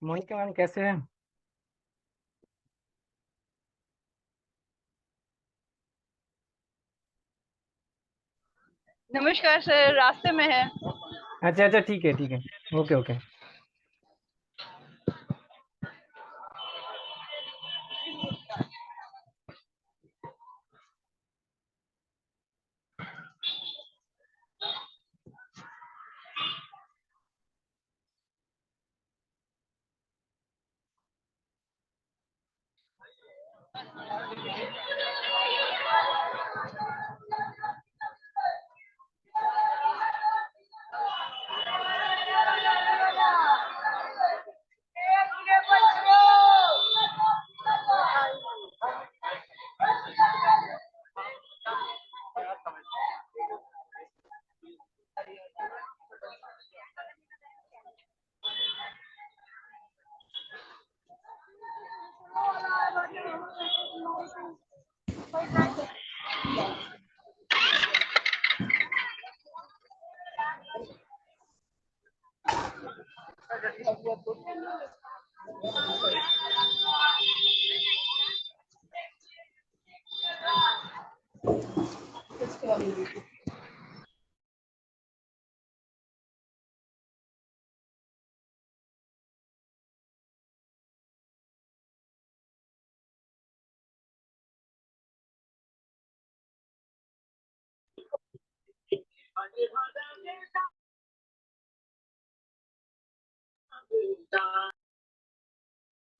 Monika ma'am कैसे हैं? नमस्कार सर, रास्ते में है। अच्छा अच्छा, ठीक है ठीक है। Okay okay.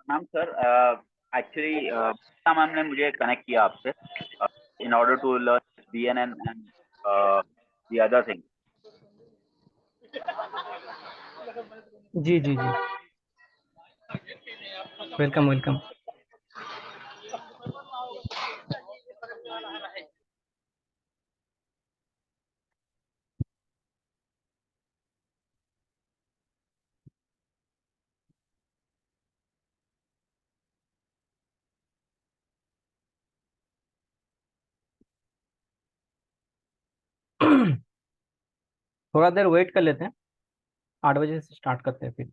Ma'am sir, actually ma'am ने मुझे कनेक्ट किया आपसे in order to learn BNN and the other thing. जी जी जी। Welcome welcome. थोड़ा देर वेट कर लेते हैं। 8 बजे से स्टार्ट करते हैं फिर।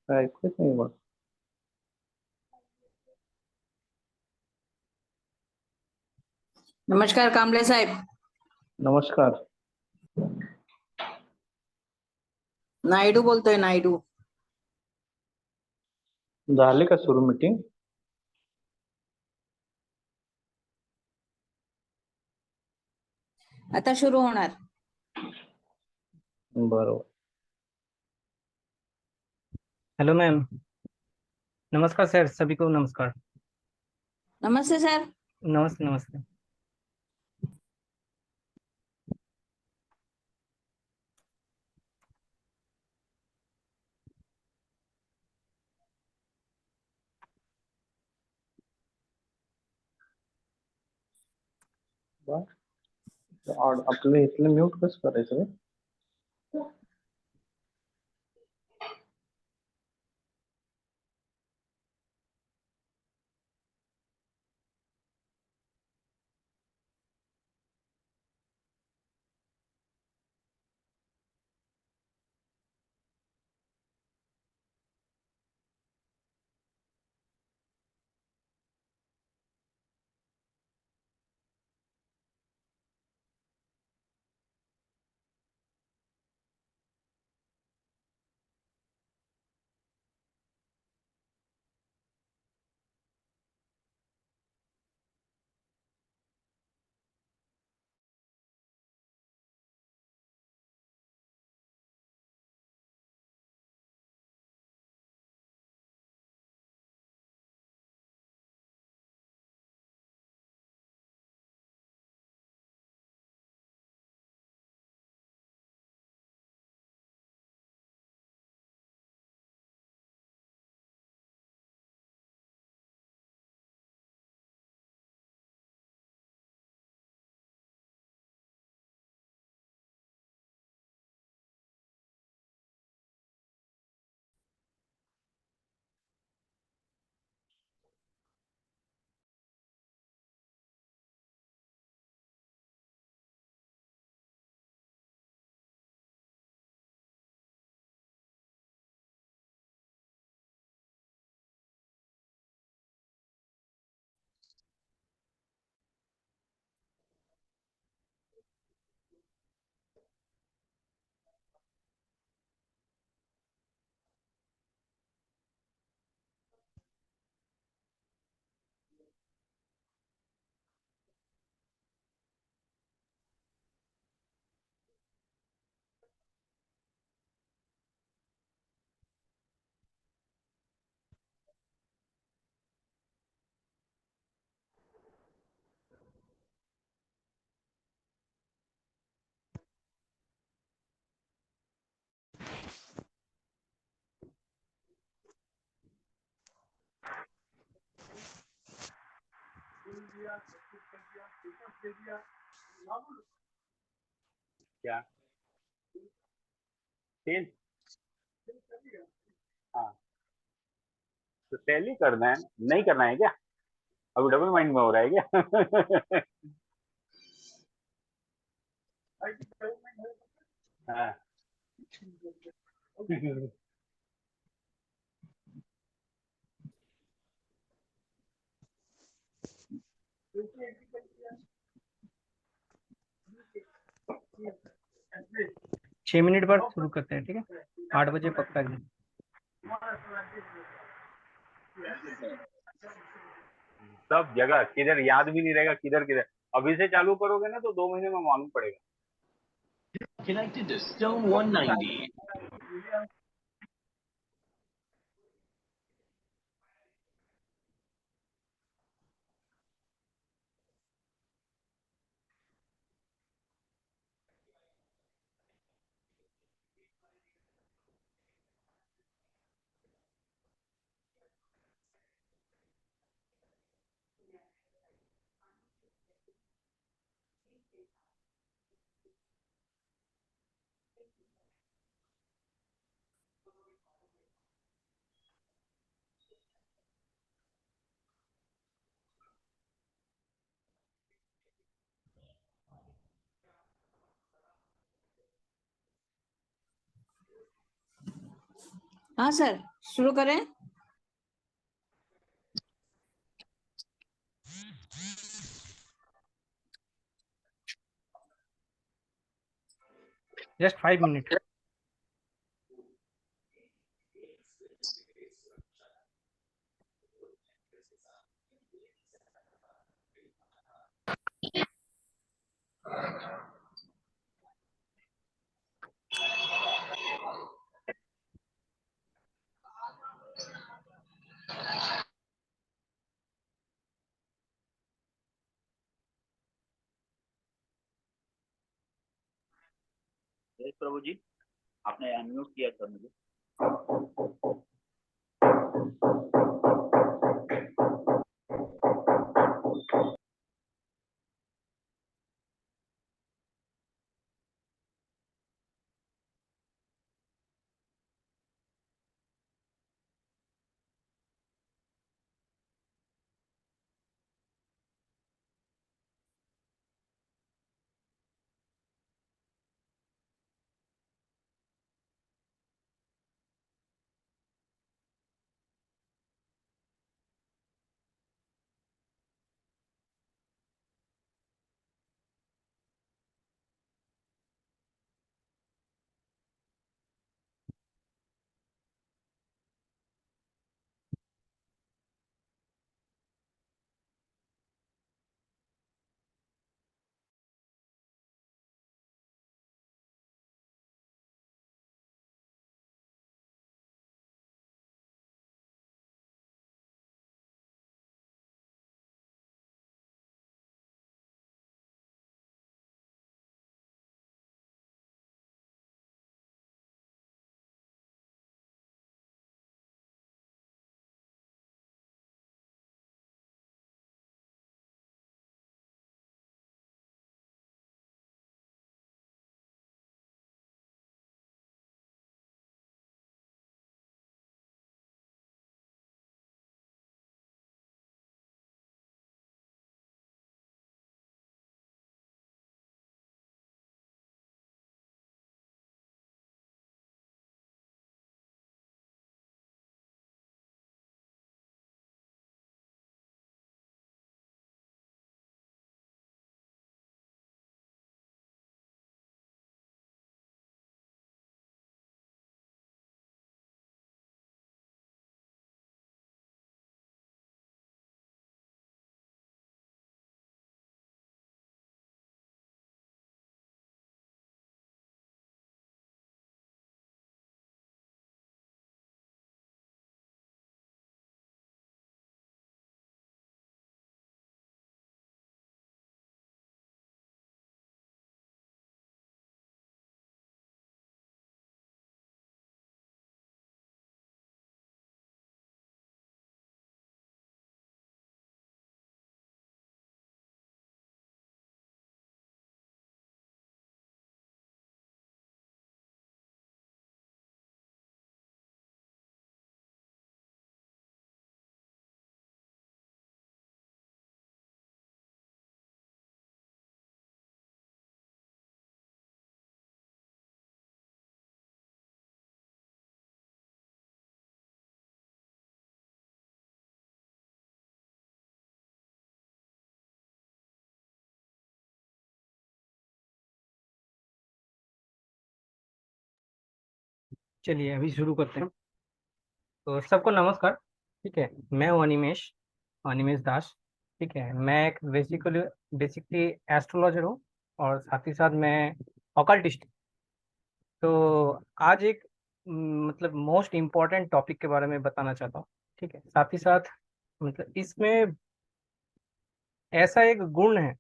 कुछ नहीं हुआ। नमस्कार कामले साहेब। नमस्कार। नायडू बोलतोय, नायडू। झाली का सुरू मीटिंग? आता सुरू होणार। बरोबर। Hello ma'am. नमस्कार सर, सभी को नमस्कार। नमस्ते सर। नमस्ते नमस्ते। और आपले इथले म्यूट कसं करायचं रे? क्या सेल? हाँ, तो सेल ही करना है, नहीं करना है क्या? अभी डबल माइंड में हो रहा है क्या? हाँ। 6 मिनट बाद शुरू करते हैं, ठीक है? 8 बजे पक्का एकदम। सब जगह किधर याद भी नहीं रहेगा, किधर किधर। अभी से चालू करोगे ना तो 2 महीने में मालूम पड़ेगा। Connected to Stone 190. हाँ सर, शुरू करें। Just 5 minute. यस प्रभु जी, आपने अनम्यूट किया सर मुझे। चलिए अभी शुरू करते हैं। तो सबको नमस्कार। ठीक है, मैं हूँ अनिमेश, अनिमेश दास। ठीक है, मैं एक बेसिकली एस्ट्रोलॉजर हूँ और साथ ही साथ मैं ऑकल्टिस्ट। तो आज एक मतलब मोस्ट इम्पोर्टेंट टॉपिक के बारे में बताना चाहता हूँ। ठीक है, साथ ही साथ मतलब इसमें ऐसा एक गुण है,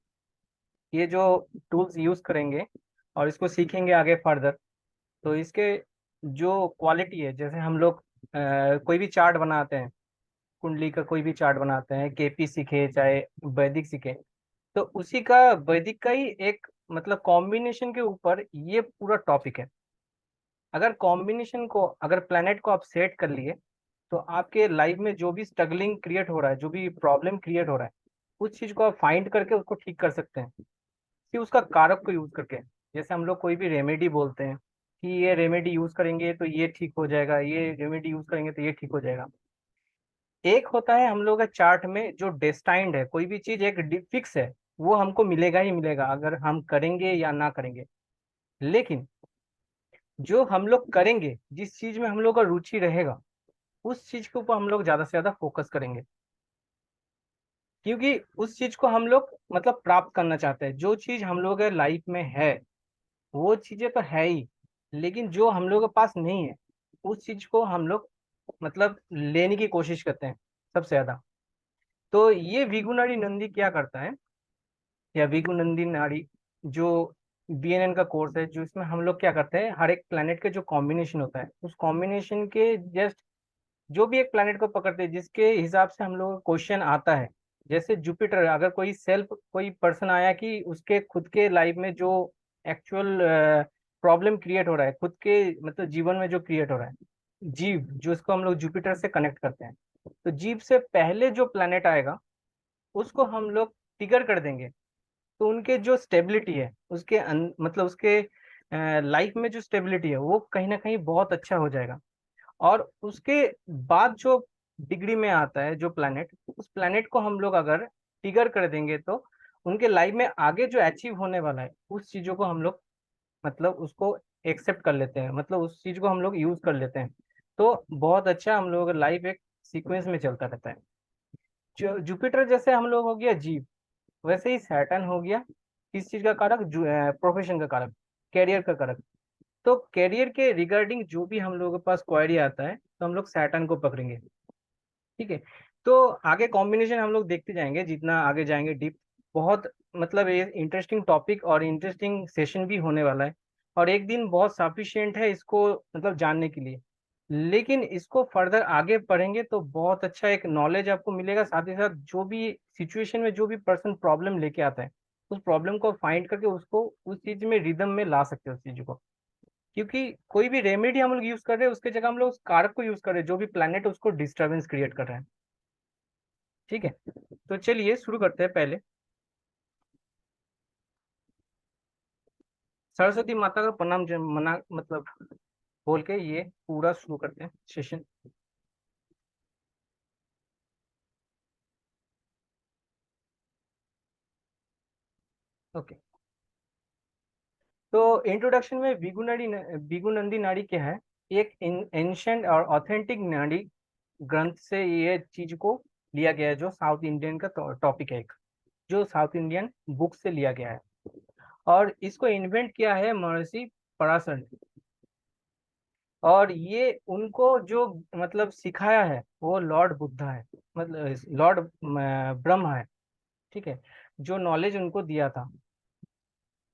ये जो टूल्स यूज करेंगे और इसको सीखेंगे आगे फर्दर, तो इसके जो क्वालिटी है, जैसे हम लोग कोई भी चार्ट बनाते हैं, कुंडली का कोई भी चार्ट बनाते हैं, केपी सीखे चाहे वैदिक सीखे, तो उसी का वैदिक का ही एक मतलब कॉम्बिनेशन के ऊपर ये पूरा टॉपिक है। अगर कॉम्बिनेशन को, अगर प्लेनेट को आप सेट कर लिए, तो आपके लाइफ में जो भी स्ट्रगलिंग क्रिएट हो रहा है, जो भी प्रॉब्लम क्रिएट हो रहा है, उस चीज को आप फाइंड करके उसको ठीक कर सकते हैं कि उसका कारक को यूज करके। जैसे हम लोग कोई भी रेमेडी बोलते हैं कि ये रेमेडी यूज करेंगे तो ये ठीक हो जाएगा, ये रेमेडी यूज करेंगे तो ये ठीक हो जाएगा। एक होता है हम लोग का चार्ट में जो डेस्टाइंड है, कोई भी चीज एक फिक्स है, वो हमको मिलेगा ही मिलेगा अगर हम करेंगे या ना करेंगे। लेकिन जो हम लोग करेंगे, जिस चीज में हम लोग का रुचि रहेगा, उस चीज के ऊपर हम लोग ज्यादा से ज्यादा फोकस करेंगे, क्योंकि उस चीज को हम लोग मतलब प्राप्त करना चाहते हैं। जो चीज हम लोग के लाइफ में है वो चीजें तो है ही, लेकिन जो हम लोग के पास नहीं है उस चीज को हम लोग मतलब लेने की कोशिश करते हैं सबसे ज्यादा। तो ये विगुनाडी नंदी क्या करता है, या विगुनंदी नाड़ी जो बीएनएन का कोर्स है, जो इसमें हम लोग क्या करते हैं, हर एक प्लैनेट के जो कॉम्बिनेशन होता है, उस कॉम्बिनेशन के जस्ट जो भी एक प्लैनेट को पकड़ते हैं जिसके हिसाब से हम लोग का क्वेश्चन आता है। जैसे जुपिटर, अगर कोई सेल्फ कोई पर्सन आया कि उसके खुद के लाइफ में जो एक्चुअल प्रॉब्लम क्रिएट हो रहा है, खुद के मतलब जीवन में जो क्रिएट हो रहा है, जीव, जो इसको हम लोग जुपिटर से कनेक्ट करते हैं, तो जीव से पहले जो प्लैनेट आएगा उसको हम लोग ट्रिगर कर देंगे। तो उनके जो स्टेबिलिटी है, उसके मतलब उसके लाइफ में जो स्टेबिलिटी है वो कहीं ना कहीं बहुत अच्छा हो जाएगा। और उसके बाद जो डिग्री में आता है जो प्लैनेट, उस प्लैनेट को हम लोग अगर ट्रिगर कर देंगे तो उनके लाइफ में आगे जो अचीव होने वाला है उस चीजों को हम लोग मतलब उसको एक्सेप्ट कर लेते हैं, मतलब उस चीज को हम लोग यूज कर लेते हैं। तो बहुत अच्छा हम लोग लाइफ एक सीक्वेंस में चलता रहता है। जुपिटर जैसे हम लोग हो गया जीव, वैसे ही सैटर्न हो गया किस चीज का कारक, प्रोफेशन का कारक, कैरियर का कारक। तो कैरियर के रिगार्डिंग जो भी हम लोगों के पास क्वेरी आता है तो हम लोग सैटर्न को पकड़ेंगे। ठीक है, तो आगे कॉम्बिनेशन हम लोग देखते जाएंगे, जितना आगे जाएंगे डीप, बहुत मतलब ये इंटरेस्टिंग टॉपिक और इंटरेस्टिंग सेशन भी होने वाला है, और एक दिन बहुत सफिशिएंट है इसको मतलब जानने के लिए। लेकिन इसको फर्दर आगे पढ़ेंगे तो बहुत अच्छा एक नॉलेज आपको मिलेगा। साथ ही साथ जो भी सिचुएशन में जो भी पर्सन प्रॉब्लम लेके आता है, उस प्रॉब्लम को फाइंड करके उसको उस चीज में रिदम में ला सकते हैं उस चीज को। क्योंकि कोई भी रेमेडी हम लोग यूज कर रहे हैं उसके जगह हम लोग उस कारक को यूज कर रहे हैं जो भी प्लैनेट उसको डिस्टरबेंस क्रिएट कर रहे हैं। ठीक है, तो चलिए शुरू करते हैं। पहले सरस्वती माता का प्रणाम मना मतलब बोल के ये पूरा शुरू करते हैं सेशन। ओके, तो इंट्रोडक्शन में विगुनंदी नाड़ी क्या है। एक एंशंट और ऑथेंटिक नाड़ी ग्रंथ से ये चीज को लिया गया है, जो साउथ इंडियन का टॉपिक है, एक जो साउथ इंडियन बुक से लिया गया है। और इसको इन्वेंट किया है महर्षि पराशर ने। और ये उनको जो मतलब सिखाया है वो लॉर्ड बुद्धा है, मतलब लॉर्ड ब्रह्मा है। ठीक है, जो नॉलेज उनको दिया था।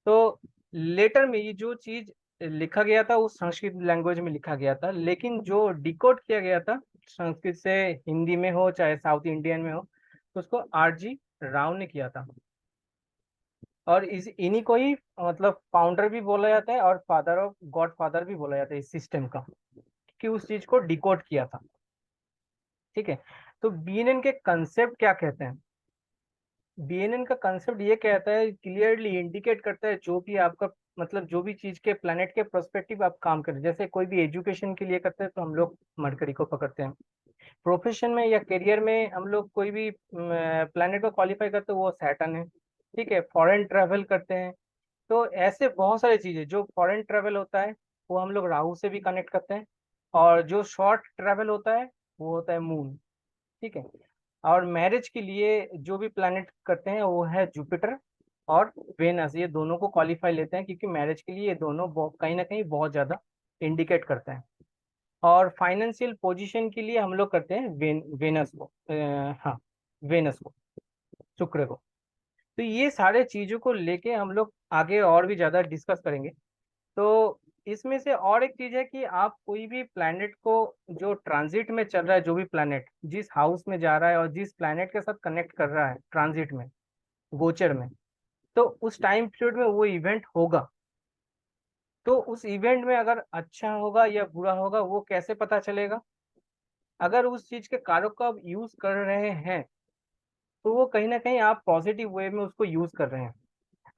तो लेटर में ये जो चीज लिखा गया था वो संस्कृत लैंग्वेज में लिखा गया था, लेकिन जो डिकोड किया गया था संस्कृत से हिंदी में हो चाहे साउथ इंडियन में हो, तो उसको आर.जी. राव ने किया था। और इस इन्हीं को ही मतलब फाउंडर भी बोला जाता है और फादर ऑफ गॉड फादर भी बोला जाता है इस सिस्टम का, कि उस चीज को डिकोड किया था। ठीक है, तो बीएनएन के कंसेप्ट क्या कहते हैं। बीएनएन का कंसेप्ट ये कहता है, क्लियरली इंडिकेट करता है जो भी आपका मतलब जो भी चीज के प्लेनेट के पर्सपेक्टिव आप काम करें। जैसे कोई भी एजुकेशन के लिए करते हैं तो हम लोग मरकरी को पकड़ते हैं। प्रोफेशन में या करियर में हम लोग कोई भी प्लेनेट को क्वालिफाई करते हैं, वो सैटर्न है। ठीक है, फॉरेन ट्रैवल करते हैं तो ऐसे बहुत सारी चीजें, जो फॉरेन ट्रैवल होता है वो हम लोग राहु से भी कनेक्ट करते हैं। और जो शॉर्ट ट्रैवल होता है वो होता है मून। ठीक है। और मैरिज के लिए जो भी प्लैनेट करते हैं वो है जुपिटर और वेनस, ये दोनों को क्वालिफाई लेते हैं क्योंकि मैरिज के लिए ये दोनों कहीं ना कहीं बहुत ज़्यादा इंडिकेट करते हैं। और फाइनेंशियल पोजीशन के लिए हम लोग करते हैं वेनस को, हाँ, वेनस को, शुक्र को। तो ये सारे चीज़ों को लेके हम लोग आगे और भी ज़्यादा डिस्कस करेंगे। तो इसमें से और एक चीज़ है कि आप कोई भी प्लैनेट को जो ट्रांजिट में चल रहा है, जो भी प्लैनेट जिस हाउस में जा रहा है और जिस प्लैनेट के साथ कनेक्ट कर रहा है ट्रांजिट में, गोचर में, तो उस टाइम पीरियड में वो इवेंट होगा। तो उस इवेंट में अगर अच्छा होगा या बुरा होगा वो कैसे पता चलेगा? अगर उस चीज के कारक को आप यूज कर रहे हैं तो वो कहीं ना कहीं आप पॉजिटिव वे में उसको यूज कर रहे हैं।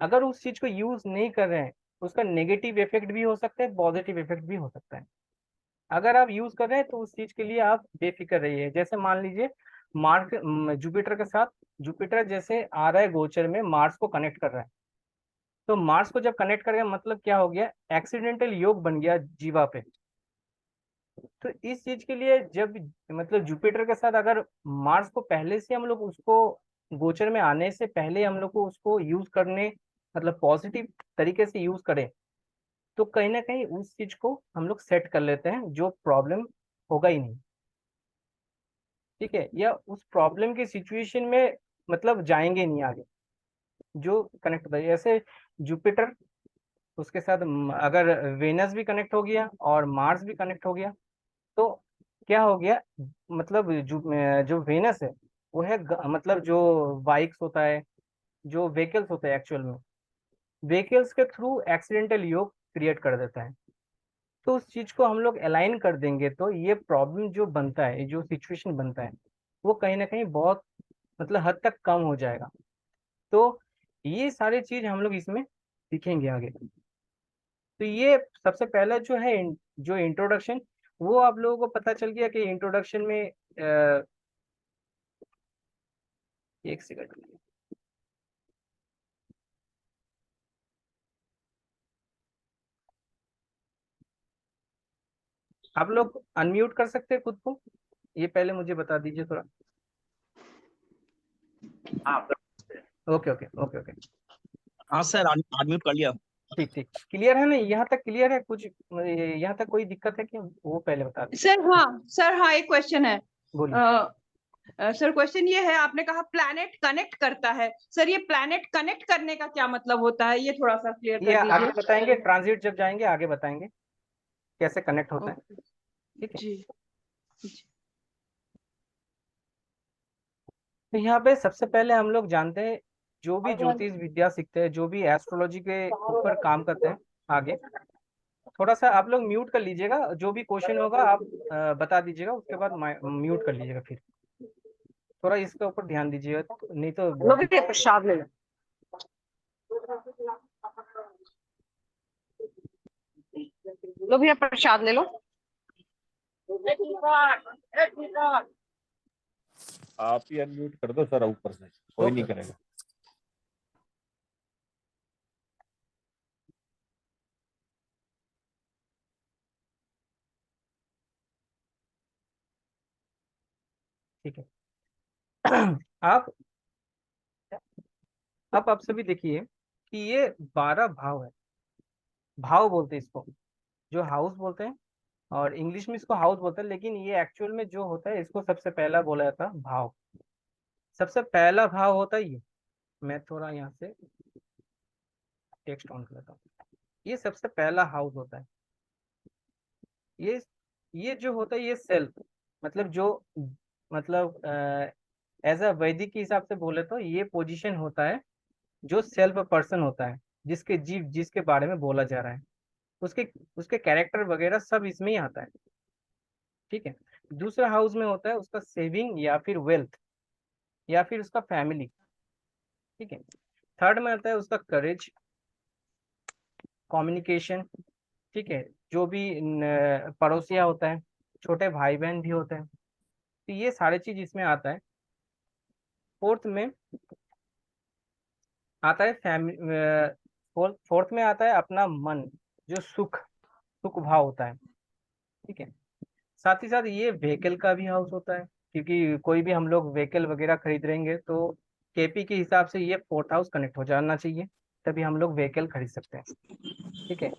अगर उस चीज को यूज नहीं कर रहे हैं उसका नेगेटिव इफेक्ट भी हो सकता है, पॉजिटिव इफेक्ट भी हो सकता है। अगर आप यूज कर रहे हैं तो उस चीज के लिए आप बेफिक्र रहिए। जैसे मान लीजिए मार्स, जुपिटर के साथ, जुपिटर जैसे आ रहा है गोचर में, मार्स को कनेक्ट कर रहा है। तो मार्स को जब कनेक्ट कर गया मतलब क्या हो गया? एक्सीडेंटल योग बन गया जीवा पे। तो इस चीज के लिए जब मतलब जुपिटर के साथ अगर मार्स को पहले से हम लोग उसको गोचर में आने से पहले हम लोग को उसको यूज करने, मतलब पॉजिटिव तरीके से यूज करें, तो कहीं ना कहीं उस चीज को हम लोग सेट कर लेते हैं, जो प्रॉब्लम होगा ही नहीं। ठीक है, या उस प्रॉब्लम की सिचुएशन में मतलब जाएंगे नहीं आगे, जो कनेक्ट होता है। जैसे जुपिटर, उसके साथ अगर वेनस भी कनेक्ट हो गया और मार्स भी कनेक्ट हो गया तो क्या हो गया? मतलब जो वेनस है वो है मतलब जो बाइक्स होता है, जो व्हीकल्स होते हैं, एक्चुअल में व्हीकल्स के थ्रू एक्सीडेंटल योग क्रिएट कर देता है। तो उस चीज को हम लोग अलाइन कर देंगे तो ये प्रॉब्लम जो बनता है, जो सिचुएशन बनता है, वो कहीं ना कहीं बहुत मतलब हद तक कम हो जाएगा। तो ये सारी चीज हम लोग इसमें सीखेंगे आगे। तो ये सबसे पहला जो है जो इंट्रोडक्शन, वो आप लोगों को पता चल गया कि इंट्रोडक्शन में एक सेकंड, आप लोग अनम्यूट कर सकते हैं खुद को, ये पहले मुझे बता दीजिए थोड़ा। हाँ sir. Okay okay okay okay, हाँ सर, अनम्यूट कर लिया। ठीक ठीक, क्लियर है ना? यहाँ तक क्लियर है? कुछ यहाँ तक कोई दिक्कत है क्या? वो पहले बता दीजिए। सर हाँ एक क्वेश्चन है। बोलिए। सर क्वेश्चन ये है, आपने कहा प्लैनेट कनेक्ट करता है, सर ये प्लैनेट कनेक्ट करने का क्या मतलब होता है, ये थोड़ा सा क्लियर ये कर आगे दीजिए। बताएंगे, ट्रांजिट जब जाएंगे आगे बताएंगे कैसे कनेक्ट होता है। ठीक है। जी। तो यहाँ पे सबसे पहले हम लोग जानते हैं, जो भी ज्योतिष विद्या सीखते हैं, जो भी एस्ट्रोलॉजी के ऊपर काम करते हैं, आगे थोड़ा सा आप लोग म्यूट कर लीजिएगा। जो भी क्वेश्चन होगा आप बता दीजिएगा, उसके बाद म्यूट कर लीजिएगा। फिर थोड़ा इसके ऊपर ध्यान दीजिएगा, नहीं तो लो भी प्रसाद ले लो। लो भैया प्रसाद ले लो। आप ही अनम्यूट कर दो सर, ऊपर से कोई नहीं ओके। करेगा। ठीक है। आप अब आप सभी देखिए कि ये 12 भाव है, भाव बोलते हैं इसको, जो हाउस बोलते हैं, और इंग्लिश में इसको हाउस बोलते हैं, लेकिन ये एक्चुअल में जो होता है इसको सबसे पहला बोला जाता है भाव। सबसे पहला भाव होता है ये। मैं थोड़ा यहाँ से टेक्स्ट ऑन कर लेता हूँ। ये सबसे पहला हाउस होता है। ये ये जो होता है ये सेल्फ, मतलब जो मतलब एज अ वैदिक के हिसाब से बोले तो ये पोजीशन होता है जो सेल्फ पर्सन होता है, जिसके जीव जिसके बारे में बोला जा रहा है, उसके उसके कैरेक्टर वगैरह सब इसमें ही आता है। ठीक है। दूसरा हाउस में होता है उसका सेविंग या फिर वेल्थ या फिर उसका फैमिली। ठीक है। थर्ड में आता है उसका करेज, कम्युनिकेशन। ठीक है। जो भी पड़ोसिया होता है, छोटे भाई बहन भी होते हैं, तो ये सारे चीज इसमें आता है। फोर्थ में आता है फैमिली, फोर्थ में आता है अपना मन, जो सुख सुख भाव होता है। ठीक है। साथ ही साथ ये व्हीकल का भी हाउस होता है, क्योंकि कोई भी हम लोग व्हीकल वगैरह खरीद रहेंगे तो केपी के हिसाब से ये फोर्थ हाउस कनेक्ट हो जाना चाहिए, तभी हम लोग व्हीकल खरीद सकते हैं। ठीक है।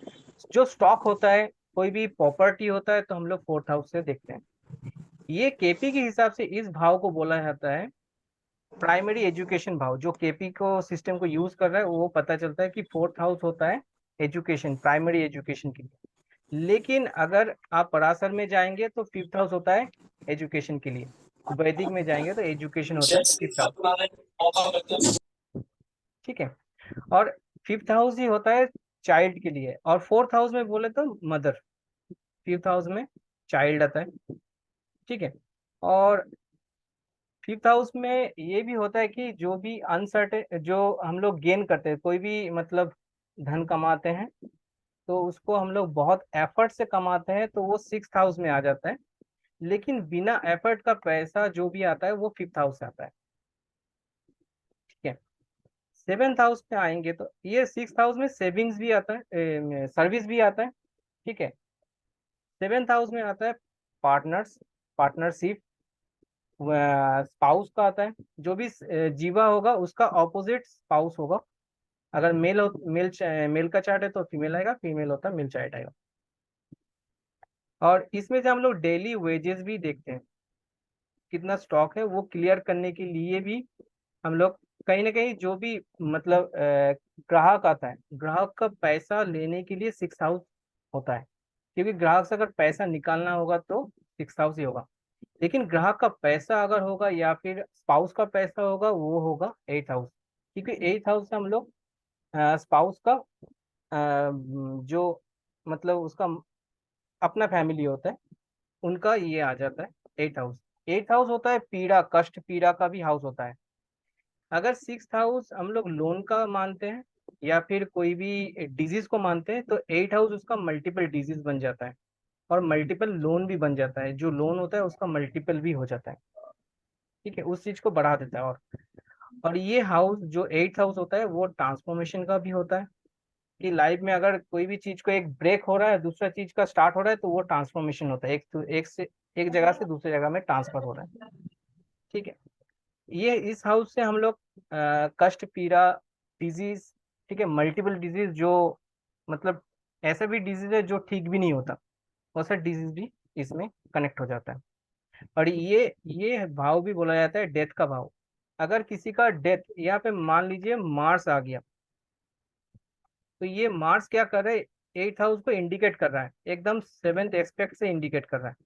जो स्टॉक होता है, कोई भी प्रॉपर्टी होता है, तो हम लोग फोर्थ हाउस से देखते हैं। ये केपी के हिसाब से इस भाव को बोला जाता है प्राइमरी एजुकेशन भाव। जो केपी को सिस्टम को यूज कर रहा है वो पता चलता है कि फोर्थ हाउस होता है एजुकेशन, प्राइमरी एजुकेशन के लिए। लेकिन अगर आप पराशर में जाएंगे तो फिफ्थ हाउस होता है एजुकेशन के लिए, वैदिक में जाएंगे तो एजुकेशन होता है फिफ्थ हाउस। ठीक है। और फिफ्थ हाउस ही होता है चाइल्ड के लिए, और फोर्थ हाउस में बोले तो मदर, फिफ्थ हाउस में चाइल्ड आता है। ठीक है। और फिफ्थ हाउस में ये भी होता है कि जो भी अनसर्टेन, जो हम लोग गेन करते हैं, कोई भी मतलब धन कमाते हैं तो उसको हम लोग बहुत एफर्ट से कमाते हैं तो वो सिक्स हाउस में आ जाता है। लेकिन बिना एफर्ट का पैसा जो भी आता है वो फिफ्थ हाउस से आता है। ठीक है। सेवेंथ हाउस में आएंगे तो ये सिक्स हाउस में सेविंग्स भी आता है, सर्विस भी आता है। ठीक है। सेवेंथ हाउस में आता है पार्टनर्स, पार्टनरशिप, स्पाउस का आता है। जो भी जीवा होगा उसका ऑपोजिट स्पाउस होगा। अगर मेल का चार्ट है तो फीमेल आएगा, फीमेल होता है मेल चार्ट आएगा। और इसमें से हम लोग डेली वेजेस भी देखते हैं, कितना स्टॉक है वो क्लियर करने के लिए भी हम लोग कहीं ना कहीं जो भी मतलब ग्राहक आता है, ग्राहक का पैसा लेने के लिए सिक्स हाउस होता है, क्योंकि ग्राहक से अगर पैसा निकालना होगा तो सिक्स हाउस ही होगा। लेकिन ग्राहक का पैसा अगर होगा या फिर स्पाउस का पैसा होगा वो होगा एट हाउस, क्योंकि एट हाउस से हम लोग स्पाउस का जो मतलब उसका अपना फैमिली होता है उनका ये आ जाता है एट हाउस। एट हाउस होता है पीड़ा, कष्ट पीड़ा का भी हाउस होता है। अगर सिक्स हाउस हम लोग लोन का मानते हैं या फिर कोई भी डिजीज को मानते हैं तो एट हाउस उसका मल्टीपल डिजीज बन जाता है, और मल्टीपल लोन भी बन जाता है। जो लोन होता है उसका मल्टीपल भी हो जाता है। ठीक है, उस चीज को बढ़ा देता है। और ये हाउस जो एट हाउस होता है वो ट्रांसफॉर्मेशन का भी होता है, कि लाइफ में अगर कोई भी चीज को एक ब्रेक हो रहा है, दूसरा चीज का स्टार्ट हो रहा है, तो वो ट्रांसफॉर्मेशन होता है, एक जगह से दूसरी जगह में ट्रांसफर हो रहा है। ठीक है। ये इस हाउस से हम लोग कष्ट पीड़ा, डिजीज, ठीक है, मल्टीपल डिजीज, जो मतलब ऐसा भी डिजीज है जो ठीक भी नहीं होता, वैसा डिजीज भी इसमें कनेक्ट हो जाता है। और ये भाव भी बोला जाता है डेथ का भाव। अगर किसी का डेथ, यहाँ पे मान लीजिए मार्स आ गया, तो ये मार्स क्या कर रहा है, एट हाउस को इंडिकेट कर रहा है, एकदम सेवेंथ एस्पेक्ट से इंडिकेट कर रहा है।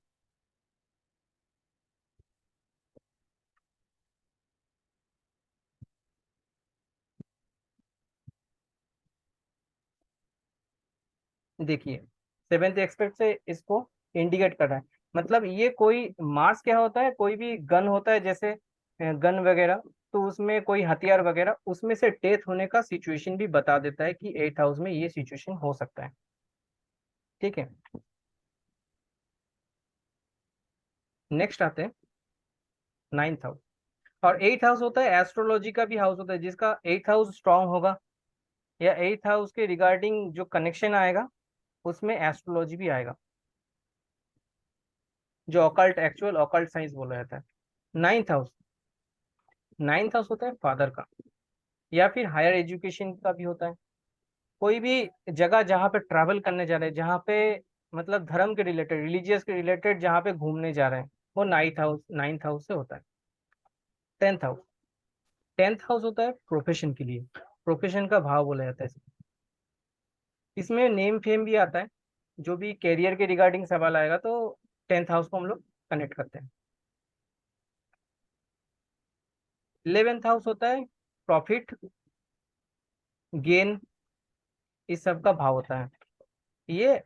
देखिए, सेवेंथ एस्पेक्ट से इसको इंडिकेट कर रहा है। मतलब ये कोई मार्स क्या होता है, कोई भी गन होता है जैसे गन वगैरह, तो उसमें कोई हथियार वगैरह, उसमें से डेथ होने का सिचुएशन भी बता देता है कि एट हाउस में ये सिचुएशन हो सकता है। ठीक है। नेक्स्ट आते हैं नाइन्थ हाउस। और एट हाउस होता है एस्ट्रोलॉजी का भी हाउस होता है, जिसका एट हाउस स्ट्रांग होगा या एट हाउस के रिगार्डिंग जो कनेक्शन आएगा उसमें एस्ट्रोलॉजी भी आएगा, जो ऑकल्ट, एक्चुअल ऑकल्ट साइंस बोला जाता है। नाइन्थ हाउस, नाइन्थ हाउस होता है फादर का, या फिर हायर एजुकेशन का भी होता है। कोई भी जगह जहाँ पे ट्रैवल करने जा रहे हैं, जहाँ पे मतलब धर्म के रिलेटेड, रिलीजियस के रिलेटेड जहाँ पे घूमने जा रहे हैं, वो नाइन्थ हाउस से होता है। टेंथ हाउस, टेंथ हाउस होता है प्रोफेशन के लिए, प्रोफेशन का भाव बोला जाता है इसमें नेम फेम भी आता है। जो भी कैरियर के रिगार्डिंग सवाल आएगा तो टेंथ हाउस को हम लोग कनेक्ट करते हैं। 11th हाउस होता है प्रॉफिट, गेन, इस सब का भाव होता है। ये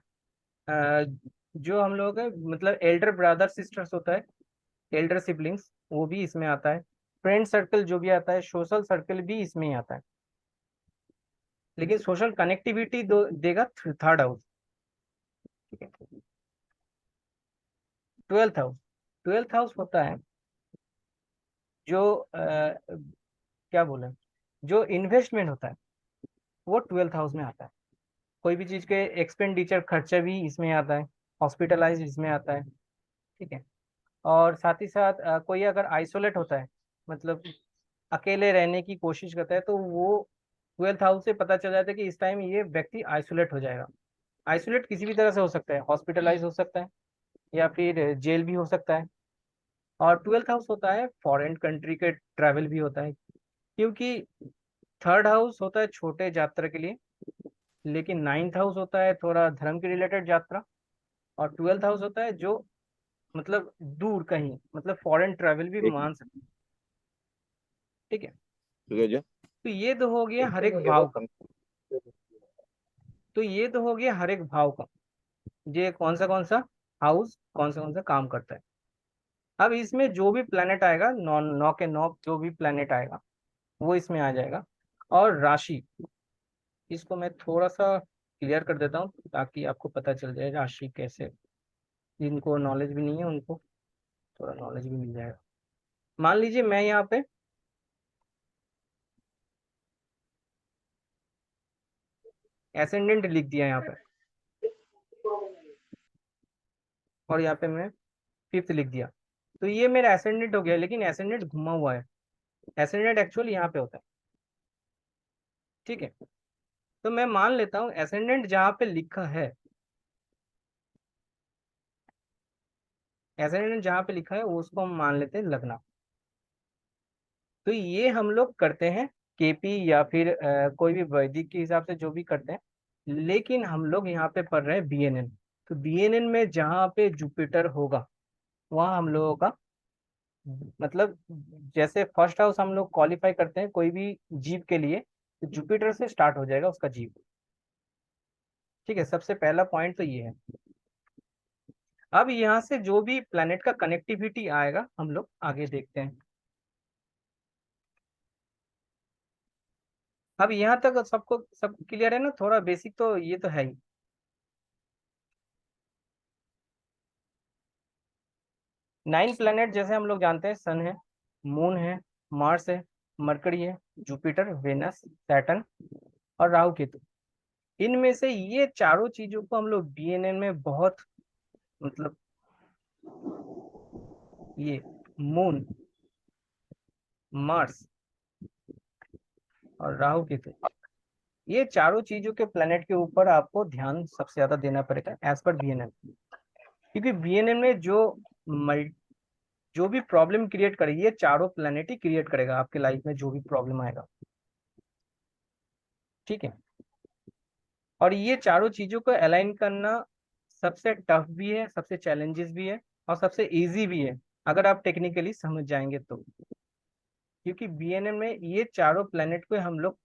जो हम लोग है मतलब एल्डर ब्रदर सिस्टर्स होता है, एल्डर सिबलिंग्स, वो भी इसमें आता है। फ्रेंड सर्कल जो भी आता है, सोशल सर्कल भी इसमें ही आता है। लेकिन सोशल कनेक्टिविटी देगा थर्ड हाउस। ठीक है। ट्वेल्थ हाउस, ट्वेल्थ हाउस होता है जो क्या बोले, जो इन्वेस्टमेंट होता है वो ट्वेल्थ हाउस में आता है। कोई भी चीज के एक्सपेंडिचर खर्चा भी इसमें आता है, हॉस्पिटलाइज इसमें आता है। ठीक है। और साथ ही साथ कोई अगर आइसोलेट होता है, मतलब अकेले रहने की कोशिश करता है, तो वो 12th हाउस से पता चल जाता है कि इस टाइम ये व्यक्ति आइसोलेट हो जाएगा। आइसोलेट किसी भी तरह से हो सकता है, हॉस्पिटलाइज हो सकता है या फिर जेल भी हो सकता है। और 12th हाउस होता है फॉरेन कंट्री के ट्रैवल भी होता है, क्योंकि 3rd हाउस होता है छोटे यात्रा के लिए, लेकिन 9th हाउस होता है थोड़ा धर्म के रिलेटेड यात्रा, और 12th हाउस होता है जो मतलब दूर कहीं, मतलब फॉरेन ट्रैवल भी मान सकते हैं। ठीक है, ठीक है जी। तो ये तो हो गया हर एक भाव का। तो ये तो हो गया हर एक भाव का, ये कौन सा हाउस कौन सा काम करता है। अब इसमें जो भी प्लेनेट आएगा, नौ नौ के नौ जो भी प्लेनेट आएगा वो इसमें आ जाएगा। और राशि, इसको मैं थोड़ा सा क्लियर कर देता हूँ ताकि आपको पता चल जाए राशि कैसे, जिनको नॉलेज भी नहीं है उनको थोड़ा नॉलेज भी मिल जाएगा। मान लीजिए मैं यहाँ पे एसेंडेंट लिख दिया यहाँ पे, और यहाँ पे मैं 5th लिख दिया, तो ये मेरा एसेंडेंट हो गया, लेकिन एसेंडेंट घुमा हुआ है। एसेंडेंट एक्चुअली यहाँ पे होता है। ठीक है, तो मैं मान लेता हूँ एसेंडेंट जहाँ पे लिखा है, एसेंडेंट जहाँ पे लिखा है वो उसको हम मान लेते हैं लग्ना। तो ये हम लोग करते हैं केपी या फिर कोई भी वैदिक के हिसाब से जो भी करते हैं, लेकिन हम लोग यहाँ पे पढ़ रहे हैं बीएनएन। तो बीएनएन में जहाँ पे जुपिटर होगा वहाँ हम लोगों का मतलब, जैसे फर्स्ट हाउस हम लोग क्वालिफाई करते हैं कोई भी जीव के लिए, तो जुपिटर से स्टार्ट हो जाएगा उसका जीव। ठीक है, सबसे पहला पॉइंट तो ये है। अब यहाँ से जो भी प्लैनेट का कनेक्टिविटी आएगा हम लोग आगे देखते हैं। अब यहाँ तक सबको सब क्लियर है ना, थोड़ा बेसिक तो ये तो है ही। 9 प्लैनेट जैसे हम लोग जानते हैं, सन है, मून है, मार्स है, मरकरी है, जुपिटर, वेनस, सैटर्न और राहु केतु। इनमें से ये चारों चीजों को हम लोग बीएनएन में बहुत मतलब, ये मून, मार्स और राहु केतु, ये चारों चीजों के प्लेनेट के ऊपर आपको ध्यान सबसे ज्यादा देना पड़ेगा एज पर बीएनएन। क्योंकि बीएनएन में जो भी प्रॉब्लम क्रिएट करेगी ये चारों प्लेनेट ही क्रिएट करेगा आपके लाइफ में, जो भी प्रॉब्लम आएगा। ठीक है, और ये चारों चीजों को अलाइन करना सबसे टफ भी है, सबसे चैलेंजेस भी है और सबसे इजी भी है अगर आप टेक्निकली समझ जाएंगे तो। क्योंकि बीएनएन में ये चारों प्लेनेट को हम लोग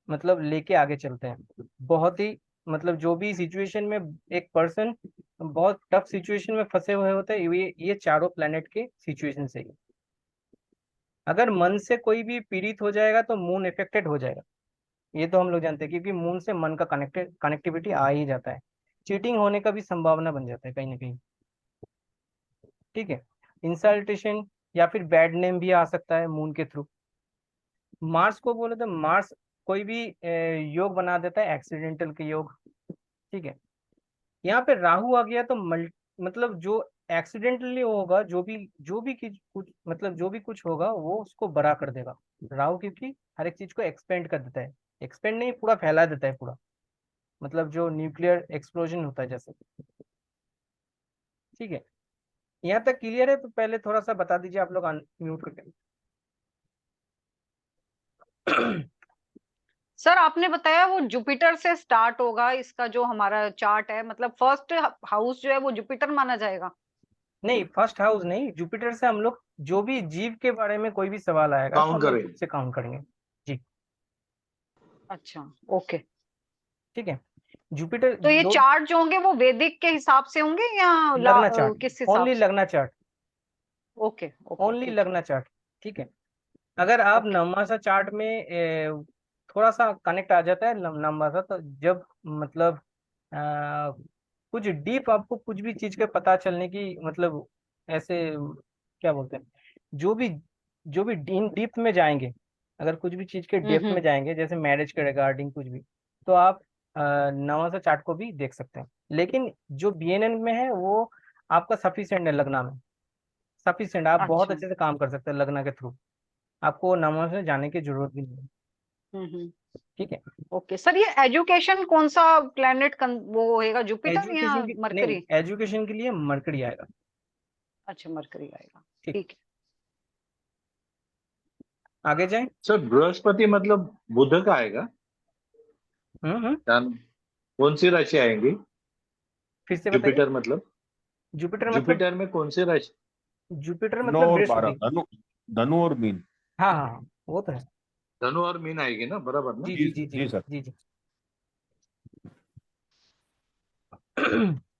मतलब लेके आगे चलते हैं बहुत ही, मतलब जो भी सिचुएशन में एक पर्सन बहुत टफ सिचुएशन में फंसे हुए होते हैं, ये चारों प्लेनेट के सिचुएशन से ही। अगर मन से कोई भी पीड़ित हो जाएगा तो मून इफेक्टेड हो जाएगा, ये तो हम लोग जानते हैं, क्योंकि मून से मन का कनेक्टिविटी आ ही जाता है। चीटिंग होने का भी संभावना बन जाता है कहीं ना कहीं। ठीक है, इंसल्टेशन या फिर बैड नेम भी आ सकता है मून के थ्रू। मार्स को बोले तो मार्स कोई भी योग बना देता है, एक्सीडेंटल के योग। ठीक है, यहाँ पे राहु आ गया तो मतलब जो एक्सीडेंटली होगा, कुछ मतलब जो भी कुछ होगा वो उसको बड़ा कर देगा राहु, क्योंकि हर एक चीज को एक्सपेंड कर देता है, एक्सपेंड नहीं पूरा फैला देता है पूरा, मतलब जो न्यूक्लियर एक्सप्लोजन होता है जैसे। ठीक है, यहाँ तक क्लियर है? तो पहले थोड़ा सा बता दीजिए आप लोग म्यूट करके। सर आपने बताया वो जुपिटर से स्टार्ट होगा, इसका जो हमारा चार्ट है, मतलब फर्स्ट हाउस जो है वो जुपिटर माना जाएगा? नहीं, फर्स्ट हाउस नहीं, जुपिटर से हम लोग जो भी जीव के बारे में कोई भी सवाल आएगा तो हम लोग उससे काउंट करेंगे जी। अच्छा, ओके। ठीक है, जुपिटर तो ये दो चार्ट जो होंगे वो वैदिक के हिसाब से होंगे या लगना चार्ट, किस हिसाब ओनली से? लगना चार्ट, ओके ओके, ओनली ठीक है। लगना चार्ट। ठीक है, अगर आप ओके। नवमासा चार्ट में थोड़ा सा कनेक्ट आ जाता है नवमासा, तो जब मतलब कुछ डीप आपको कुछ भी चीज के पता चलने की मतलब ऐसे क्या बोलते हैं, जो भी डीप में जाएंगे, अगर कुछ भी चीज के डेप्थ में हम्म। जाएंगे जैसे मैरिज के रिगार्डिंग कुछ भी, तो आप नवासा चार्ट को भी देख सकते हैं। लेकिन जो बीएनएन में है वो आपका सफिशिएंट है लगना में, सफिशिएंट, आप बहुत अच्छा। अच्छे से काम कर सकते हैं लगना के थ्रू, आपको नंबर में जाने की जरूरत भी नहीं है। हम्म। ठीक है। ओके सर, ये एजुकेशन कौन सा प्लेनेट वो होएगा, जुपिटर या एजुकेशन की नहीं, मरकरी? एजुकेशन के लिए मरकरी आएगा। अच्छा, मरकरी आएगा, ठीक, ठीक है। आगे जाएं। सर बृहस्पति मतलब बुध का आएगा? हम्म। चांद कौन सी राशि आएंगी? फिर से बताइए। जुपिटर मतलब, जुपिटर मतलब, जुपिटर में कौन सी राशि? जुपिटर 9 मतलब और 12, बृहस्पति। धनु, धनु और मीन। हाँ हाँ हाँ, वो तो है। धनु और मीन आएगी ना, बराबर ना? जी जी जी जी जी जी सर। जी जी।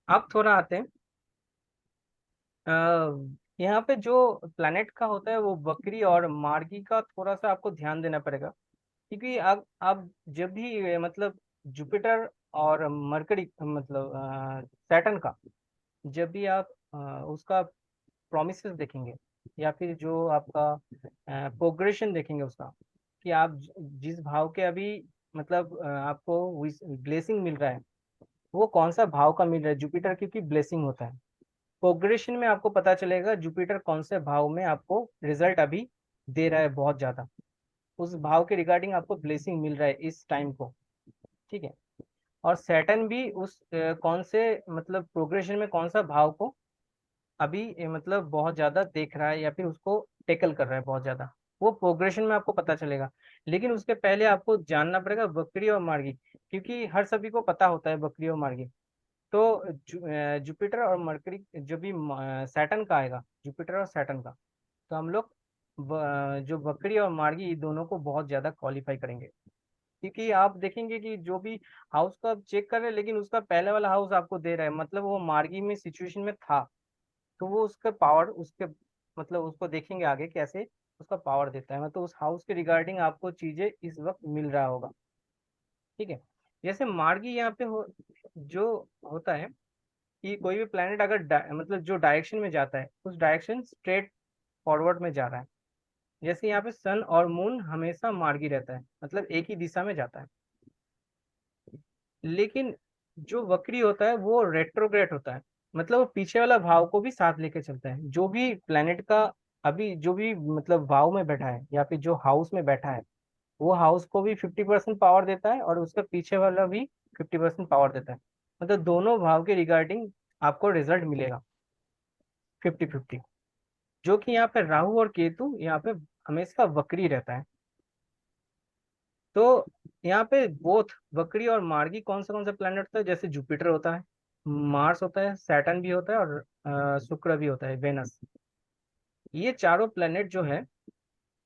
अब थोड़ा आते हैं, यहाँ पे जो प्लैनेट का होता है वो बकरी और मार्गी का थोड़ा सा आपको ध्यान देना पड़ेगा, क्योंकि अब जब भी मतलब जुपिटर और मरकरी मतलब सैटर्न का, जब भी आप उसका प्रोमिसेस देखेंगे या फिर जो आपका प्रोग्रेशन देखेंगे उसका, कि आप जिस भाव के अभी मतलब आपको ब्लेसिंग मिल रहा है, वो कौन सा भाव का मिल रहा है, जुपिटर क्योंकि ब्लेसिंग होता है। प्रोग्रेशन में आपको पता चलेगा जुपिटर कौन से भाव में आपको रिजल्ट अभी दे रहा है बहुत ज्यादा, उस भाव के रिगार्डिंग आपको ब्लेसिंग मिल रहा है इस टाइम को। ठीक है। और सैटर्न भी उस कौन से मतलब प्रोग्रेशन में कौन सा भाव को अभी मतलब बहुत ज्यादा देख रहा है या फिर उसको टेकल कर रहा है बहुत ज्यादा, वो प्रोग्रेशन में आपको पता चलेगा। लेकिन उसके पहले आपको जानना पड़ेगा बकरी और मार्गी, क्योंकि हर सभी को पता होता है बकरी और मार्गी। तो जुपिटर और मरकरी जो भी सैटर्न का आएगा, जुपिटर और सैटर्न का, तो हम लोग जो बकरी और मार्गी ये दोनों को बहुत ज्यादा क्वालिफाई करेंगे, क्योंकि आप देखेंगे कि जो भी हाउस को आप चेक कर रहे हैं लेकिन उसका पहले वाला हाउस आपको दे रहा है, मतलब वो मार्गी में सिचुएशन में था, तो वो उसका पावर उसके मतलब उसको देखेंगे आगे कैसे उसका पावर देता है, मतलब उस हाउस के रिगार्डिंग आपको चीजें इस वक्त मिल रहा होगा। ठीक है। जैसे मार्गी यहाँ पे जो होता है कि कोई भी प्लेनेट अगर मतलब जो डायरेक्शन में जाता है उस डायरेक्शन स्ट्रेट फॉरवर्ड में जा रहा है, जैसे यहाँ पे सन और मून हमेशा मार्गी रहता है, मतलब एक ही दिशा में जाता है। लेकिन जो वक्री होता है वो रेट्रोग्रेड होता है, मतलब वो पीछे वाला भाव को भी साथ लेके चलता है। जो भी प्लेनेट का अभी जो भी मतलब भाव में बैठा है या फिर जो हाउस में बैठा है, वो हाउस को भी 50% पावर देता है और उसका पीछे वाला भी 50% पावर देता है, मतलब दोनों भाव के रिगार्डिंग आपको रिजल्ट मिलेगा 50-50। जो कि यहाँ पे राहु और केतु यहाँ पे हमेशा वक्री रहता है। तो यहाँ पे बोथ बकरी और मार्गी कौन सा प्लैनेट होता है, जैसे जुपिटर होता है, मार्स होता है, सैटर्न भी होता है और शुक्र भी होता है, वेनस। ये चारों प्लैनेट जो है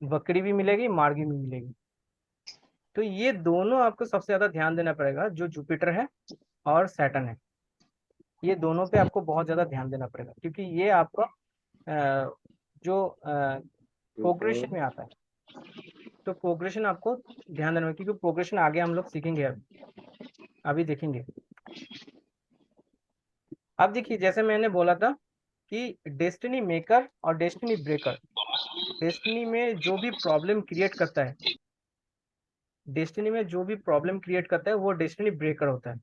बकरी भी मिलेगी मार्गी भी मिलेगी। तो ये दोनों आपको सबसे ज्यादा ध्यान देना पड़ेगा, जो जुपिटर है और सैटर्न है, ये दोनों पे आपको बहुत ज्यादा ध्यान देना पड़ेगा, क्योंकि ये आपका जो प्रोग्रेशन में आता है। तो प्रोग्रेशन आपको ध्यान देना होगा, क्योंकि प्रोग्रेशन आगे हम लोग सीखेंगे, अभी देखेंगे। अब देखिए जैसे मैंने बोला था कि डेस्टिनी मेकर और डेस्टिनी ब्रेकर, डेस्टिनी में जो भी प्रॉब्लम क्रिएट करता है, डेस्टिनी में जो भी प्रॉब्लम क्रिएट करता है वो डेस्टिनी ब्रेकर होता है।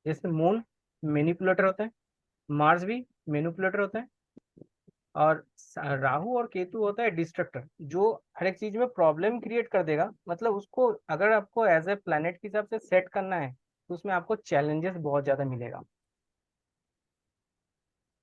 जैसे मून मैनिपुलेटर होता है, मार्स भी मैनिपुलेटर होता है, और राहु और केतु होता है डिस्ट्रक्टर, जो हर एक चीज में प्रॉब्लम क्रिएट कर देगा। मतलब उसको अगर आपको एज ए प्लैनेट के हिसाब से सेट करना है तो उसमें आपको चैलेंजेस बहुत ज्यादा मिलेगा।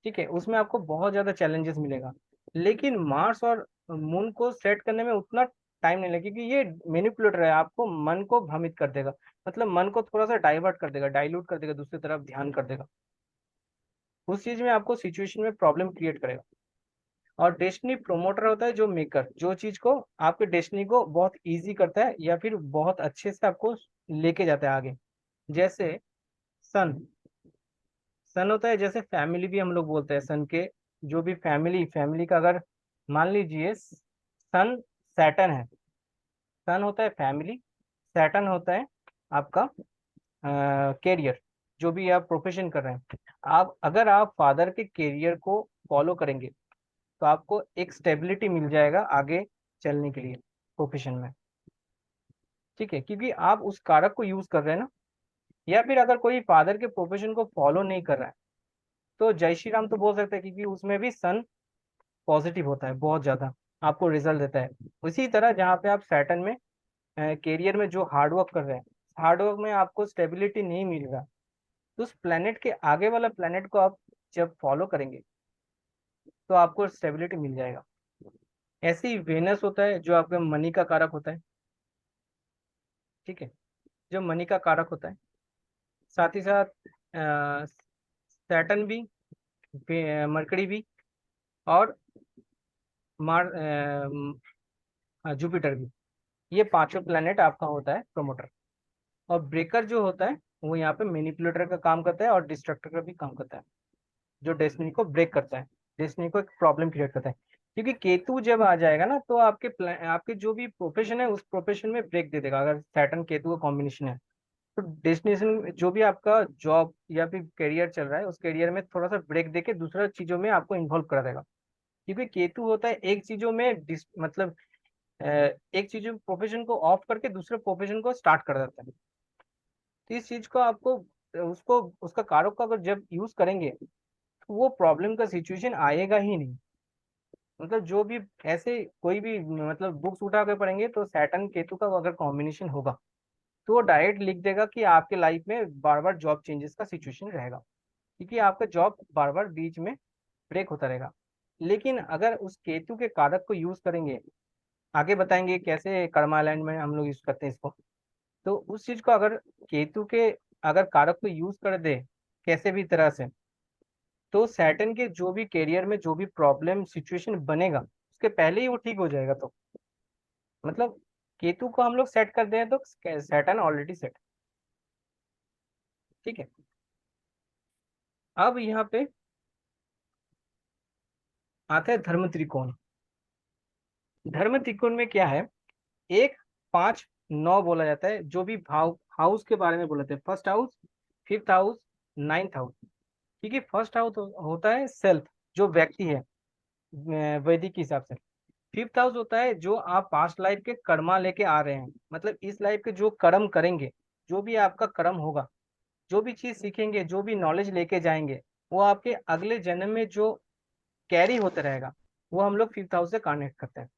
ठीक है, उसमें आपको बहुत ज्यादा चैलेंजेस मिलेगा। लेकिन मार्स और मून को सेट करने में उतना टाइम नहीं लगेगा, क्योंकि ये मैनिपुलेटर है, आपको मन को भ्रमित कर देगा, मतलब मन को थोड़ा सा डाइवर्ट कर देगा, डाइल्यूट कर देगा, दूसरी तरफ ध्यान कर देगा, उस चीज में आपको सिचुएशन में प्रॉब्लम क्रिएट करेगा। और डेस्टिनी प्रोमोटर होता है जो मेकर, जो चीज को आपके डेस्टिनी को बहुत इजी करता है या फिर बहुत अच्छे से आपको लेके जाता है आगे। जैसे सन, सन होता है जैसे फैमिली भी हम लोग बोलते हैं सन के, जो भी फैमिली का अगर मान लीजिए सन सैटर्न है, सन होता है फैमिली, सैटर्न होता है आपका कैरियर, जो भी आप प्रोफेशन कर रहे हैं। आप अगर आप फादर के कैरियर को फॉलो करेंगे तो आपको एक स्टेबिलिटी मिल जाएगा आगे चलने के लिए प्रोफेशन में। ठीक है, क्योंकि आप उस कारक को यूज कर रहे हैं ना। या फिर अगर कोई फादर के प्रोफेशन को फॉलो नहीं कर रहा है तो जय श्री राम तो बोल सकते हैं, क्योंकि उसमें भी सन पॉजिटिव होता है, बहुत ज्यादा आपको रिजल्ट देता है। उसी तरह जहाँ पे आप सैटर्न में कैरियर में जो हार्डवर्क कर रहे हैं, हार्डवर्क में आपको स्टेबिलिटी नहीं मिल रहा, तो उस प्लेनेट के आगे वाला प्लेनेट को आप जब फॉलो करेंगे तो आपको स्टेबिलिटी मिल जाएगा। ऐसे ही वेनस होता है जो आपके मनी का कारक होता है, ठीक है, जो मनी का कारक होता है। साथ ही साथ सैटर्न भी, मरकरी भी, और मार जुपिटर भी, ये पांचों प्लेनेट आपका होता है प्रमोटर। और ब्रेकर जो होता है वो यहाँ पे मैनिपुलेटर का काम करता है और डिस्ट्रक्टर का भी काम करता है, जो डेस्टिनी को ब्रेक करता है, डेस्टिनी को एक प्रॉब्लम क्रिएट करता है। क्योंकि केतु जब आ जाएगा ना तो आपके जो भी प्रोफेशन है उस प्रोफेशन में ब्रेक दे देगा। अगर सैटर्न केतु का कॉम्बिनेशन है तो डेस्टिनेशन जो भी आपका जॉब या फिर करियर चल रहा है उस करियर में थोड़ा सा ब्रेक देके दूसरा चीजों में आपको इन्वॉल्व करा देगा। क्योंकि केतु होता है एक चीजों में मतलब एक चीजों प्रोफेशन को ऑफ करके दूसरे प्रोफेशन को स्टार्ट कर देता है। तो इस चीज को आपको उसको उसका कारक को अगर जब यूज करेंगे तो वो प्रॉब्लम का सिचुएशन आएगा ही नहीं। मतलब जो भी ऐसे कोई भी मतलब बुक्स उठा के पढ़ेंगे तो सैटर्न केतु का अगर कॉम्बिनेशन होगा तो वो डायरेक्ट लिख देगा कि आपके लाइफ में बार बार जॉब चेंजेस का सिचुएशन रहेगा, क्योंकि आपका जॉब बार बार बीच में ब्रेक होता रहेगा। लेकिन अगर उस केतु के कारक को यूज करेंगे, आगे बताएंगे कैसे कर्मा लैंड में हम लोग यूज करते हैं इसको, तो उस चीज को अगर केतु के अगर कारक को यूज कर दे कैसे भी तरह से, तो सैटर्न के जो भी करियर में जो भी प्रॉब्लम सिचुएशन बनेगा उसके पहले ही वो ठीक हो जाएगा। तो मतलब केतु को हम लोग सेट कर दें तो सैटर्न ऑलरेडी सेट, ठीक है। अब यहाँ पे आता है धर्म त्रिकोण। धर्म त्रिकोण में क्या है, 1, 5, 9 बोला जाता है। जो भी भाव हाउस के बारे में बोला जाता है, first house, fifth house, ninth house. क्योंकि फर्स्ट हाउस होता है सेल्फ, जो व्यक्ति है वैदिक के हिसाब से। फिफ्थ हाउस होता है जो आप पास्ट लाइफ के कर्मा लेके आ रहे हैं, मतलब इस लाइफ के जो कर्म करेंगे, जो भी आपका कर्म होगा, जो भी चीज सीखेंगे, जो भी नॉलेज लेके जाएंगे, वो आपके अगले जन्म में जो कैरी होता रहेगा वो हम लोग फिफ्थ हाउस से कनेक्ट करते हैं।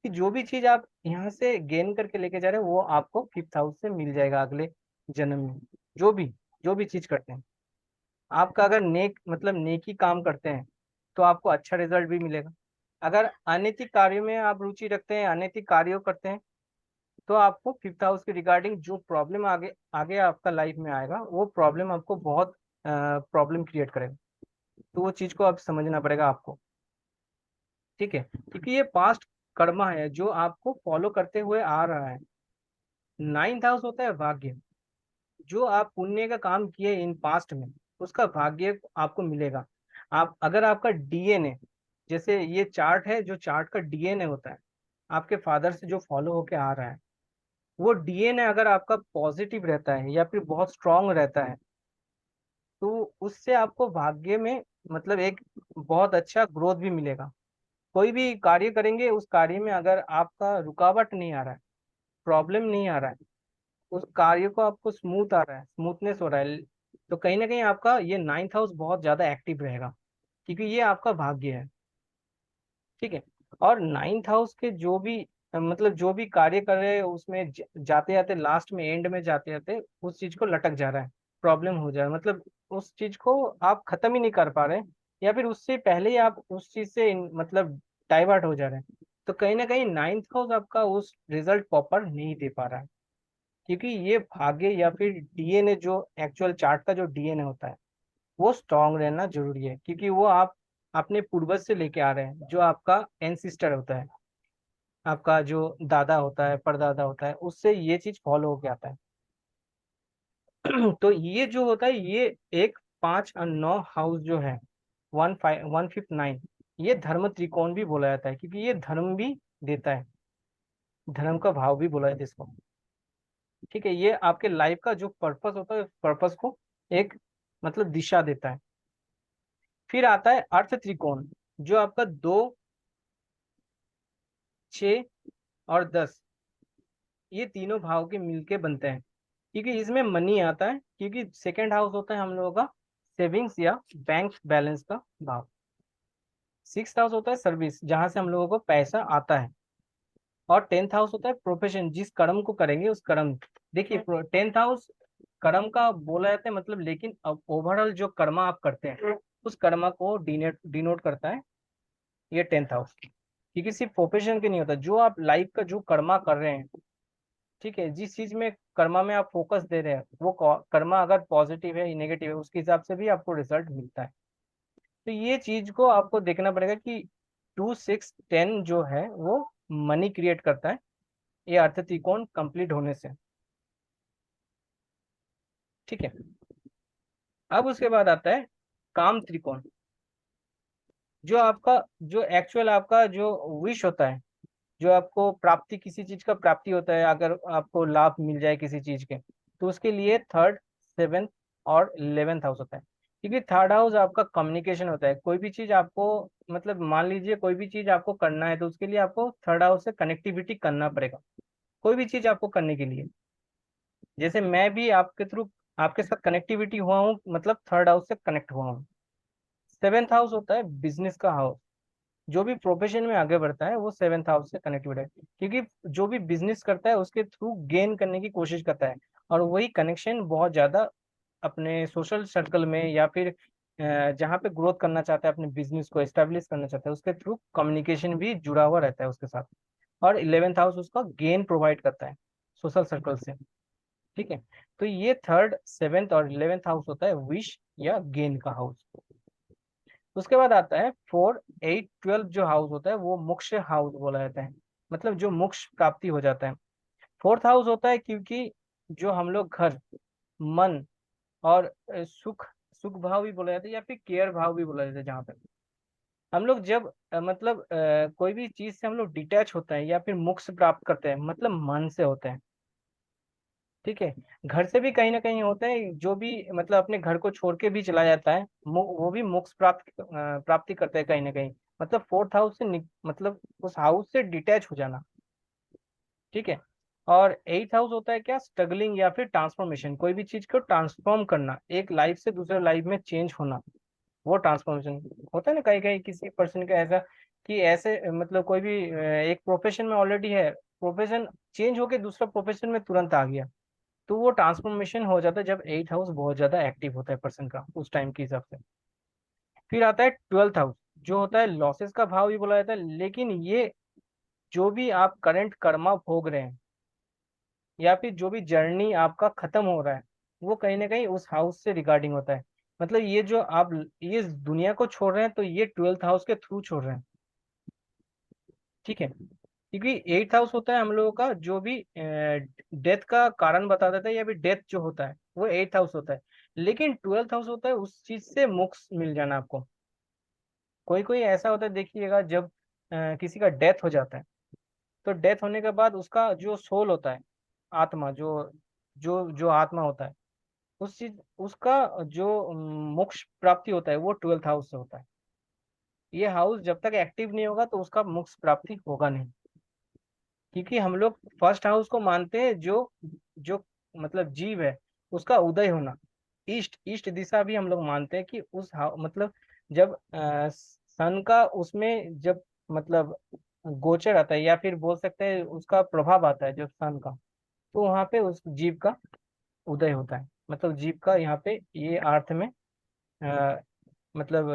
कि जो भी चीज आप यहाँ से गेन करके लेके जा रहे हो वो आपको फिफ्थ हाउस से मिल जाएगा अगले जन्म में। जो भी चीज करते हैं, आपका अगर मतलब नेकी काम करते हैं तो आपको अच्छा रिजल्ट भी मिलेगा। अगर अनैतिक कार्यों में आप रुचि रखते हैं, अनैतिक कार्यों करते हैं, तो आपको फिफ्थ हाउस के रिगार्डिंग जो प्रॉब्लम आगे आगे आपका लाइफ में आएगा वो प्रॉब्लम आपको बहुत प्रॉब्लम क्रिएट करेगा। तो वो चीज को आप समझना पड़ेगा आपको, ठीक है। क्योंकि ये पास्ट कर्मा है जो आपको फॉलो करते हुए आ रहा है। नाइन्थ हाउस होता है भाग्य, जो आप पुण्य का काम किए इन पास्ट में उसका भाग्य आपको मिलेगा। आप अगर आपका डीएनए, जैसे ये चार्ट है, जो चार्ट का डीएनए होता है आपके फादर से जो फॉलो होके आ रहा है, वो डीएनए अगर आपका पॉजिटिव रहता है या फिर बहुत स्ट्रांग रहता है तो उससे आपको भाग्य में मतलब एक बहुत अच्छा ग्रोथ भी मिलेगा। कोई भी कार्य करेंगे उस कार्य में अगर आपका रुकावट नहीं आ रहा है, प्रॉब्लम नहीं आ रहा है, उस कार्य को आपको स्मूथ आ रहा है, स्मूथनेस हो रहा है, तो कहीं ना कहीं आपका ये नाइन्थ हाउस बहुत ज्यादा एक्टिव रहेगा, क्योंकि ये आपका भाग्य है, ठीक है। और नाइन्थ हाउस के जो भी मतलब जो भी कार्य कर रहे हैं उसमें जाते जाते लास्ट में एंड में जाते जाते उस चीज को लटक जा रहा है, प्रॉब्लम हो जा रहा है, मतलब उस चीज को आप खत्म ही नहीं कर पा रहे, या फिर उससे पहले ही आप उस चीज से मतलब डाइवर्ट हो जा रहे हैं। तो कहीं ना कहीं नाइन्थ हाउस आपका उस रिजल्ट प्रॉपर नहीं दे पा रहा है, क्योंकि ये भाग्य या फिर डीएनए जो एक्चुअल चार्ट का जो डीएनए होता है वो स्ट्रांग रहना जरूरी है। क्योंकि वो आप अपने पूर्वज से लेके आ रहे हैं, जो आपका एंसिस्टर होता है, आपका जो दादा होता है, परदादा होता है, उससे ये चीज फॉलो होके आता है। तो ये जो होता है ये एक 5 और 9 हाउस जो है 1, 5, 1, 5, 9, ये धर्म त्रिकोण भी बोला जाता है, क्योंकि ये धर्म भी देता है, धर्म का भाव भी बोला जाता है इसको, ठीक है। ये आपके लाइफ का जो पर्पस होता है पर्पस को एक मतलब दिशा देता है। फिर आता है अर्थ त्रिकोण, जो आपका 2, 6 और 10, ये तीनों भाव के मिलके बनते हैं। क्योंकि इसमें मनी आता है, क्योंकि सेकंड हाउस होता है हम लोगों का सेविंग्स या बैंक बैलेंस का भाव। 6th हाउस होता है सर्विस, जहां से हम लोगों को पैसा आता है। और 10th हाउस होता है प्रोफेशन, जिस कर्म को करेंगे उस कर्म। देखिए 10th हाउस कर्म का बोला जाता है मतलब, लेकिन अब ओवरऑल जो कर्म आप करते हैं उस कर्म को डिनोट करता है ये 10th हाउस। क्योंकि सिर्फ प्रोफेशन के नहीं होता, जो आप लाइफ का जो कर्मा कर रहे हैं, ठीक है, जिस चीज में कर्मा में आप फोकस दे रहे हैं वो कर्मा अगर पॉजिटिव है या नेगेटिव है, उसके हिसाब से भी आपको रिजल्ट मिलता है। तो ये चीज को आपको देखना पड़ेगा कि 2, 6, 10 जो है वो मनी क्रिएट करता है ये अर्थ त्रिकोण कंप्लीट होने से। ठीक है, अब उसके बाद आता है काम त्रिकोण। जो आपका जो एक्चुअल आपका जो विश होता है, जो आपको प्राप्ति किसी चीज का प्राप्ति होता है, अगर आपको लाभ मिल जाए किसी चीज के, तो उसके लिए 3rd, 7th और 11th हाउस होता है। क्योंकि 3rd हाउस आपका कम्युनिकेशन होता है। कोई भी चीज आपको मतलब मान लीजिए कोई भी चीज आपको करना है तो उसके लिए आपको 3rd हाउस से कनेक्टिविटी करना पड़ेगा। कोई भी चीज आपको करने के लिए, जैसे मैं भी आपके थ्रू आपके साथ कनेक्टिविटी हुआ हूँ, मतलब 3rd हाउस से कनेक्ट हुआ हूँ। 7th हाउस होता है बिजनेस का हाउस। जो भी प्रोफेशन में आगे बढ़ता है वो 7th हाउस से कनेक्टेड है, क्योंकि जो भी बिजनेस करता है उसके थ्रू गेन करने की कोशिश करता है। और वही कनेक्शन बहुत ज्यादा अपने सोशल सर्कल में या फिर जहाँ पे ग्रोथ करना चाहता है, अपने बिजनेस को एस्टेब्लिश करना चाहता है, उसके थ्रू कम्युनिकेशन भी जुड़ा हुआ रहता है उसके साथ। और 11th हाउस उसका गेन प्रोवाइड करता है सोशल सर्कल से। ठीक है, तो ये 3rd, 7th और 11th हाउस होता है विश या गेन का हाउस। उसके बाद आता है 4, 8, 12 जो हाउस होता है वो मोक्ष हाउस बोला जाता है, मतलब जो मोक्ष प्राप्ति हो जाता है। 4th हाउस होता है क्योंकि जो हम लोग घर, मन और सुख सुख भाव भी बोला जाता है या फिर केयर भाव भी बोला जाता है, जहाँ पे हम लोग जब मतलब कोई भी चीज से हम लोग डिटैच होते हैं या फिर मोक्ष प्राप्त करते हैं, मतलब मन से होते हैं। ठीक है, घर से भी कहीं ना कहीं होता है, जो भी मतलब अपने घर को छोड़ के भी चला जाता है वो भी मोक्ष प्राप्ति करता है कहीं ना कहीं। मतलब 4th हाउस से मतलब उस हाउस से डिटैच हो जाना। ठीक है, और 8th हाउस होता है क्या, स्ट्रगलिंग या फिर ट्रांसफॉर्मेशन, कोई भी चीज को ट्रांसफॉर्म करना, एक लाइफ से दूसरे लाइफ में चेंज होना, वो ट्रांसफॉर्मेशन होता है ना। कहीं कहीं किसी पर्सन का ऐसा कि ऐसे मतलब कोई भी एक प्रोफेशन में ऑलरेडी है, प्रोफेशन चेंज होके दूसरा प्रोफेशन में तुरंत आ गया, तो वो ट्रांसफॉर्मेशन हो जाता है जब 8th हाउस बहुत ज्यादा एक्टिव होता है पर्सन का उस टाइम के हिसाब से। फिर आता है 12th हाउस, जो होता है लॉसेस का भाव भी बोला जाता है, लेकिन ये जो भी आप करंट कर्मा भोग रहे हैं या फिर जो भी जर्नी आपका खत्म हो रहा है, वो कहीं ना कहीं उस हाउस से रिगार्डिंग होता है। मतलब ये जो आप ये दुनिया को छोड़ रहे हैं तो ये 12th हाउस के थ्रू छोड़ रहे हैं। ठीक है, क्योंकि 8th हाउस होता है हम लोगों का जो भी डेथ का कारण बता देता है, या फिर डेथ जो होता है वो 8th हाउस होता है। लेकिन 12th हाउस होता है उस चीज से मोक्ष मिल जाना आपको। कोई कोई ऐसा होता है देखिएगा, जब किसी का डेथ हो जाता है तो डेथ होने के बाद उसका जो सोल होता है, आत्मा जो जो जो आत्मा होता है, उस चीज उसका जो मोक्ष प्राप्ति होता है वो 12th हाउस से होता है। ये हाउस जब तक एक्टिव नहीं होगा तो उसका मोक्ष प्राप्ति होगा नहीं। क्योंकि हम लोग फर्स्ट हाउस को मानते हैं जो जो मतलब जीव है उसका उदय होना। ईस्ट ईस्ट दिशा भी हम लोग मानते हैं कि उस मतलब जब सन का उसमें जब मतलब गोचर आता है या फिर बोल सकते हैं उसका प्रभाव आता है जब सन का, तो वहां पे उस जीव का उदय होता है। मतलब जीव का यहाँ पे ये अर्थ में मतलब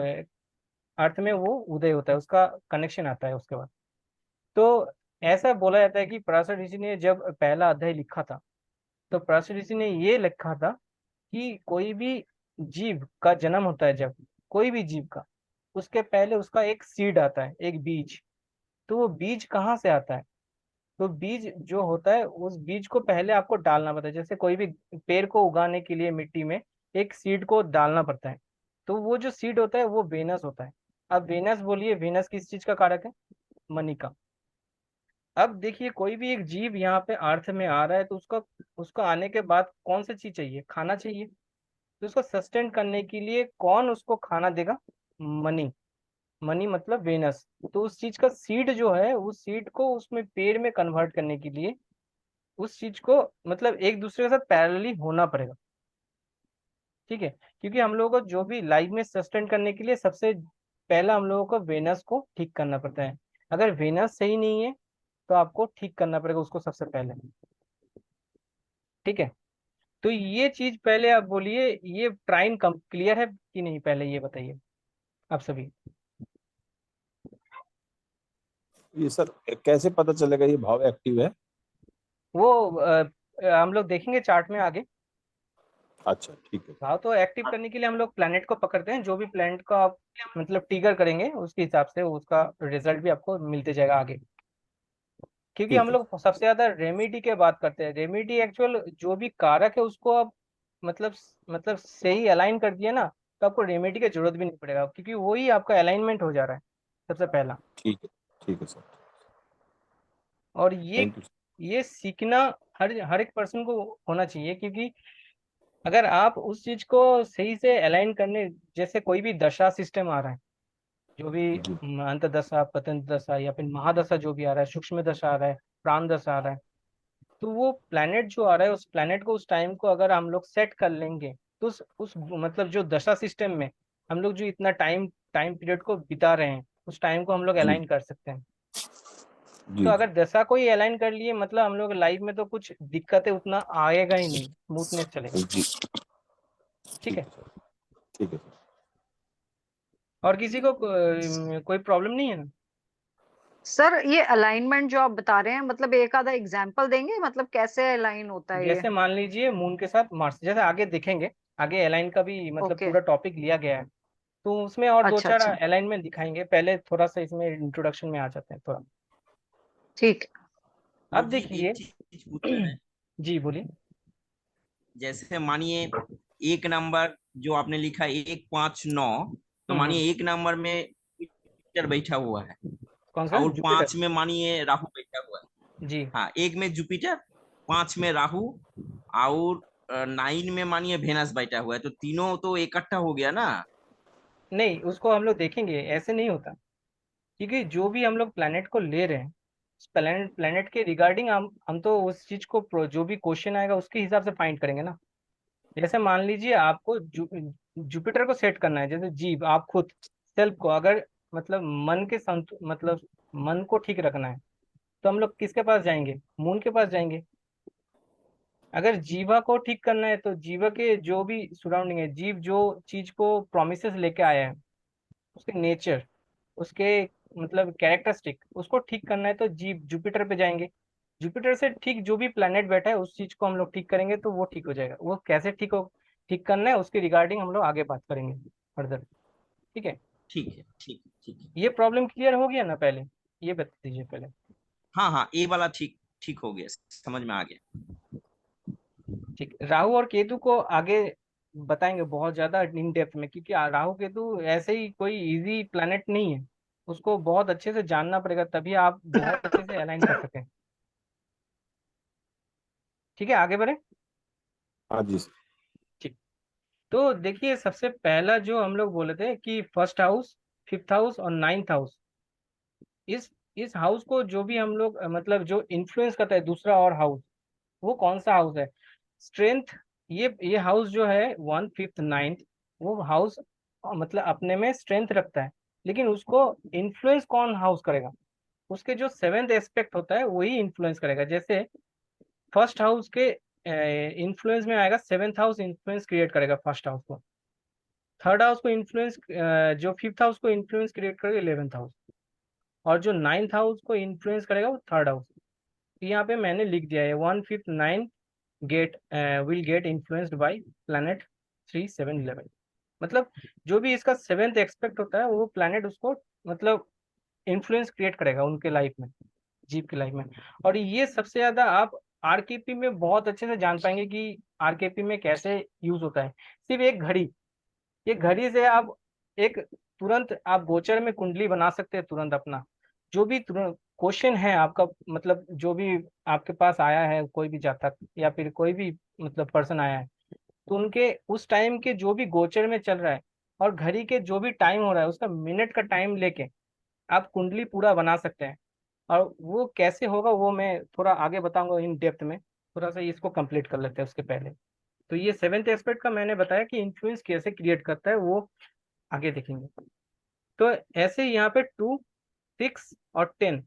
अर्थ में वो उदय होता है, उसका कनेक्शन आता है उसके बाद। तो ऐसा बोला जाता है कि पराशर ऋषि ने जब पहला अध्याय लिखा था तो पराशर ऋषि ने ये लिखा था कि कोई भी जीव का जन्म होता है, जब कोई भी जीव का, उसके पहले उसका एक सीड आता है, एक बीज। तो वो बीज कहाँ से आता है, तो बीज जो होता है उस बीज को पहले आपको डालना पड़ता है। जैसे कोई भी पेड़ को उगाने के लिए मिट्टी में एक सीड को डालना पड़ता है, तो वो जो सीड होता है वो वेनस होता है। अब वेनस बोलिए, वेनस किस चीज का कारक है, मनी का। अब देखिए कोई भी एक जीव यहाँ पे अर्थ में आ रहा है तो उसका उसको आने के बाद कौन सी चीज चाहिए, खाना चाहिए। तो उसको सस्टेन करने के लिए कौन उसको खाना देगा, मनी। मनी मतलब वेनस। तो उस चीज का सीड जो है उस सीड को उसमें पेड़ में कन्वर्ट करने के लिए उस चीज को मतलब एक दूसरे के साथ पैरेलली होना पड़ेगा। ठीक है, क्योंकि हम लोगों को जो भी लाइफ में सस्टेन करने के लिए सबसे पहला हम लोगों को वेनस को ठीक करना पड़ता है। अगर वेनस सही नहीं है तो आपको ठीक करना पड़ेगा उसको सबसे पहले। ठीक है, तो ये चीज पहले आप बोलिए, ये ट्राइन कम क्लियर है कि नहीं, पहले ये बताइए आप सभी। ये सर कैसे पता चलेगा ये भाव एक्टिव है? वो हम लोग देखेंगे चार्ट में आगे। अच्छा ठीक है। भाव तो एक्टिव करने के लिए हम लोग प्लैनेट को पकड़ते हैं, जो भी प्लैनेट को आप मतलब ट्रिगर करेंगे उसके हिसाब से उसका रिजल्ट भी आपको मिलते जाएगा आगे। क्योंकि हम ठीक है। लोग सबसे ज्यादा रेमेडी की बात करते हैं, रेमेडी एक्चुअल जो भी कारक है उसको आप मतलब सही अलाइन कर दिया ना, तो आपको रेमेडी की जरूरत भी नहीं पड़ेगा, क्योंकि वही आपका अलाइनमेंट हो जा रहा है सबसे पहला। ठीक है सर। और ये थैंक यू। ये सीखना हर एक पर्सन को होना चाहिए, क्योंकि अगर आप उस चीज को सही से अलाइन करने, जैसे कोई भी दशा सिस्टम आ रहा है, जो भी जी अंतदशा, पतंत दशा, या फिर महादशा जो भी आ रहा है, सूक्ष्म दशा आ रहा है, प्राण दशा आ रहा है, तो वो प्लेनेट जो आ रहा है उस प्लेनेट को उस टाइम को अगर हम लोग सेट कर लेंगे तो उस मतलब जो दशा सिस्टम में हम लोग जो इतना टाइम टाइम पीरियड को बिता रहे हैं उस टाइम को हम लोग जी अलाइन कर सकते हैं। जी तो जी अगर दशा को ही अलाइन कर लिए मतलब हम लोग लाइफ में तो कुछ दिक्कतें उतना आएगा ही नहीं, स्मूथनेस चलेगा। जी। ठीक ठीक है, है सर। ठीक है सर। और किसी को कोई प्रॉब्लम नहीं है ना? सर ये अलाइनमेंट जो आप बता रहे हैं, मतलब एक आधा एग्जांपल देंगे, मतलब कैसे अलाइन होता है ये? जैसे मान लीजिए मून के साथ मार्स, जैसे आगे देखेंगे, आगे अलाइन का भी मतलब ओके। पूरा टॉपिक लिया गया है, तो उसमें और दो अच्छा चार अच्छा। अलाइनमेंट दिखाएंगे, पहले थोड़ा सा इसमें इंट्रोडक्शन में आ जाते हैं थोड़ा। ठीक है। अब गुरुजी देखिए। एक चीज पूछना है। जी बोलिए। जैसे मानिए एक नंबर जो आपने लिखा 159, तो हम्म। मानिए एक नंबर में जुपिटर बैठा हुआ है कौन सा? और जुपिटर। 5 में मानिए राहु बैठा हुआ है। जी। हाँ, एक में जुपिटर, 5 में राहु और 9 में मानिए वेनस बैठा हुआ है, तो तीनों तो इकट्ठा हो गया ना। नहीं, उसको हम लोग देखेंगे, ऐसे नहीं होता, क्योंकि जो भी हम लोग प्लेनेट को ले रहे हैं उस प्लेनेट के रिगार्डिंग हम तो उस चीज को जो भी क्वेश्चन आएगा उसके हिसाब से फाइंड करेंगे ना। जैसे मान लीजिए आपको जुपिटर को सेट करना है, जैसे जीव आप खुद सेल्फ को अगर मतलब मन के मतलब मन को ठीक रखना है, तो हम लोग किसके पास जाएंगे? मून के पास जाएंगे। अगर जीवा को ठीक करना है तो जीवा के जो भी सराउंडिंग है, जीव जो चीज को प्रोमिसेस लेके आया है, उसके नेचर, उसके मतलब कैरेक्टरिस्टिक, उसको ठीक करना है तो जीव जुपिटर पे जाएंगे। जुपिटर से ठीक जो भी प्लेनेट बैठा है उस चीज को हम लोग ठीक करेंगे तो वो ठीक हो जाएगा। वो कैसे ठीक करना है उसके रिगार्डिंग हम लोग आगे बात करेंगे फर्दर। ठीक है, ठीक है, ठीक है, ठीक है। ये प्रॉब्लम क्लियर हो गया ना? पहले ये बता दीजिए पहले। हाँ हाँ, ये वाला ठीक ठीक हो गया, समझ में आ गया। ठीक, राहु और केतु को आगे बताएंगे बहुत ज्यादा इन डेप्थ में, क्योंकि राहु केतु ऐसे ही कोई इजी प्लैनेट नहीं है, उसको बहुत अच्छे से जानना पड़ेगा तभी आप बहुत अच्छे से अलाइन कर सकें। ठीक है, आगे बढ़े। हाँ जी सर। ठीक, तो देखिए सबसे पहला जो हम लोग बोले थे कि फर्स्ट हाउस, फिफ्थ हाउस और नाइन्थ हाउस, इस हाउस को जो भी हम लोग मतलब जो इन्फ्लुएंस करता है दूसरा और हाउस, वो कौन सा हाउस है? स्ट्रेंथ। ये हाउस जो है वन फिफ्थ नाइन्थ, वो हाउस मतलब अपने में स्ट्रेंथ रखता है, लेकिन उसको इन्फ्लुएंस कौन हाउस करेगा? उसके जो सेवेंथ एस्पेक्ट होता है वही इन्फ्लुएंस करेगा। जैसे फर्स्ट हाउस के इन्फ्लुएंस में आएगा सेवेंथ हाउस, इन्फ्लुएंस क्रिएट करेगा फर्स्ट हाउस को। थर्ड हाउस को इन्फ्लुएंस जो फिफ्थ हाउस को इन्फ्लुएंस क्रिएट करेगा इलेवेंथ हाउस, और जो नाइन्थ हाउस को इन्फ्लुएंस करेगा वो थर्ड हाउस। यहाँ पे मैंने लिख दिया है 1 5 9 get will get influenced by planet 3 7 11। मतलब जो भी इसका सेवेंथ एक्सपेक्ट होता है वो प्लैनेट उसको मतलब इन्फ्लुएंस क्रिएट करेगा उनके लाइफ में, जीव की लाइफ में। और ये सबसे ज्यादा आप आरकेपी में बहुत अच्छे से जान पाएंगे कि आरकेपी में कैसे यूज होता है। सिर्फ एक घड़ी, ये घड़ी से आप एक तुरंत आप गोचर में कुंडली बना सकते हैं तुरंत अपना। जो भी तुरंत क्वेश्चन है आपका, मतलब जो भी आपके पास आया है, कोई भी जातक या फिर कोई भी मतलब पर्सन आया है, तो उनके उस टाइम के जो भी गोचर में चल रहा है और घड़ी के जो भी टाइम हो रहा है उसका मिनट का टाइम लेके आप कुंडली पूरा बना सकते हैं। और वो कैसे होगा वो मैं थोड़ा आगे बताऊंगा इन डेप्थ में। थोड़ा सा इसको कंप्लीट कर लेते हैं उसके पहले। तो ये 7th एस्पेक्ट का मैंने बताया कि इन्फ्लुएंस कैसे क्रिएट करता है, वो आगे देखेंगे। तो ऐसे यहाँ पे 2, 6 और 10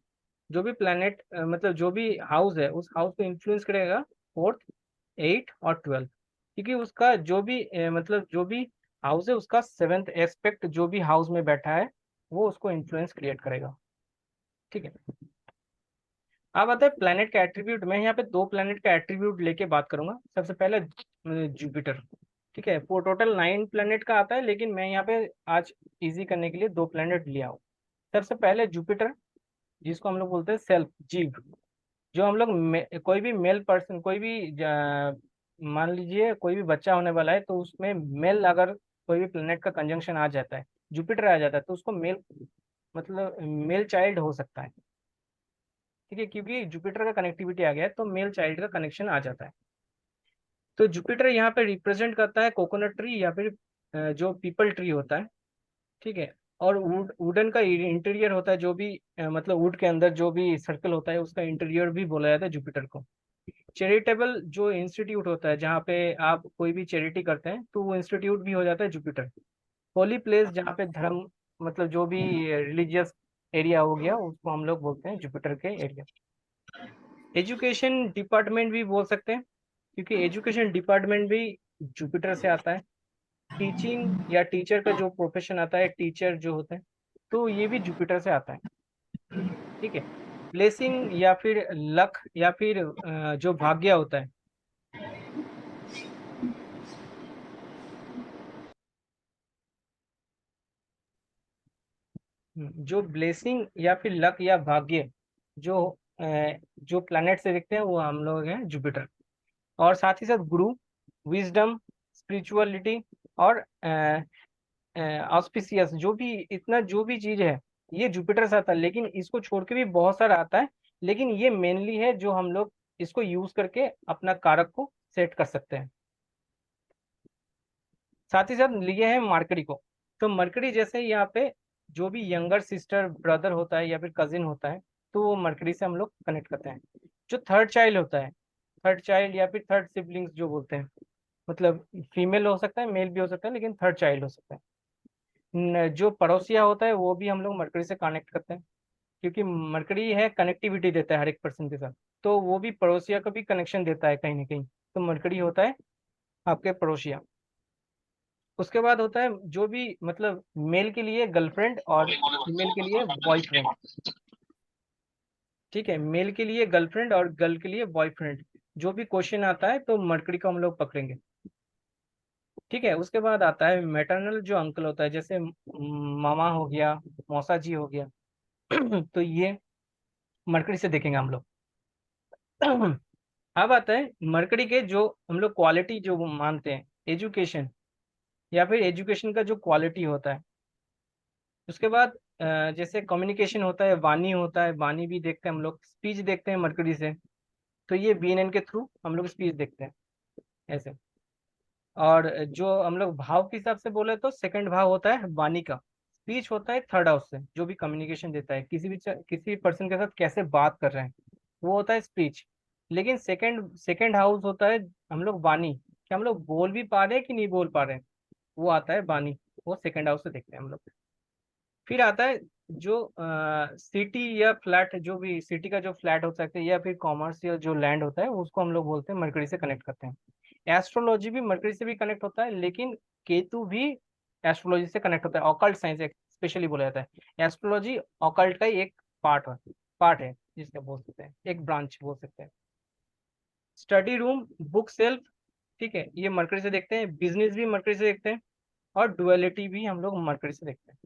जो भी प्लैनेट मतलब जो भी हाउस है उस हाउस को इन्फ्लुएंस करेगा 4th, 8 और 12, क्योंकि उसका जो भी मतलब जो भी हाउस है उसका 7th एस्पेक्ट जो भी हाउस में बैठा है वो उसको इन्फ्लुएंस क्रिएट करेगा। ठीक है, अब आता है प्लैनेट का एट्रीब्यूट। मैं यहाँ पे 2 प्लैनेट का एट्रीब्यूट लेके बात करूंगा। सबसे पहले जुपिटर। ठीक है, वो टोटल 9 प्लैनेट का आता है, लेकिन मैं यहाँ पे आज इजी करने के लिए 2 प्लैनेट लिया हूँ। सबसे पहले जुपिटर, जिसको हम लोग बोलते हैं सेल्फ, जीव। जो हम लोग कोई भी मेल पर्सन, कोई भी मान लीजिए कोई भी बच्चा होने वाला है, तो उसमें मेल अगर कोई भी प्लैनेट का कंजंक्शन आ जाता है, जुपिटर आ जाता है, तो उसको मेल मतलब मेल चाइल्ड हो सकता है। ठीक है, क्योंकि जुपिटर का कनेक्टिविटी आ गया है तो मेल चाइल्ड का कनेक्शन आ जाता है। तो जुपिटर यहाँ पे रिप्रेजेंट करता है कोकोनट ट्री या फिर जो पीपल ट्री होता है। ठीक है, और वुडन का इंटीरियर होता है, जो भी मतलब वुड के अंदर जो भी सर्कल होता है उसका इंटीरियर भी बोला जाता है जुपिटर को। चैरिटेबल जो इंस्टीट्यूट होता है जहाँ पे आप कोई भी चैरिटी करते हैं तो वो इंस्टीट्यूट भी हो जाता है जुपिटर। होली प्लेस जहाँ पे धर्म मतलब जो भी रिलीजियस एरिया हो गया उसको हम लोग बोलते हैं जुपिटर के एरिया। एजुकेशन डिपार्टमेंट भी बोल सकते हैं, क्योंकि एजुकेशन डिपार्टमेंट भी जुपिटर से आता है। टीचिंग या टीचर का जो प्रोफेशन आता है, टीचर जो होते हैं, तो ये भी जुपिटर से आता है। ठीक है, ब्लेसिंग या फिर लक या फिर जो भाग्य होता है, जो ब्लेसिंग या फिर लक या भाग्य जो प्लैनेट से देखते हैं वो हम लोग हैं जुपिटर। और साथ ही साथ गुरु, विजडम, स्पिरिचुअलिटी और ऑस्पिशियस, जो भी इतना जो भी चीज है ये जुपिटर से आता है, लेकिन इसको छोड़ के भी बहुत सारा आता है, लेकिन ये मेनली है जो हम लोग इसको यूज करके अपना कारक को सेट कर सकते हैं। साथ ही साथ लिए हैं मरकरी को। तो मरकरी जैसे यहाँ पे जो भी यंगर सिस्टर ब्रदर होता है या फिर कजिन होता है, तो वो मरकरी से हम लोग कनेक्ट करते हैं। जो थर्ड चाइल्ड होता है, थर्ड चाइल्ड या फिर थर्ड सिबलिंग्स जो बोलते हैं, मतलब फीमेल हो सकता है, मेल भी हो सकता है, लेकिन थर्ड चाइल्ड हो सकता है। जो पड़ोसिया होता है वो भी हम लोग मरकरी से कनेक्ट करते हैं, क्योंकि मरकरी है कनेक्टिविटी देता है हर एक पर्सन के साथ, तो वो भी पड़ोसिया का भी कनेक्शन देता है कहीं ना कहीं, तो मरकरी होता है आपके पड़ोसिया। उसके बाद होता है जो भी मतलब मेल के लिए गर्लफ्रेंड और फीमेल के लिए बॉयफ्रेंड। ठीक है, मेल के लिए गर्लफ्रेंड और गर्ल के लिए बॉयफ्रेंड, जो भी क्वेश्चन आता है तो मरकरी को हम लोग पकड़ेंगे। ठीक है, उसके बाद आता है मैटरनल जो अंकल होता है, जैसे मामा हो गया, मौसा जी हो गया तो ये मरकरी से देखेंगे हम लोग अब आता है मरकरी के जो हम लोग क्वालिटी जो मानते हैं, एजुकेशन या फिर एजुकेशन का जो क्वालिटी होता है। उसके बाद जैसे कम्युनिकेशन होता है, वाणी होता है, वाणी भी देखते हैं हम लोग, स्पीच देखते हैं मरकरी से, तो ये बीएनएन के थ्रू हम लोग स्पीच देखते हैं ऐसे। और जो हम लोग भाव के हिसाब से बोले तो सेकंड भाव होता है वाणी का, स्पीच होता है थर्ड हाउस से, जो भी कम्युनिकेशन देता है किसी पर्सन के साथ कैसे बात कर रहे हैं, वो होता है स्पीच। लेकिन सेकंड हाउस होता है हम लोग वाणी, कि हम लोग बोल भी पा रहे हैं कि नहीं बोल पा रहे हैं, वो आता है वाणी, वो सेकंड हाउस से देखते हैं हम लोग। फिर आता है जो सिटी या फ्लैट, जो भी सिटी का जो फ्लैट हो सकता है या फिर कॉमर्शियल जो लैंड होता है उसको हम लोग बोलते हैं मरकरी से कनेक्ट करते हैं। एस्ट्रोलॉजी भी मरकरी से भी कनेक्ट होता है, लेकिन केतु भी एस्ट्रोलॉजी से कनेक्ट होता है। ऑकल्ट साइंस स्पेशली बोला जाता है, एस्ट्रोलॉजी ऑकल्ट का ही एक पार्ट है जिसका बोल सकते हैं एक ब्रांच बोल सकते हैं। स्टडी रूम, बुक सेल्फ, ठीक है, ये मरकरी से देखते हैं। बिजनेस भी मरकरी से देखते हैं, और डुअलिटी भी हम लोग मरकरी से देखते हैं।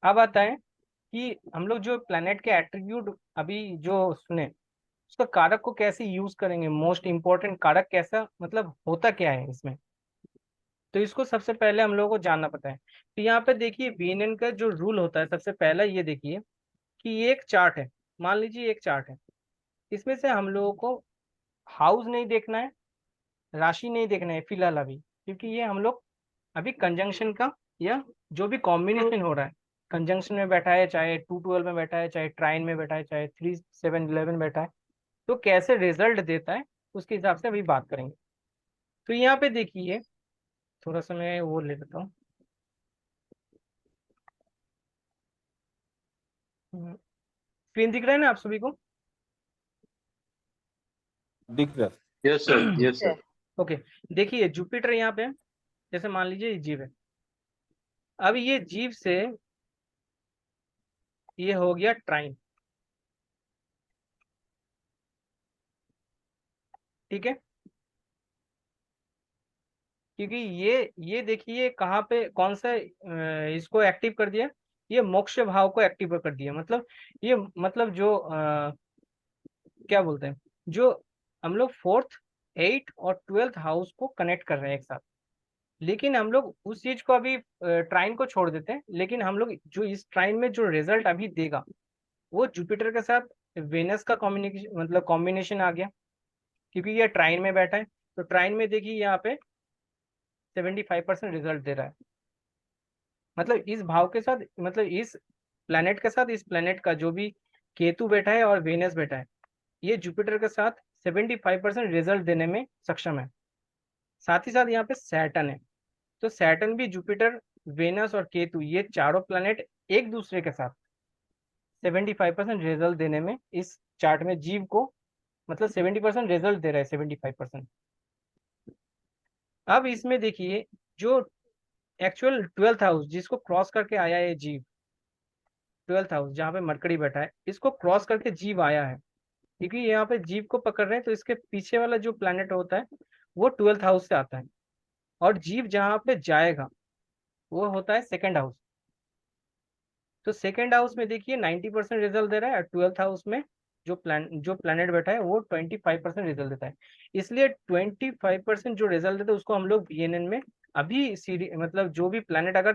अब आता है कि हम लोग जो प्लैनेट के एट्रीब्यूट अभी जो सुने, उसका कारक को कैसे यूज करेंगे, मोस्ट इंपॉर्टेंट कारक कैसा मतलब होता क्या है इसमें, तो इसको सबसे पहले हम लोगों को जानना पड़ता है। तो यहाँ पे देखिए बीएनएन का जो रूल होता है, सबसे पहला ये देखिए कि ये एक चार्ट है, मान लीजिए एक चार्ट है, इसमें से हम लोगों को हाउस नहीं देखना है, राशि नहीं देखना है फिलहाल अभी, क्योंकि ये हम लोग अभी कंजंक्शन का या जो भी कॉम्बिनेशन हो रहा है, कंजंक्शन में बैठा है, चाहे 212 में बैठा है, चाहे ट्राइन में बैठा है, चाहे 3711 बैठा है, तो कैसे रिजल्ट देता है उसके हिसाब से अभी बात करेंगे। तो यहाँ पे देखिए, थोड़ा सा मैं वो ले लेता हूँ। स्क्रीन दिख रहा है ना आप सभी को? दिख रहा है। Yes sir, yes sir. Okay, देखिए जुपिटर यहाँ पे, जैसे मान लीजिए ये जीव है। अब ये जीव से ये हो गया ट्राइन, ठीक है। क्योंकि ये देखिए कहाँ पे कौन सा इसको एक्टिव कर दिया, ये मोक्ष भाव को एक्टिव कर दिया। मतलब ये मतलब जो क्या बोलते हैं, जो हम लोग 4th 8th और 12th हाउस को कनेक्ट कर रहे हैं एक साथ। लेकिन हम लोग उस चीज को अभी ट्राइन को छोड़ देते हैं, लेकिन हम लोग जो इस ट्राइन में जो रिजल्ट अभी देगा वो जुपिटर के साथ वेनस का कॉम्बिनेशन, मतलब कॉम्बिनेशन आ गया। क्योंकि ये ट्राइन में बैठा है, तो ट्राइन में देखिए यहाँ पे 75% रिजल्ट दे रहा है। मतलब इस भाव के साथ, मतलब इस प्लैनेट के साथ इस प्लैनेट का जो भी केतु बैठा है और वेनस बैठा है, ये जुपिटर के साथ 75% रिजल्ट देने में सक्षम है। साथ ही साथ यहाँ पे सैटर्न है, तो सैटर्न भी जुपिटर, वेनस और केतु, ये चारों प्लैनेट एक दूसरे के साथ 75% रिजल्ट देने में इस चार्ट में जीव को, मतलब 70% रिजल्ट दे रहा है, 75%। अब इसमें देखिए जो एक्चुअल 12th हाउस जिसको क्रॉस करके आया है जीव, 12th हाउस जहाँ पे मरकरी बैठा है, इसको क्रॉस करके जीव आया है। क्योंकि यहाँ पे जीव को पकड़ रहे हैं, तो इसके पीछे वाला जो प्लैनेट होता है वो 12th हाउस से आता है, और जीव जहाँ पे जाएगा वो होता है 2nd हाउस। तो 2nd हाउस में देखिए 90% रिजल्ट दे रहा है, और 12th हाउस में जो प्लैनेट बैठा है वो 25% रिजल्ट देता है। इसलिए 25% जो रिजल्ट देता है उसको हम लोग बीएनएन में अभी मतलब जो भी प्लैनेट अगर